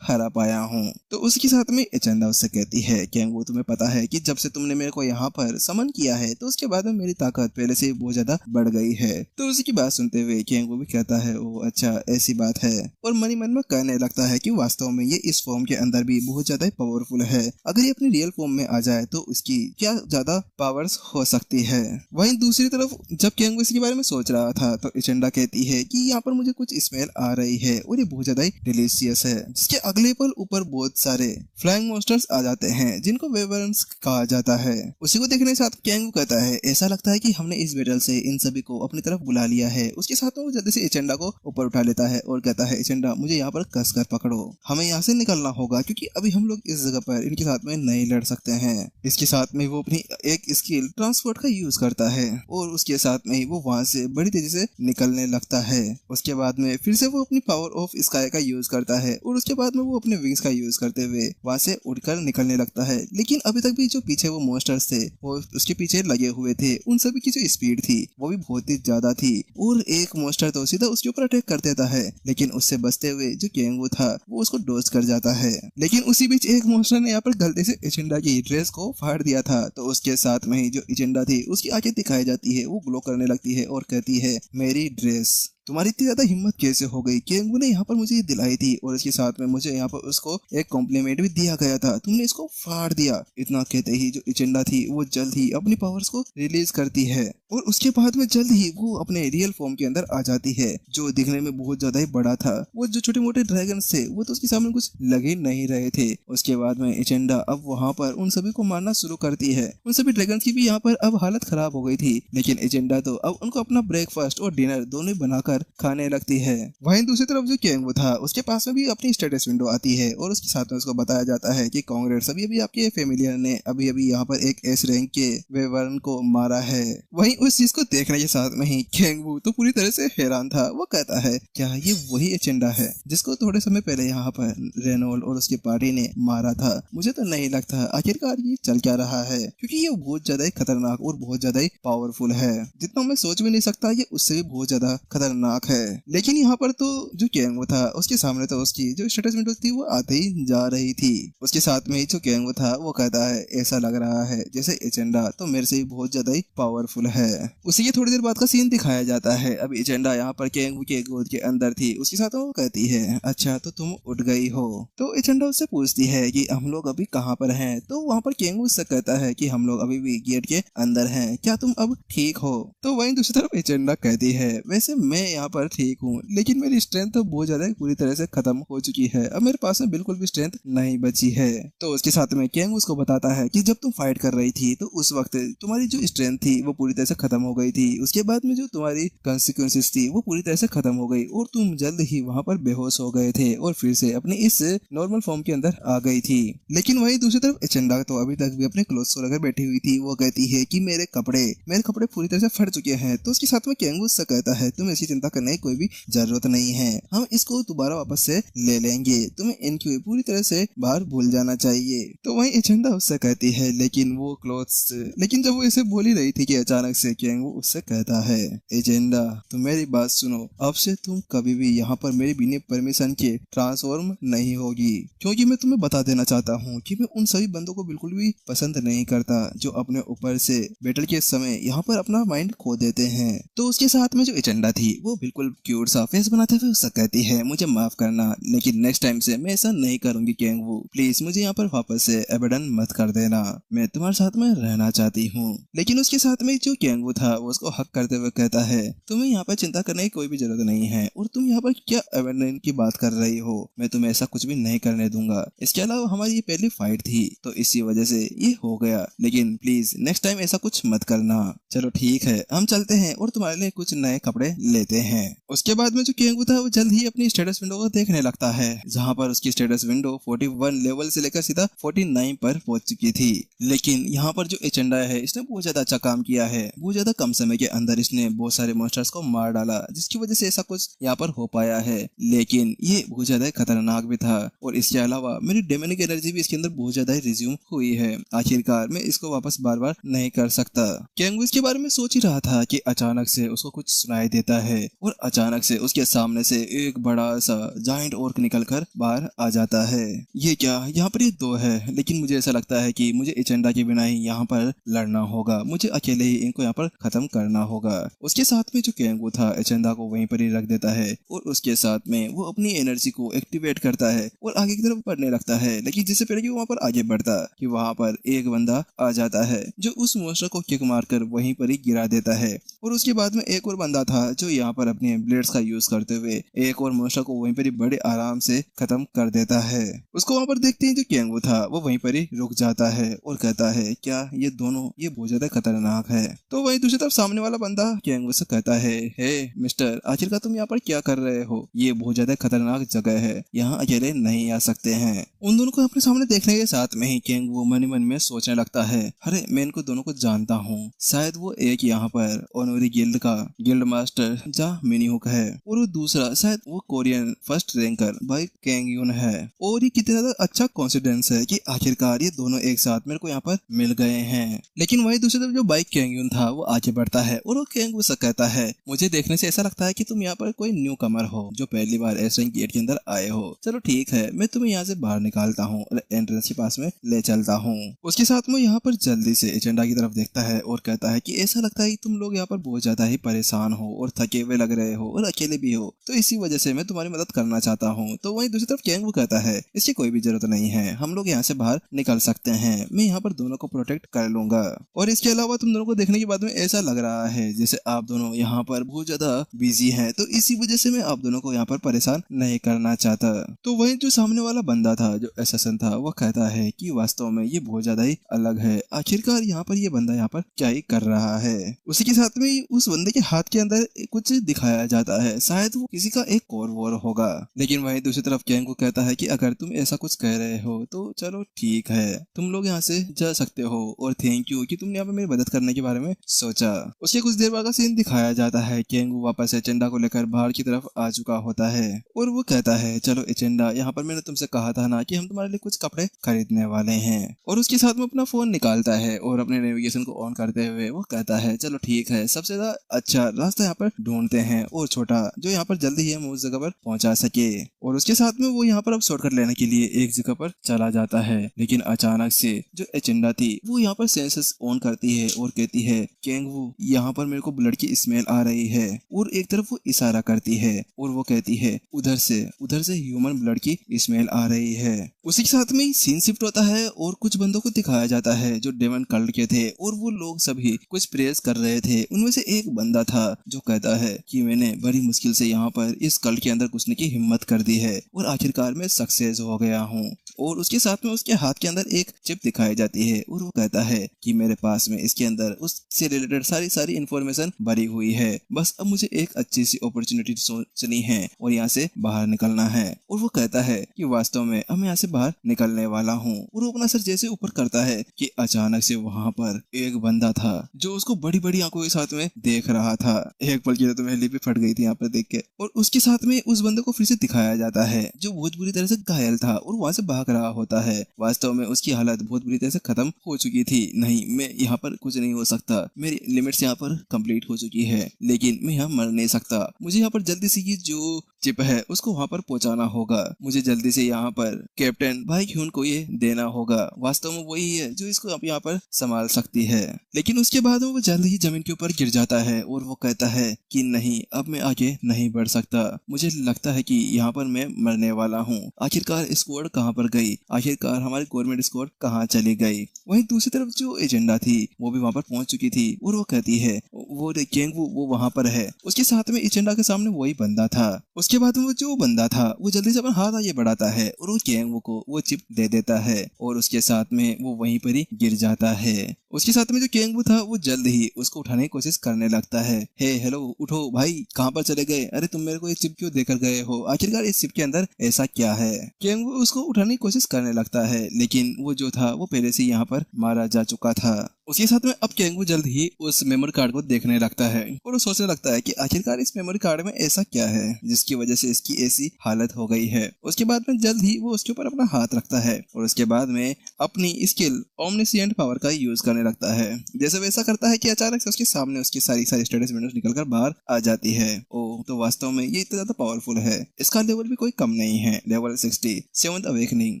हरा पाया हूँ। तो उसके साथ में एजेंडा उससे कहती है केंगू तुम्हें पता है कि जब से तुमने मेरे को यहाँ पर समन किया है तो उसके बाद में मेरी ताकत पहले से बहुत ज्यादा बढ़ गई है। तो उसकी बात सुनते हुए केंगू भी कहता है ओ अच्छा ऐसी बात है, और मन ही मन में कहने लगता है कि वास्तव में ये इस फॉर्म के अंदर भी बहुत ज्यादा पावरफुल है। अगर ये अपनी रियल फॉर्म में आ जाए तो उसकी क्या ज्यादा पावर्स हो सकती है। वहीं दूसरी तरफ जब केंगू इसके बारे में सोच रहा था तो एजेंडा कहती है कि यहाँ पर मुझे कुछ स्मेल आ रही है और ये बहुत ज्यादा डिलीशियस है। जिसके अगले पल ऊपर बहुत सारे फ्लाइंग मॉन्स्टर्स आ जाते हैं जिनको वेवर्न्स कहा जाता है। उसी को देखने के साथ केंगू कहता है ऐसा लगता है कि हमने इस बैटल से इन सभी को अपनी तरफ बुला लिया है। उसके साथ में वो जल्दी से एजेंडा को ऊपर उठा लेता है और कहता है एजेंडा मुझे यहाँ पर कस कर पकड़ो, हमें यहाँ से निकलना होगा क्योंकि अभी हम लोग इस जगह पर इनके साथ में नहीं लड़ सकते हैं। इसके साथ में वो अपनी एक स्किल ट्रांसपोर्ट का यूज करता है और उसके साथ में वो वहां से बड़ी तेजी से निकलने लगता है। उसके बाद में फिर से वो अपनी पावर ऑफ स्काई का यूज करता है और उसके बाद में वो अपने विंग्स का यूज करते हुए वहां से उड़कर निकलने लगता है। लेकिन अभी तक भी जो पीछे वो मॉन्स्टर्स थे वो उसके पीछे लगे हुए थे, उन सभी की जो स्पीड थी वो भी बहुत ही ज्यादा थी और एक मॉन्स्टर तो सीधा उसके ऊपर अटैक कर देता है, लेकिन उससे बचते हुए जो केंगू था वो उसको डॉज कर जाता है। लेकिन उसी बीच एक मॉन्स्टर ने यहाँ पर गलती से एजेंडा की ड्रेस को फाड़ दिया था, तो उसके साथ में ही जो एजेंडा थी उसकी आंखें दिखाई जाती है, वो ग्लो करने लगती है और कहती है मेरी ड्रेस तुम्हारी इतनी ज्यादा हिम्मत कैसे हो गई? केंगू ने यहाँ पर मुझे ये दिलाई थी और इसके साथ में मुझे यहाँ पर उसको एक कॉम्प्लीमेंट भी दिया गया था, तुमने इसको फाड़ दिया। इतना कहते ही जो एजेंडा थी वो जल्द ही अपनी पावर्स को रिलीज करती है और उसके बाद में जल्द ही वो अपने रियल फॉर्म के अंदर आ जाती है, जो दिखने में बहुत ज्यादा ही बड़ा था। वो जो छोटे मोटे ड्रैगन थे वो तो उसके सामने कुछ लगे नहीं रहे थे। उसके बाद में एजेंडा अब वहाँ पर उन सभी को मारना शुरू करती है। उन सभी ड्रैगन की भी यहाँ पर अब हालत खराब हो गई थी, लेकिन एजेंडा तो अब उनको अपना ब्रेकफास्ट और डिनर दोनों बनाकर खाने लगती है। वहीं दूसरी तरफ जो केंगू था उसके पास में भी अपनी स्टेटस विंडो आती है और उसके साथ में उसको बताया जाता है कि कांग्रेस अभी आपके फेमिलियर ने अभी यहाँ पर एक एस रैंक के वेवर्न को मारा है। वहीं उस चीज को देखने के साथ में ही केंगू तो पूरी तरह से हैरान था। वो कहता है क्या ये वही एजेंडा है जिसको थोड़े समय पहले यहाँ पर रेनोल्ड और उसकी पार्टी ने मारा था? मुझे तो नहीं लगता आखिरकार ये चल क्या रहा है, क्योंकि ये बहुत ज्यादा ही खतरनाक और बहुत ज्यादा ही पावरफुल है। जितना मैं सोच भी नहीं सकता ये उससे भी बहुत ज्यादा खतरनाक है। लेकिन यहाँ पर तो जो केंगू था उसके सामने तो उसकी जो स्टेटस विंडो थी वो आते ही जा रही थी। उसके साथ में जो केंगू था वो कहता है ऐसा लग रहा है जैसे एजेंडा तो मेरे से भी बहुत ज्यादा ही पावरफुल है। उसी के थोड़ी देर बाद का सीन दिखाया जाता है। अब एजेंडा यहाँ पर केंगू के गोद के अंदर थी। उसके साथ वो कहती है अच्छा तो तुम उठ गई हो? तो एजेंडा उससे पूछती है कि हम लोग अभी कहाँ पर हैं? तो वहाँ पर केंगू उससे कहता है कि हम लोग अभी भी गेट के अंदर हैं, क्या तुम अब ठीक हो? तो वहीं दूसरी तरफ एजेंडा कहती है वैसे मैं यहाँ पर ठीक हूँ, लेकिन मेरी स्ट्रेंथ तो बहुत ज्यादा पूरी तरह से खत्म हो चुकी है, अब मेरे पास में बिल्कुल भी स्ट्रेंथ नहीं बची है। तो उसके साथ में केंगू उसको बताता है कि जब तुम फाइट कर रही थी तो उस वक्त तुम्हारी जो स्ट्रेंथ थी वो पूरी तरह से खत्म हो गई थी। उसके बाद में जो तुम्हारी कॉन्सिक्वेंसेस थी वो पूरी तरह से खत्म हो गई और तुम जल्द ही वहां पर बेहोश हो गए थे और फिर से अपनी इस नॉर्मल फॉर्म के अंदर आ गई थी। लेकिन वही दूसरी तरफ एजेंडा तो अभी तक भी अपने क्लोथ्स को लेकर बैठी हुई थी। वो कहती है कि मेरे कपड़े पूरी तरह से फट चुके हैं। तो उसके साथ में केंगू उससे कहता है तुम इसकी चिंता करने की कोई भी जरूरत नहीं है, हम इसको दोबारा वापस से ले लेंगे, तुम्हें इनकी पूरी तरह से बाहर भूल जाना चाहिए। तो वहीं एजेंडा उससे कहती है लेकिन वो क्लोथ्स, लेकिन जब वो इसे बोल ही रही थी कि अचानक से केंगू उससे कहता है एजेंडा तुम मेरी बात सुनो, अब से तुम कभी भी यहाँ पर मेरे बिना परमिशन के ट्रांसफॉर्म नहीं होगी, क्योंकि मैं तुम्हें बता देना चाहता हूँ कि मैं उन सभी बंदों को बिल्कुल भी पसंद नहीं करता जो अपने ऊपर से बैटल के समय यहाँ पर अपना माइंड खो देते हैं। तो उसके साथ में जो एजेंडा थी वो वो बिल्कुल क्यूट सा फेस बनाते हुए उससे कहती है मुझे माफ करना, लेकिन नेक्स्ट टाइम से मैं ऐसा नहीं करूंगी केंगवू, प्लीज मुझे यहाँ पर वापस से अबेंडन मत कर देना, मैं तुम्हारे साथ में रहना चाहती हूँ। लेकिन उसके साथ में जो केंगवू था वो उसको हक करते हुए कहता है तुम्हें यहाँ पर चिंता करने की कोई भी जरूरत नहीं है, और तुम यहाँ पर क्या अबेंडन की बात कर रही हो, मैं तुम्हें ऐसा कुछ भी नहीं करने दूंगा। इसके अलावा हमारी ये पहली फाइट थी तो इसी वजह से ये हो गया, लेकिन प्लीज नेक्स्ट टाइम ऐसा कुछ मत करना। चलो ठीक है हम चलते हैं और तुम्हारे लिए कुछ नए कपड़े लेते हैं। उसके बाद में जो केंगवू था वो जल्द ही अपनी स्टेटस विंडो को देखने लगता है, जहाँ पर उसकी स्टेटस विंडो 41 लेवल से लेकर सीधा 49 पर पहुंच चुकी थी। लेकिन यहाँ पर जो एजेंडा है इसने बहुत ज्यादा अच्छा काम किया है, बहुत ज्यादा कम समय के अंदर इसने बहुत सारे मॉन्स्टर्स को मार डाला, जिसकी वजह से ऐसा कुछ यहाँ पर हो पाया है। लेकिन ये बहुत ज्यादा खतरनाक भी था, और इसके अलावा मेरी डेमोनिक एनर्जी भी इसके अंदर बहुत ज्यादा रिज्यूम हुई है। आखिरकार मैं इसको वापस बार बार नहीं कर सकता। केंगवू इसके बारे में सोच ही रहा था कि अचानक से उसको कुछ सुनाई देता है, और अचानक से उसके सामने से एक बड़ा सा जायंट ऑर्क निकलकर बाहर आ जाता है। ये क्या, यहाँ पर ये दो है, लेकिन मुझे ऐसा लगता है कि मुझे एजेंडा के बिना ही यहाँ पर लड़ना होगा, मुझे अकेले ही इनको यहाँ पर खत्म करना होगा। उसके साथ में जो केंगवू था एजेंडा को वहीं पर ही रख देता है, और उसके साथ में वो अपनी एनर्जी को एक्टिवेट करता है और आगे की तरफ बढ़ने लगता है। लेकिन जिससे पहले कि वो वहाँ पर आगे बढ़ता कि वहाँ पर एक बंदा आ जाता है जो उस मॉन्स्टर को किक मारकर वहीं पर ही गिरा देता है। और उसके बाद में एक और बंदा था जो यहाँ पर अपने ब्लेड्स का यूज करते हुए एक और मॉन्स्टर को वहीं पर ही बड़े आराम से खत्म कर देता है। उसको वहाँ पर देखते ही जो केंगवू था वो वहीं पर ही रुक जाता है और कहता है क्या ये दोनों ये बहुत ज्यादा खतरनाक है। तो वहीं दूसरी तरफ सामने वाला बंदा केंगवू से कहता है हे मिस्टर, आखिरकार तुम यहाँ पर क्या कर रहे हो, ये बहुत ज्यादा खतरनाक जगह है, यहाँ अकेले नहीं आ सकते हैं। उन दोनों को अपने सामने देखने के साथ में ही केंगवू मन ही मन में सोचने लगता है अरे मैं इनको दोनों को जानता हूँ, शायद वो एक यहाँ पर ऑनरी गिल्ड का गिल्ड मास्टर जा मिनीहुक है, और वो दूसरा शायद वो कोरियन फर्स्ट रैंकर बाई केंगयून है। और ये कितना ज्यादा अच्छा कॉन्सिडेंस है कि आखिरकार ये दोनों एक साथ मेरे को यहाँ पर मिल गए हैं। लेकिन वही दूसरी तरफ जो बाई केंगयून था वो आगे बढ़ता है और वो केंगवू से कहता है मुझे देखने से ऐसा लगता है कि तुम यहाँ पर कोई न्यू कमर हो जो पहली बार एस रैंक गेट के अंदर आए हो। चलो ठीक है मैं तुम्हें यहाँ से बाहर निकालता हूँ और एंट्रेंस के पास में ले चलता हूँ। उसके साथ में यहाँ पर जल्दी से एजेंडा की तरफ देखता है और कहता है कि ऐसा लगता है कि तुम लोग यहाँ पर बहुत ज्यादा ही परेशान हो और थके हुए लग रहे हो और अकेले भी हो, तो इसी वजह से मैं तुम्हारी मदद करना चाहता हूँ। तो वहीं दूसरी तरफ केंगवू कहता है इसकी कोई भी जरूरत नहीं है, हम लोग यहाँ से बाहर निकल सकते हैं, मैं यहाँ पर दोनों को प्रोटेक्ट कर लूंगा। और इसके अलावा तुम दोनों को देखने के बाद में ऐसा लग रहा है जैसे आप दोनों यहाँ पर बहुत ज्यादा बिजी हैं, तो इसी वजह से मैं आप दोनों को यहाँ पर परेशान नहीं करना चाहता। तो वहीं जो सामने वाला बंदा था जो एसेसन था वो कहता है कि वास्तव में ये बहुत ज्यादा ही अलग है, आखिरकार यहाँ पर ये बंदा यहाँ पर क्या ही कर रहा है। उसी के साथ में उस बंदे के हाथ के अंदर कुछ दिखाया जाता है, शायद वो किसी का एक कोर वॉर होगा। लेकिन वहीं दूसरी तरफ केंगवू कहता है कि अगर तुम ऐसा कुछ कह रहे हो तो चलो ठीक है, तुम लोग यहाँ से जा सकते हो, और थैंक यू कि तुमने यहाँ पे मेरी मदद करने के बारे में सोचा। उसके कुछ देर बाद का सीन दिखाया जाता है, केंगवू वापस एजेंडा को लेकर बाहर की तरफ आ चुका होता है और वो कहता है चलो एजेंडा, यहाँ पर मैंने तुमसे कहा था ना कि हम तुम्हारे लिए कुछ कपड़े खरीदने वाले हैं। और उसके साथ में अपना फोन निकालता है और अपने नेविगेशन को ऑन करते हुए वो कहता है चलो ठीक है, सबसे ज्यादा अच्छा रास्ता यहाँ पर ढूंढते हैं और छोटा जो यहाँ पर जल्दी ही हमें उस जगह पर पहुंचा सके। और उसके साथ में वो यहाँ पर अब शॉर्टकट लेने के लिए एक जगह पर चला जाता है, लेकिन अचानक से जो एजेंडा थी वो यहाँ पर सेंसस ऑन करती है और कहती है केंगवू यहाँ पर मेरे को ब्लड की स्मेल आ रही है, और एक तरफ वो इशारा करती है और वो कहती है उधर से ह्यूमन ब्लड की स्मेल आ रही है। उसी के साथ में सीन शिफ्ट होता है और कुछ बंदों को दिखाया जाता है जो डेमन कल्ट के थे, और वो लोग सभी कुछ प्रेयर्स कर रहे थे। उनमें से एक बंदा था जो कहता है कि मैंने बड़ी मुश्किल से यहाँ पर इस कल्ट के अंदर घुसने की हिम्मत कर दी है और आखिरकार मैं सक्सेस हो गया हूँ। और उसके साथ में उसके हाथ के अंदर एक चिप दिखाई जाती है और वो कहता है कि मेरे पास में इसके अंदर उससे रिलेटेड सारी इन्फॉर्मेशन भरी हुई है, बस अब मुझे एक अच्छी सी अपॉर्चुनिटी सोचनी है और यहाँ से बाहर निकलना है। और वो कहता है कि वास्तव में अब मैं यहाँ से बाहर निकलने वाला हूँ, और वो अपना सर जैसे ऊपर करता है कि अचानक से वहाँ पर एक बंदा था जो उसको बड़ी बड़ी आंखों के साथ में देख रहा था। एक पल के लिए तो मेरी लिपि फट गई थी यहाँ पर देख के। और उसके साथ में उस बंदे को फिर से दिखाया जाता है जो बहुत बुरी तरह से घायल था और वहां से भाग रहा होता है। वास्तव में उसकी हालत बहुत बुरी तरह से खत्म हो चुकी थी। नहीं, मैं यहाँ पर कुछ नहीं हो सकता, मेरी लिमिट्स यहाँ पर कंप्लीट हो चुकी है, लेकिन मैं यहाँ मर नहीं सकता। मुझे यहाँ पर जल्दी से ये जो चिप है उसको वहाँ पर पहुँचाना होगा। मुझे जल्दी से यहाँ पर कैप्टन भाई ह्यून को ये देना होगा। वास्तव में वही है जो इसको अब यहाँ पर संभाल सकती है। लेकिन उसके बाद वो जल्द ही जमीन के ऊपर गिर जाता है और वो कहता है कि नहीं, अब मैं आगे नहीं बढ़ सकता। मुझे लगता है कि यहाँ पर मैं मरने वाला हूँ। आखिरकार स्क्वाड कहाँ पर गई? आखिरकार हमारी गवर्नमेंट स्क्वाड कहाँ चली गई? वहीं दूसरी तरफ जो एजेंडा थी वो भी वहाँ पर पहुंच चुकी थी और वो कहती है वो केंगवू वो वहाँ पर है। उसके साथ में एजेंडा के सामने वही बंदा था। उसके बाद वो जो बंदा था वो जल्दी से अपना हाथ आगे बढ़ाता है और वो केंगवू को वो चिप दे देता है और उसके साथ में वो वहीं पर ही गिर जाता है। उसके साथ में जो केंगवू था वो जल्द ही उसको उठाने की कोशिश करने लगता है। हे हेलो, उठो भाई, कहाँ पर चले गए? अरे तुम मेरे को ये चिप क्यों देकर गए हो? आखिरकार इस चिप के अंदर ऐसा क्या है? केंगवू उसको उठाने की कोशिश करने लगता है लेकिन वो जो था वो पहले से यहाँ पर मारा जा चुका था। उसके साथ में अब केंगवू जल्द ही उस मेमोरी कार्ड को देखने लगता है और वो सोचने लगता है कि आखिरकार इस मेमोरी कार्ड में ऐसा क्या है जिसकी वजह से इसकी ऐसी हालत हो गई है। उसके बाद में जल्द ही वो उसके ऊपर अपना हाथ रखता है और उसके बाद में अपनी स्किल ओमनिसिएंट पावर का यूज करने लगता है। जैसे वैसा करता है कि अचानक से उसके सामने उसकी सारी स्टेटस विंडोज निकलकर बाहर आ जाती है। ओ तो वास्तव में ये इतना ज्यादा पावरफुल है। इसका लेवल भी कोई कम नहीं है, लेवल 60 7th अवेकनिंग।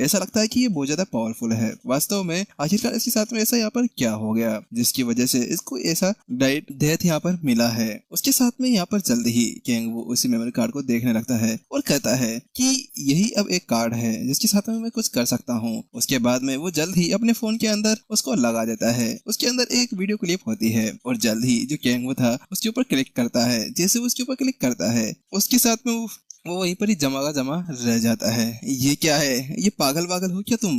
ऐसा लगता है कि ये बहुत ज्यादा पावरफुल है। वास्तव में आखिरकार इसके साथ में ऐसा यहाँ पर क्या हो गया जिसकी वजह से इसको ऐसा डेथ यहाँ पर मिला है। उसके साथ में यहाँ पर जल्द ही केंगवू उसी मेमोरी कार्ड को देखने लगता है और कहता है कि यही अब एक कार्ड है जिसके साथ में मैं कुछ कर सकता हूँ। उसके बाद में वो जल्द ही अपने फोन के अंदर उसको लगा देता है। उसके अंदर एक वीडियो क्लिप होती है और जल्द ही जो केंगवू था उसके ऊपर क्लिक करता है। जैसे उसके ऊपर क्लिक करता है उसके साथ में वो वहीं पर ही जमा का जमा रह जाता है। ये क्या है? ये पागल हो क्या तुम?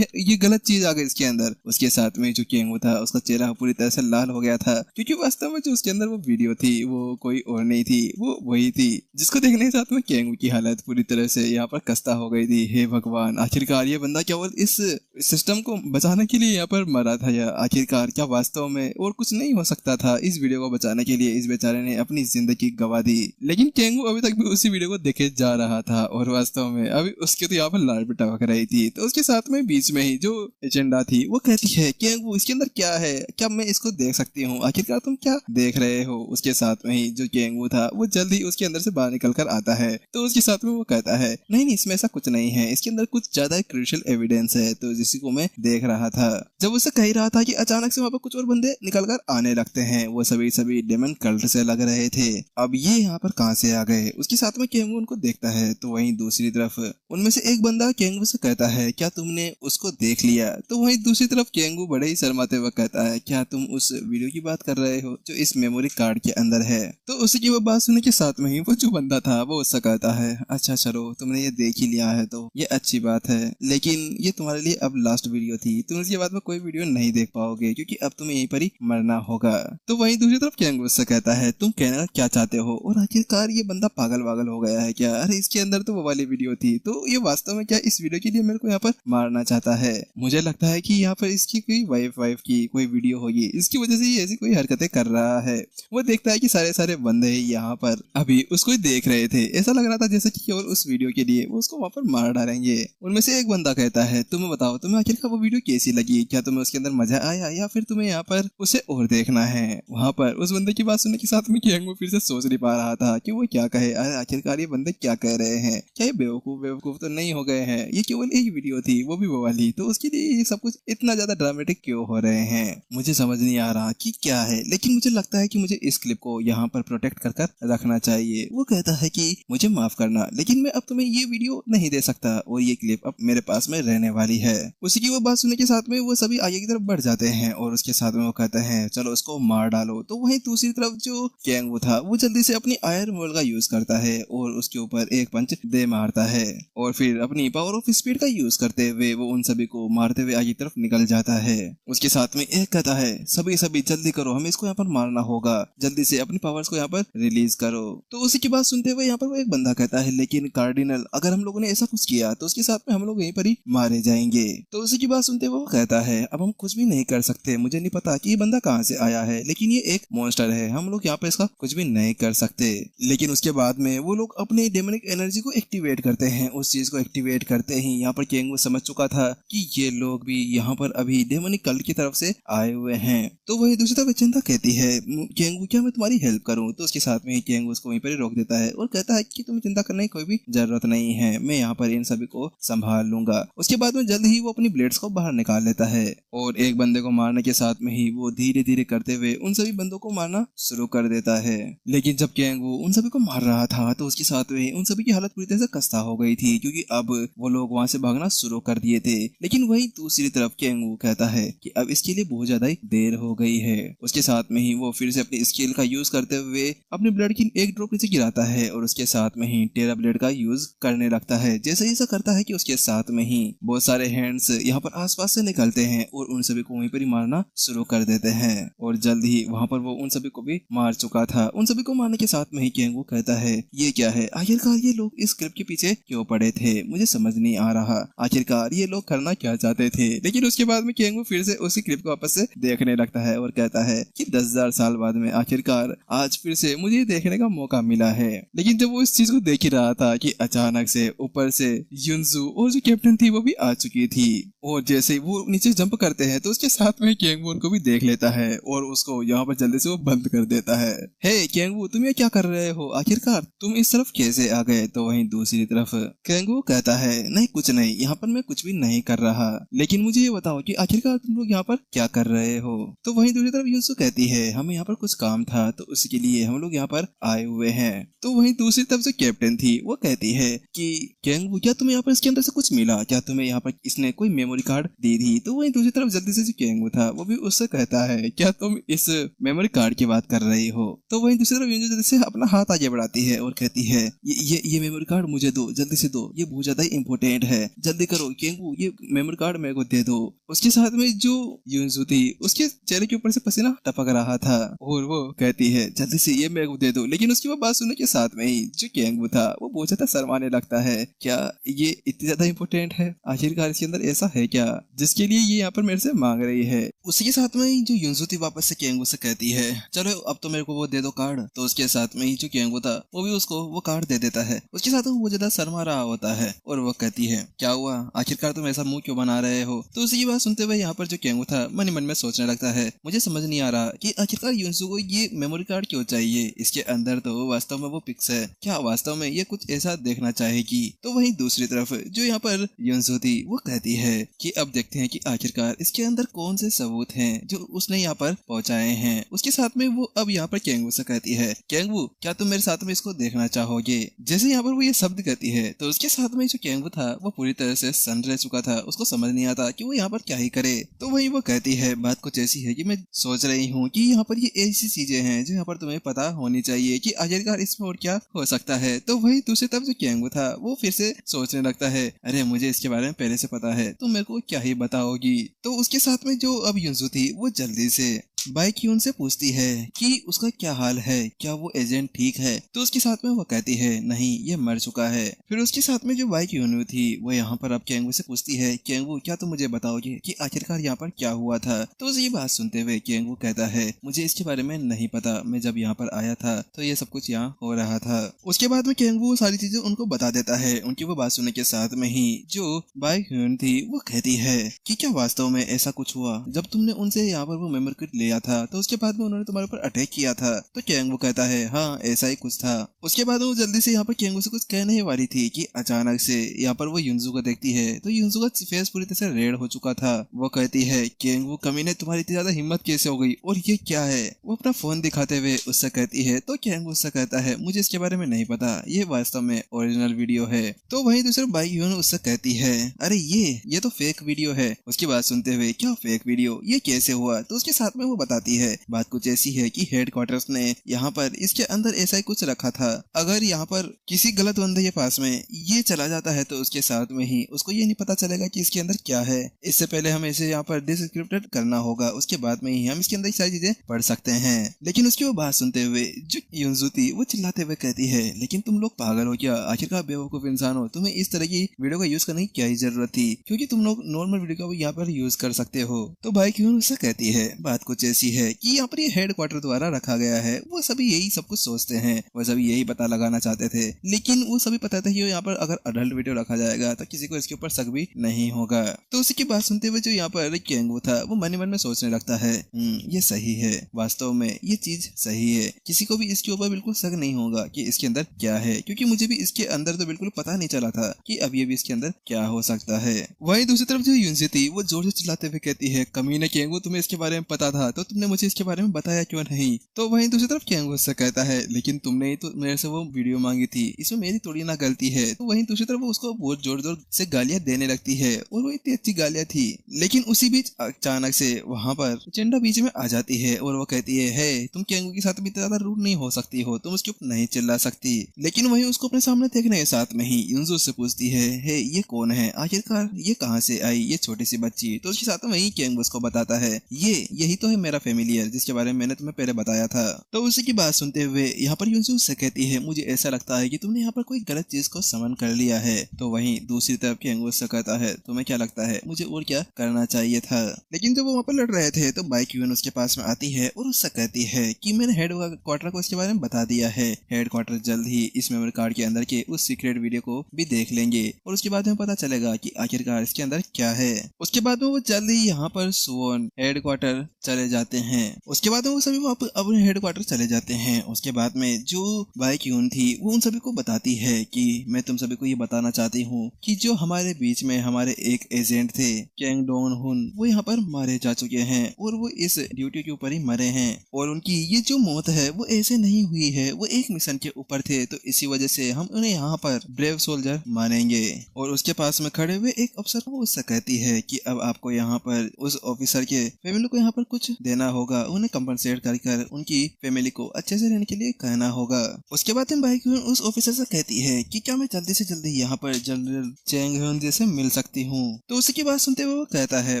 ये गलत चीज आ गई इसके अंदर। उसके साथ में जो केंगवू था उसका चेहरा पूरी तरह से लाल हो गया था क्योंकि वास्तव में जो उसके अंदर वो वीडियो थी वो कोई और नहीं थी, वो वही थी जिसको देखने के साथ में केंगवू की हालत पूरी तरह से यहाँ पर खस्ता हो गई थी। हे भगवान, आखिरकार ये बंदा केवल इस सिस्टम को बचाने के लिए यहाँ पर मरा था या आखिरकार क्या वास्तव में और कुछ नहीं हो सकता था? इस वीडियो को बचाने के लिए इस बेचारे ने अपनी जिंदगी गंवा दी। लेकिन केंगवू अभी तक भी उसी वीडियो को देखे जा रहा था और वास्तव में अभी उसके तो यहाँ पर लाड़ पे टपक रही थी। तो उसके साथ में बीच में ही जो एजेंडा थी वो कहती है कि वो इसके अंदर क्या है, क्या मैं इसको देख सकती हूँ? आखिरकार तुम क्या देख रहे हो? उसके साथ में ही जो केंगवू था वो जल्द ही उसके अंदर से बाहर निकल कर आता है। तो उसके साथ में वो कहता है नहीं इसमें ऐसा कुछ नहीं है, इसके अंदर कुछ ज्यादा क्रूशियल एविडेंस है तो जिसी को मैं देख रहा था। जब उसे कह रहा था कि अचानक से वहाँ पर कुछ और बंदे निकल कर आने लगते हैं। वो सभी डेमन कल्ट से लग रहे थे। अब ये यहाँ पर कहाँ से आ गए? उसके साथ में केंगवू उनको देखता है। तो वहीं दूसरी तरफ उनमें से एक बंदा केंगवू से कहता है क्या तुमने उसको देख लिया? तो वहीं दूसरी तरफ केंगवू बड़े ही शर्माते हुए कहता है क्या तुम उस वीडियो की बात कर रहे हो जो इस मेमोरी कार्ड के अंदर है? तो उसी की वो बात सुनने के साथ में ही वो जो बंदा था वो उससे कहता है अच्छा चलो तुमने ये देख ही लिया है तो ये अच्छी बात है, लेकिन ये तुम्हारे लिए अब लास्ट वीडियो थी, तुम इसके बाद में कोई वीडियो नहीं देख पाओगे क्योंकि अब तुम्हें यहीं पर ही मरना होगा। तो वहीं दूसरी तरफ केंगवू उससे कहता है तुम कहना क्या चाहते हो? और आखिरकार ये बंदा पागल हो गया है क्या? अरे इसके अंदर तो वो वाली वीडियो थी, तो ये वास्तव में क्या इस वीडियो के लिए मेरे को यहाँ पर मारना चाहता है? मुझे लगता है कि यहाँ पर इसकी कोई वाइफ की कोई वीडियो होगी, इसकी वजह से ये ऐसी कोई हरकतें कर रहा है। वो देखता है कि सारे बंदे यहाँ पर अभी उसको ही देख रहे थे। ऐसा लग रहा था जैसे कि केवल उस वीडियो के लिए वो उसको वहाँ पर मार डालेंगे। उनमें से एक बंदा कहता है तुम्हें बताओ तुम्हें आखिरकार वो वीडियो कैसी लगी? क्या तुम्हें उसके अंदर मजा आया या फिर तुम्हें यहाँ पर उसे और देखना है? वहाँ पर उस बंदे की बात सुनने के साथ में केंगवू फिर से सोच नहीं पा रहा था कि वो क्या कहे। अरे आखिरकार ये बंदे क्या कह रहे हैं? क्या ये बेवकूफ तो नहीं हो गए हैं? ये केवल एक वीडियो थी वो भी वो वाली, तो उसके लिए ये सब कुछ इतना ज्यादा ड्रामेटिक क्यों हो रहे हैं? मुझे समझ नहीं आ रहा कि क्या है, लेकिन मुझे लगता है कि मुझे इस क्लिप को यहाँ पर प्रोटेक्ट कर रखना चाहिए। वो कहता है कि मुझे माफ करना लेकिन मैं अब तुम्हें ये वीडियो नहीं दे सकता और ये क्लिप अब मेरे पास में रहने वाली है। उसी की वो बात सुनने के साथ में वो सभी आगे की तरफ बढ़ जाते हैं और उसके साथ में वो कहते हैं चलो उसको मार डालो। तो वहीं दूसरी तरफ जो केंगवू था वो जल्दी से अपनी आयरन मोल का यूज करता है और उसके ऊपर एक पंच दे मारता है और फिर अपनी पावर ऑफ स्पीड का यूज करते हुए वो उन सभी को मारते हुए आगे की तरफ निकल जाता है। उसके साथ में एक कहता है सभी जल्दी करो, हमें इसको यहाँ पर मारना होगा, जल्दी से अपनी पावर्स को यहाँ पर रिलीज करो। तो उसी की बात सुनते हुए यहाँ पर वो एक बंदा कहता है लेकिन कार्डिनल अगर हम लोगों ने ऐसा कुछ किया तो उसके साथ में हम लोग यहीं पर ही मारे जाएंगे। तो उसी की बात सुनते हुए वो कहता है अब हम कुछ भी नहीं कर सकते, मुझे नहीं पता कि ये बंदा कहाँ से आया है, लेकिन ये एक मॉन्स्टर है, हम लोग यहाँ पे इसका कुछ भी नहीं कर सकते। लेकिन उसके बाद में वो लोग अपने डेमोनिक एनर्जी को एक्टिवेट करते हैं। उस चीज को एक्टिवेट करते ही यहाँ पर केंगू समझ चुका था कि ये लोग भी यहाँ पर अभी डेमोनिक कल्ट की तरफ से आए हुए हैं। तो वही दूसरी तरफ चिंता कहती है केंगू क्या मैं तुम्हारी हेल्प करूँ? तो उसके साथ में ही केंगू उसको वहीं पर ही रोक देता है और कहता है कि तुम्हें चिंता करने की कोई भी जरूरत नहीं है, मैं यहाँ पर इन सभी को संभाल लूंगा। उसके बाद में जल्द ही वो अपनी ब्लेड्स को बाहर निकाल लेता है और एक बंदे को मारने के साथ में ही वो धीरे धीरे करते हुए उन सभी बंदों को मारना शुरू कर देता है। लेकिन जब केंगू उन सभी को मार रहा था तो उसके साथ में उन सभी की हालत पूरी तरह से खस्ता हो गई थी, क्योंकि अब वो लोग वहां से भागना शुरू कर दिए थे। लेकिन वही दूसरी तरफ केंगू कहता है कि अब इसके लिए बहुत ज्यादा ही देर हो गई है। उसके साथ में ही वो फिर से अपनी स्किल का यूज करते हुए अपने ब्लड की एक ड्रॉप नीचे गिराता है और उसके साथ में ही टेरा ब्लेड का यूज करने लगता है। जैसे ही ऐसा करता है कि उसके साथ में ही बहुत सारे हैंड्स यहाँ पर आसपास से निकलते हैं और उन सभी को वहीं पर ही मारना शुरू कर देते हैं और जल्द ही वहाँ पर वो उन सभी को भी मार चुका था। उन सभी को मारने के साथ में ही केंगू कहता है ये क्या है, आखिरकार ये लोग इस स्क्रिप्ट के पीछे क्यों पड़े थे, मुझे समझ नहीं आ रहा, आखिरकार ये लोग करना क्या चाहते थे। लेकिन उसके बाद में केंगू फिर से उसी क्लिप को वापस से देखने लगता है और कहता है कि 10,000 साल बाद में आखिरकार आज फिर से मुझे देखने का मौका मिला है। लेकिन जब वो इस चीज को देख ही रहा था कि अचानक से ऊपर से युनजू और जो कैप्टन थी वो भी आ चुकी थी और जैसे ही वो नीचे जंप करते हैं तो उसके साथ में केंगू उनको भी देख लेता है और उसको यहाँ पर जल्दी से वो बंद कर देता है। हे केंगू तुम ये क्या कर रहे हो, आखिरकार तुम इस तरफ कैसे आ गए? तो वहीं दूसरी तरफ केंगू कहता है नहीं कुछ नहीं, यहाँ पर मैं कुछ भी नहीं कर रहा, लेकिन मुझे ये बताओ कि आखिरकार तुम लोग यहाँ पर क्या कर रहे हो? तो वहीं दूसरी तरफ युनजू कहती है हमें यहाँ पर कुछ काम था तो उसके लिए हम लोग यहाँ पर आए हुए हैं। तो वहीं दूसरी तरफ से कैप्टन थी वो कहती है कि केंगू क्या तुम्हें यहाँ पर इसके अंदर से कुछ मिला, क्या तुम्हें यहाँ पर इसने कोई मेमोरी कार्ड दी थी? तो वहीं दूसरी तरफ जल्दी से जो केंगू था वो भी उससे कहता है क्या तुम इस मेमोरी कार्ड की बात कर रही हो? तो वहीं दूसरी तरफ युनजू जल्दी से अपना हाथ आगे बढ़ाती है और कहती है ये मेमोरी कार्ड मुझे दो, जल्दी से दो, ये बहुत ज्यादा इम्पोर्टेंट है, जल्दी करो केंगू ये मेमोरी कार्ड मेरे को दे दो। उसके साथ में जो युनजू थी उसके चेहरे के ऊपर से पसीना टपक रहा था और वो कहती है जल्दी से ये मेरे को दे दो। लेकिन उसकी वो बात सुनने के साथ में ही जो केंगू था वो बहुत ज्यादा शर्माने लगता है, क्या ये इतनी ज्यादा इम्पोर्टेंट है, आखिरकार इसके अंदर ऐसा है क्या जिसके लिए ये यहाँ पर मेरे से मांग रही है? उसी के साथ में ही जो युनजू थी वापस से केंगू से कहती है चलो अब तो मेरे को वो दे दो कार्ड। तो उसके साथ में ही जो केंगू था वो भी उसको वो कार्ड दे देता है। उसके साथ वो ज्यादा शर्मा रहा होता है और वो कहती है क्या हुआ, आखिरकार तुम ऐसा मुंह क्यों बना रहे हो? तो उसी की बात सुनते हुए यहाँ पर जो केंगू था मन ही मन में सोचने लगता है मुझे समझ नहीं आ रहा कि आखिरकार युनजू को ये मेमोरी कार्ड क्यों चाहिए, इसके अंदर तो वास्तव में वो पिक्स है, क्या वास्तव में ये कुछ ऐसा देखना चाहेगी? तो वहीं दूसरी तरफ जो यहाँ पर युनजू थी वो कहती है कि अब देखते हैं कि आखिरकार इसके अंदर कौन से सबूत हैं जो उसने यहाँ पर पहुंचाए हैं। उसके साथ में वो अब यहाँ पर केंगू से कहती है केंगू क्या तुम मेरे साथ में इसको देखना चाहोगे? जैसे यहाँ पर वो ये शब्द कहती है तो उसके साथ में जो केंगू था वो पूरी तरह से सन रह चुका था, उसको समझ नहीं आता कि वो यहाँ पर क्या ही करे। तो वही वो कहती है बात कुछ ऐसी है कि मैं सोच रही हूँ कि यहाँ पर ये ऐसी चीजें हैं जो यहाँ पर तुम्हें पता होनी चाहिए कि आखिरकार इसमें और क्या हो सकता है। तो वही दूसरी तरफ जो केंगू था वो फिर से सोचने लगता है अरे मुझे इसके बारे में पहले से पता है, तुम मेरे को क्या ही बताओगी? तो उसके साथ में जो अब युनजू थी वो जल्दी से बाइक्यून से पूछती है कि उसका क्या हाल है, क्या वो एजेंट ठीक है? तो उसके साथ में वो कहती है नहीं ये मर चुका है। फिर उसके साथ में जो बाइक्यून थी वो यहाँ पर अब केंगू से पूछती है केंगू क्या तुम मुझे बताओगे कि आखिरकार यहाँ पर क्या हुआ था? तो उसी बात सुनते हुए केंगू कहता है मुझे इसके बारे में नहीं पता, मैं जब यहाँ पर आया था तो ये सब कुछ यहाँ हो रहा था। उसके बाद में केंगू सारी चीजें उनको बता देता है। उनकी वो बात सुनने के साथ में ही जो बाइक्यून थी वो कहती है कि क्या वास्तव में ऐसा कुछ हुआ जब तुमने उनसे यहाँ पर वो मेमोरी कार्ड लिया था तो उसके बाद में उन्होंने तुम्हारे ऊपर अटैक किया था? तो केंगू कहता है हाँ ऐसा ही कुछ था। उसके बाद वो जल्दी से यहाँ पर केंगू से कुछ कहने ही वाली थी कि अचानक से यहाँ पर वो युनजू को देखती है तो युनजू का फेस पूरी तरह से रेड हो चुका था। वो कहती है केंगू कमीने तुम्हारी इतनी ज्यादा हिम्मत कैसे हो गई और ये क्या है? वो अपना फोन दिखाते हुए उससे कहती है तो केंगू उससे कहता है मुझे इसके बारे में नहीं पता, ये वास्तव में ओरिजिनल वीडियो है। तो वही दूसरे बाइक्यून उससे कहती है अरे ये तो फेक वीडियो है। उसकी बात सुनते हुए क्या फेक वीडियो, ये कैसे हुआ? तो उसके साथ में वो बताती है। बात कुछ ऐसी है कि हेडक्वार्टर्स ने यहाँ पर इसके अंदर ऐसा ही कुछ रखा था। अगर यहाँ पर किसी गलत बंदे के पास में ये चला जाता है तो उसके साथ में ही उसको ये नहीं पता चलेगा कि इसके अंदर क्या है। इससे पहले हमें इसे यहाँ पर डिस्क्रिप्टेड करना होगा, उसके बाद में ही हम इसके अंदर सारी चीजें पढ़ सकते हैं। लेकिन उसकी वो बात सुनते हुए जो युनजू थी वो चिल्लाते हुए कहती है, लेकिन तुम लोग पागल हो क्या? आखिरकार बेवकूफ इंसान हो, तुम्हें इस तरह की वीडियो का यूज करने की क्या ही जरूरत थी, क्योंकि तुम लोग नॉर्मल वीडियो का भी यहाँ पर यूज कर सकते हो। तो भाई क्यों उससे कहती है, बात कुछ ऐसी है कि यहाँ पर ये हेडक्वार्टर द्वारा रखा गया है, वो सभी यही सब कुछ सोचते हैं, वो सभी यही पता लगाना चाहते थे, लेकिन वो सभी पता था कि यहाँ पर अगर अडल्ट वीडियो रखा जाएगा तो किसी को इसके ऊपर शक भी नहीं होगा। तो उसी की बात सुनते हुए जो यहाँ पर केंगू था वो मन ही मन में सोचने लगता है, ये सही है, वास्तव में ये चीज सही है, किसी को भी इसके ऊपर बिल्कुल शक नहीं होगा कि इसके अंदर क्या है, क्योंकि मुझे भी इसके अंदर तो बिल्कुल पता नहीं चला था कि अभी अभी इसके अंदर क्या हो सकता है। वहीं दूसरी तरफ जो युनजी थी वो जोर से चिल्लाते हुए कहती है, कमीने केंगू, तुम्हें इसके बारे में पता था तो तुमने मुझे इसके बारे में बताया क्यों नहीं? तो वहीं दूसरी तरफ केंगू से कहता है, लेकिन तुमने ही तो मेरे से वो वीडियो मांगी थी, इसमें मेरी थोड़ी ना गलती है। तो वहीं दूसरी तरफ वो उसको बहुत जोर जोर से गालियां देने लगती है, और वो इतनी अच्छी गालियां थी। लेकिन उसी बीच अचानक से वहां पर चेंडा बीच में आ जाती है और वो कहती है, हे तुम केंगू के साथ भी इतना ज्यादा रूड नहीं हो सकती हो, तुम उसके ऊपर नहीं चिल्ला सकती। लेकिन वही उसको अपने सामने देखने के साथ में ही युनजू से पूछती है, हे ये कौन है, आखिरकार ये कहाँ से आई, ये छोटी सी बच्ची? तो उसके साथ में वही केंगू उसको बताता है, यही तो है मेरा फैमिलियर जिसके बारे में मैंने तुम्हें पहले बताया था। तो उसी की बात सुनते हुए यहाँ पर युनजू से कहती है, मुझे ऐसा लगता है कि तुमने यहाँ पर कोई गलत चीज को समन कर लिया है। तो वहीं दूसरी तरफ केंगू से कहता है, तुम्हें क्या लगता है मुझे और क्या करना चाहिए था? लेकिन जब वो वहाँ पर लड़ रहे थे तो बाइक यून उसके पास में आती है और उससे कहती है कि मैंने हेडक्वार्टर को इसके बारे में बता दिया है, हेडक्वार्टर जल्द ही इस मेमोरी कार्ड के अंदर के उस सीक्रेट वीडियो को भी देख लेंगे और उसके बाद में पता चलेगा कि आखिरकार इसके अंदर क्या है। उसके बाद में वो जल्द ही यहाँ पर सुवोन हेडक्वार्टर चले जाते हैं। उसके बाद में वो सभी अपने हेडक्वार्टर चले जाते हैं। उसके बाद में जो बाइक यून थी वो उन सभी को बताती है कि मैं तुम सभी को ये बताना चाहती हूँ कि जो हमारे बीच में हमारे एक एजेंट थे कैंग डोंग हुन, वो यहाँ पर मारे जा चुके हैं और वो इस ड्यूटी के ऊपर ही मरे हैं, और उनकी ये जो मौत है वो ऐसे नहीं हुई है, वो एक मिशन के ऊपर थे, तो इसी वजह से हम उन्हें यहाँ पर ब्रेव सोल्जर मानेंगे। और उसके पास में खड़े हुए एक अफसर वो उससे कहती है कि अब आपको यहाँ पर उस ऑफिसर के फैमिली को यहाँ पर कुछ देना होगा, उन्हें कंपनसेट कर उनकी फैमिली को अच्छे से रहने के लिए कहना होगा। उसके बाद बाइक उस ऑफिसर से कहती है कि क्या मैं जल्दी से जल्दी यहाँ पर जनरल चैंग ह्यून जैसे मिल सकती हूँ? तो उसी की बात सुनते हुए वो कहता है,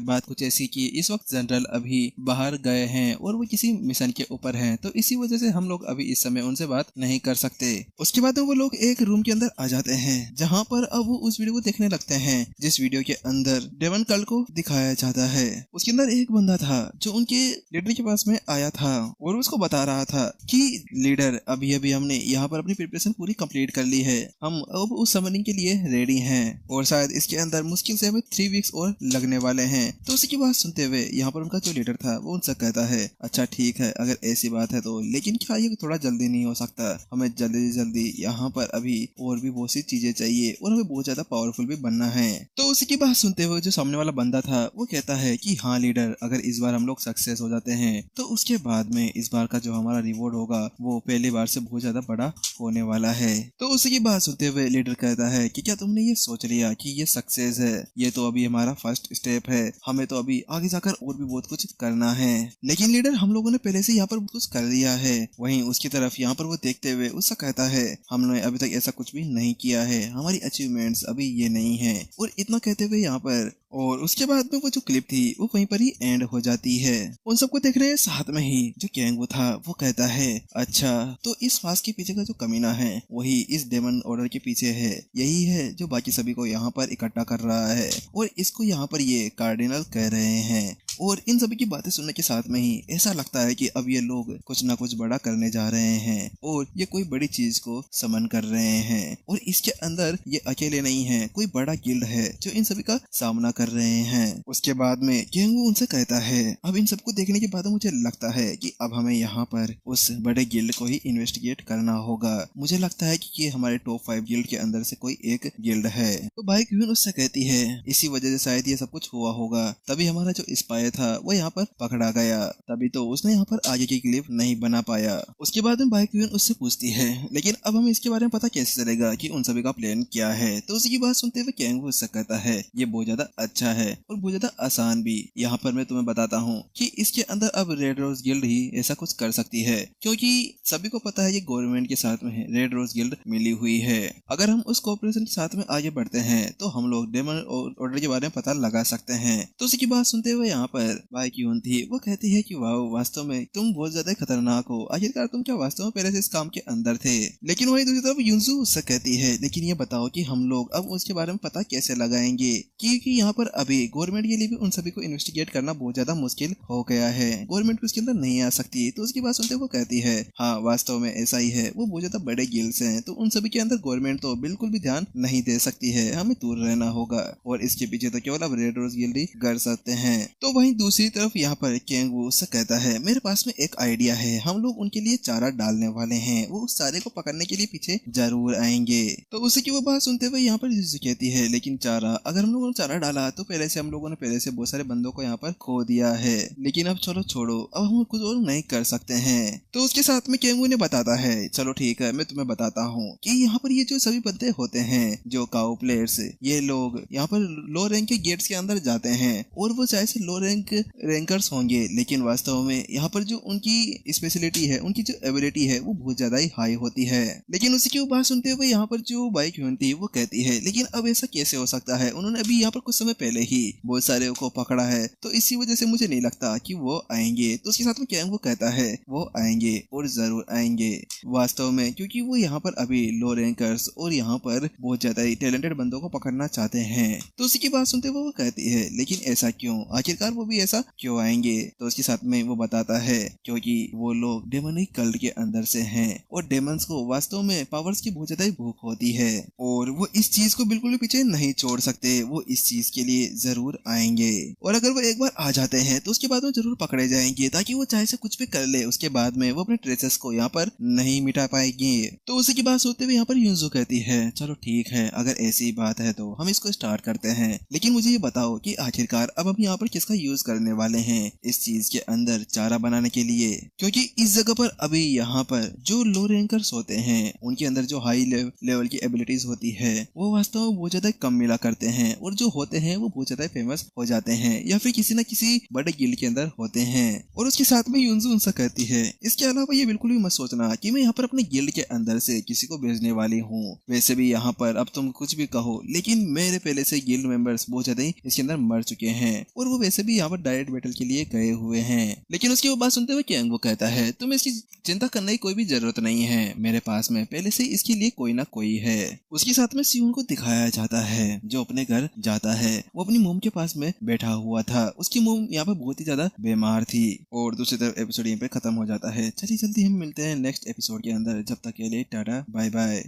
बात कुछ ऐसी कि इस वक्त जनरल अभी बाहर गए हैं और वो किसी मिशन के ऊपर हैं, तो इसी वजह से हम लोग अभी इस समय उनसे बात नहीं कर सकते। उसके बाद वो लोग एक रूम के अंदर आ जाते हैं जहाँ पर अब वो उस वीडियो को देखने लगते हैं जिस वीडियो के अंदर डेवन कल को दिखाया जाता है। उसके अंदर एक बंदा था जो उनके लीडर के पास में आया था और उसको बता रहा था कि लीडर अभी अभी हमने यहाँ पर अपनी प्रिपरेशन पूरी कंप्लीट कर ली है, हम अब उस समनिंग के लिए रेडी हैं और शायद इसके अंदर मुश्किल से हमें 3 वीक्स और लगने वाले हैं। तो उसी की बात सुनते हुए यहाँ पर उनका जो लीडर था वो उनसे कहता है, अच्छा ठीक है अगर ऐसी बात है तो, लेकिन क्या ये थोड़ा जल्दी नहीं हो सकता? हमें जल्दी से जल्दी यहाँ पर अभी और भी बहुत सी चीजें चाहिए और हमें बहुत ज्यादा पावरफुल भी बनना है। तो उसी की बात सुनते हुए जो सामने वाला बंदा था वो कहता है कि हाँ लीडर, अगर इस बार हम लोग सक्सेस हो जाते हैं तो उसके बाद में इस बार का जो हमारा रिवॉर्ड होगा वो पहली बार से बहुत ज्यादा बड़ा होने वाला है। तो उसी की बात सुनते हुए लीडर कहता है कि क्या तुमने ये सोच लिया कि ये सक्सेस है? ये तो अभी हमारा फर्स्ट स्टेप है, हमें तो अभी आगे जाकर और भी बहुत कुछ करना है। लेकिन लीडर हम लोगों ने पहले से यहाँ पर कुछ कर लिया है। वहीं उसकी तरफ यहाँ पर वो देखते हुए उससे कहता है, हमने अभी तक ऐसा कुछ भी नहीं किया है, हमारी अचीवमेंट्स अभी ये नहीं है। और इतना कहते हुए यहाँ पर और उसके बाद में वो जो क्लिप थी वो वहीं पर ही एंड हो जाती है। उन सबको देख रहे साथ में ही जो केंगू था वो कहता है, अच्छा तो इस मास्क के पीछे का जो कमीना है वही इस डेमन ऑर्डर के पीछे है, यही है जो बाकी सभी को यहाँ पर इकट्ठा कर रहा है और इसको यहाँ पर ये कार्डिनल कह रहे हैं। और इन सभी की बातें सुनने के साथ में ही ऐसा लगता है कि अब ये लोग कुछ ना कुछ बड़ा करने जा रहे हैं और ये कोई बड़ी चीज को समन कर रहे हैं। और इसके अंदर ये अकेले नहीं है, कोई बड़ा गिल्ड है जो इन सभी का सामना कर रहे हैं। उसके बाद में केंगू उनसे कहता है, अब इन सबको देखने के बाद मुझे लगता है कि अब हमें यहाँ पर उस बड़े गिल्ड को ही इन्वेस्टिगेट करना होगा। मुझे लगता है कि ये हमारे टॉप 5 गिल्ड के अंदर से कोई एक गिल्ड है। तो भाई क्यून उससे कहती है, इसी वजह से शायद ये सब कुछ हुआ होगा, तभी हमारा जो स्पाई आया था वो यहाँ पर पकड़ा गया, तभी तो उसने यहाँ पर आगे की क्लिप नहीं बना पाया। उसके बाद में बाइक क्वीन उससे पूछती है लेकिन अब हमें इसके बारे में पता कैसे चलेगा कि उन सभी का प्लान क्या है। तो उसी की बात सुनते हुए कैंगू उससे कहता है ये बहुत ज्यादा अच्छा है और बहुत ज्यादा आसान भी। यहाँ पर मैं तुम्हें बताता हूँ कि इसके अंदर अब रेड रोज गिल्ड ही ऐसा कुछ कर सकती है, क्योंकि सभी को पता है ये गवर्नमेंट के साथ में है, रेड रोज गिल्ड मिली हुई है। अगर हम उस कॉर्पोरेशन के साथ में आगे बढ़ते हैं तो हम लोग डेमन ऑर्डर के बारे में पता लगा सकते हैं। तो उसी की बात सुनते हुए यहाँ पर बाई क्यून थी वो कहती है कि वाह वास्तव में तुम बहुत ज्यादा खतरनाक हो, आखिरकार तुम क्या वास्तव में पहले से इस काम के अंदर थे। लेकिन वही दूसरी तरफ युनजू उससे कहती है लेकिन ये बताओ कि हम लोग अब उसके बारे में पता कैसे लगाएंगे, क्योंकि यहाँ पर अभी गवर्नमेंट के लिए भी उन सभी को इन्वेस्टिगेट करना बहुत ज्यादा मुश्किल हो गया है, गवर्नमेंट उसके अंदर नहीं आ सकती। तो उसकी बात सुनते वो कहती है हाँ वास्तव में ऐसा ही है, वो बहुत ज्यादा बड़े गिल्ड्स हैं तो उन सभी के अंदर गवर्नमेंट तो बिल्कुल भी ध्यान नहीं दे सकती है, हमें दूर रहना होगा और इसके पीछे तो केवल अब रेड रोज गिल्ड ही कर सकते हैं। तो वहीं दूसरी तरफ यहाँ पर कैंगू उससे कहता है मेरे पास में एक आइडिया है, हम लोग उनके लिए चारा डालने वाले हैं, वो उस चारे को पकड़ने के लिए पीछे जरूर आएंगे। तो उसी की वो बात सुनते हुए यहाँ पर जिजू कहती है लेकिन चारा, अगर हम लोगों ने चारा डाला तो पहले से हम लोगों ने पहले से बहुत सारे बंदों को यहाँ पर खो दिया है, लेकिन अब चलो छोड़ो अब हम कुछ और नहीं कर सकते हैं। तो उसके साथ में कैंगू ने बताता है चलो ठीक है मैं तुम्हें बताता हूँ कि यहाँ पर ये जो सभी बंदे होते हैं जो काउ प्लेयर्स, ये लोग यहाँ पर लो रैंक के गेट्स के अंदर जाते हैं और वो चाहे से लो रैंक रैंकर्स होंगे लेकिन वास्तव में यहाँ पर जो उनकी स्पेशलिटी है, उनकी जो एबिलिटी है वो बहुत ज्यादा ही हाई होती है। लेकिन उसी की बात सुनते हुए यहाँ पर जो बाइक क्वीन थी वो कहती है लेकिन अब ऐसा कैसे हो सकता है, उन्होंने अभी यहाँ पर कुछ समय पहले ही बहुत सारे को पकड़ा है तो इसी वजह से मुझे नहीं लगता कि वो आएंगे। तो उसके साथ में कैंगू कहता है वो आएंगे और जरूर आएंगे वास्तव में, क्योंकि वो यहाँ पर अभी लो रैंकर्स और यहाँ पर बहुत ज्यादा ही टैलेंटेड बंदों को पकड़ना चाहते हैं। तो उसी की बात सुनते हुए वो कहती है लेकिन ऐसा क्यों, आखिरकार वो भी ऐसा क्यों आएंगे। तो उसके साथ में वो बताता है क्योंकि वो लोग डेमोनिक कल्ट के अंदर से हैं और डेमंस को वास्तव में पावर्स की बहुत ज्यादा ही भूख होती है और वो इस चीज को बिल्कुल भी पीछे नहीं छोड़ सकते, वो इस चीज के लिए जरूर आएंगे और अगर वो एक बार आ जाते हैं तो उसके बाद वो जरूर पकड़े जाएंगे ताकि वो चाहे से कुछ भी कर ले उसके बाद में वो अपने ट्रेसेस को यहाँ पर नहीं मिटा पाएंगे। तो उसी की बात सोचते हुए यहाँ पर युनजू कहती है चलो ठीक है अगर ऐसी बात है तो हम इसको स्टार्ट करते हैं, लेकिन मुझे ये बताओ कि आखिरकार अब हम यहाँ पर किसका यूज करने वाले हैं इस चीज के अंदर चारा बनाने के लिए, क्योंकि इस जगह पर अभी यहाँ पर जो लो रैंकर्स होते हैं उनके अंदर जो हाई लेवल की एबिलिटीज होती है वो वास्तव में बहुत ज्यादा कम मिला करते हैं और जो होते हैं वो बहुत ज्यादा फेमस हो जाते हैं या फिर किसी न किसी बड़े गिल्ड के अंदर होते हैं। और उसके साथ में युनजू उनसे कहती है इसके अलावा ये बिल्कुल भी मत सोचना कि मैं यहाँ पर अपने गिल्ड के अंदर से किसी को भेजने वाली हूँ, वैसे भी यहाँ पर अब तुम कुछ भी कहो लेकिन मेरे पहले से गिल्ड मेंबर्स बहुत ज्यादा ही इसके अंदर मर चुके हैं और वो वैसे भी यहाँ पर डायरेक्ट बैटल के लिए गए हुए हैं। लेकिन उसकी वो बात सुनते हुए कैंगू कहता है तुम्हें इसकी चिंता करने की कोई भी जरूरत नहीं है, मेरे पास में पहले से इसके लिए कोई ना कोई है। उसके साथ में सियोन को दिखाया जाता है जो अपने घर जाता है, वो अपनी मोम के पास में बैठा हुआ था, उसकी मोम यहाँ पर बहुत ही ज्यादा बीमार थी और दूसरी तरफ एपिसोड यहीं पे खत्म हो जाता है। चलिए जल्दी हम मिलते हैं नेक्स्ट एपिसोड के अंदर, जब तक के लिए टाटा बाय बाय।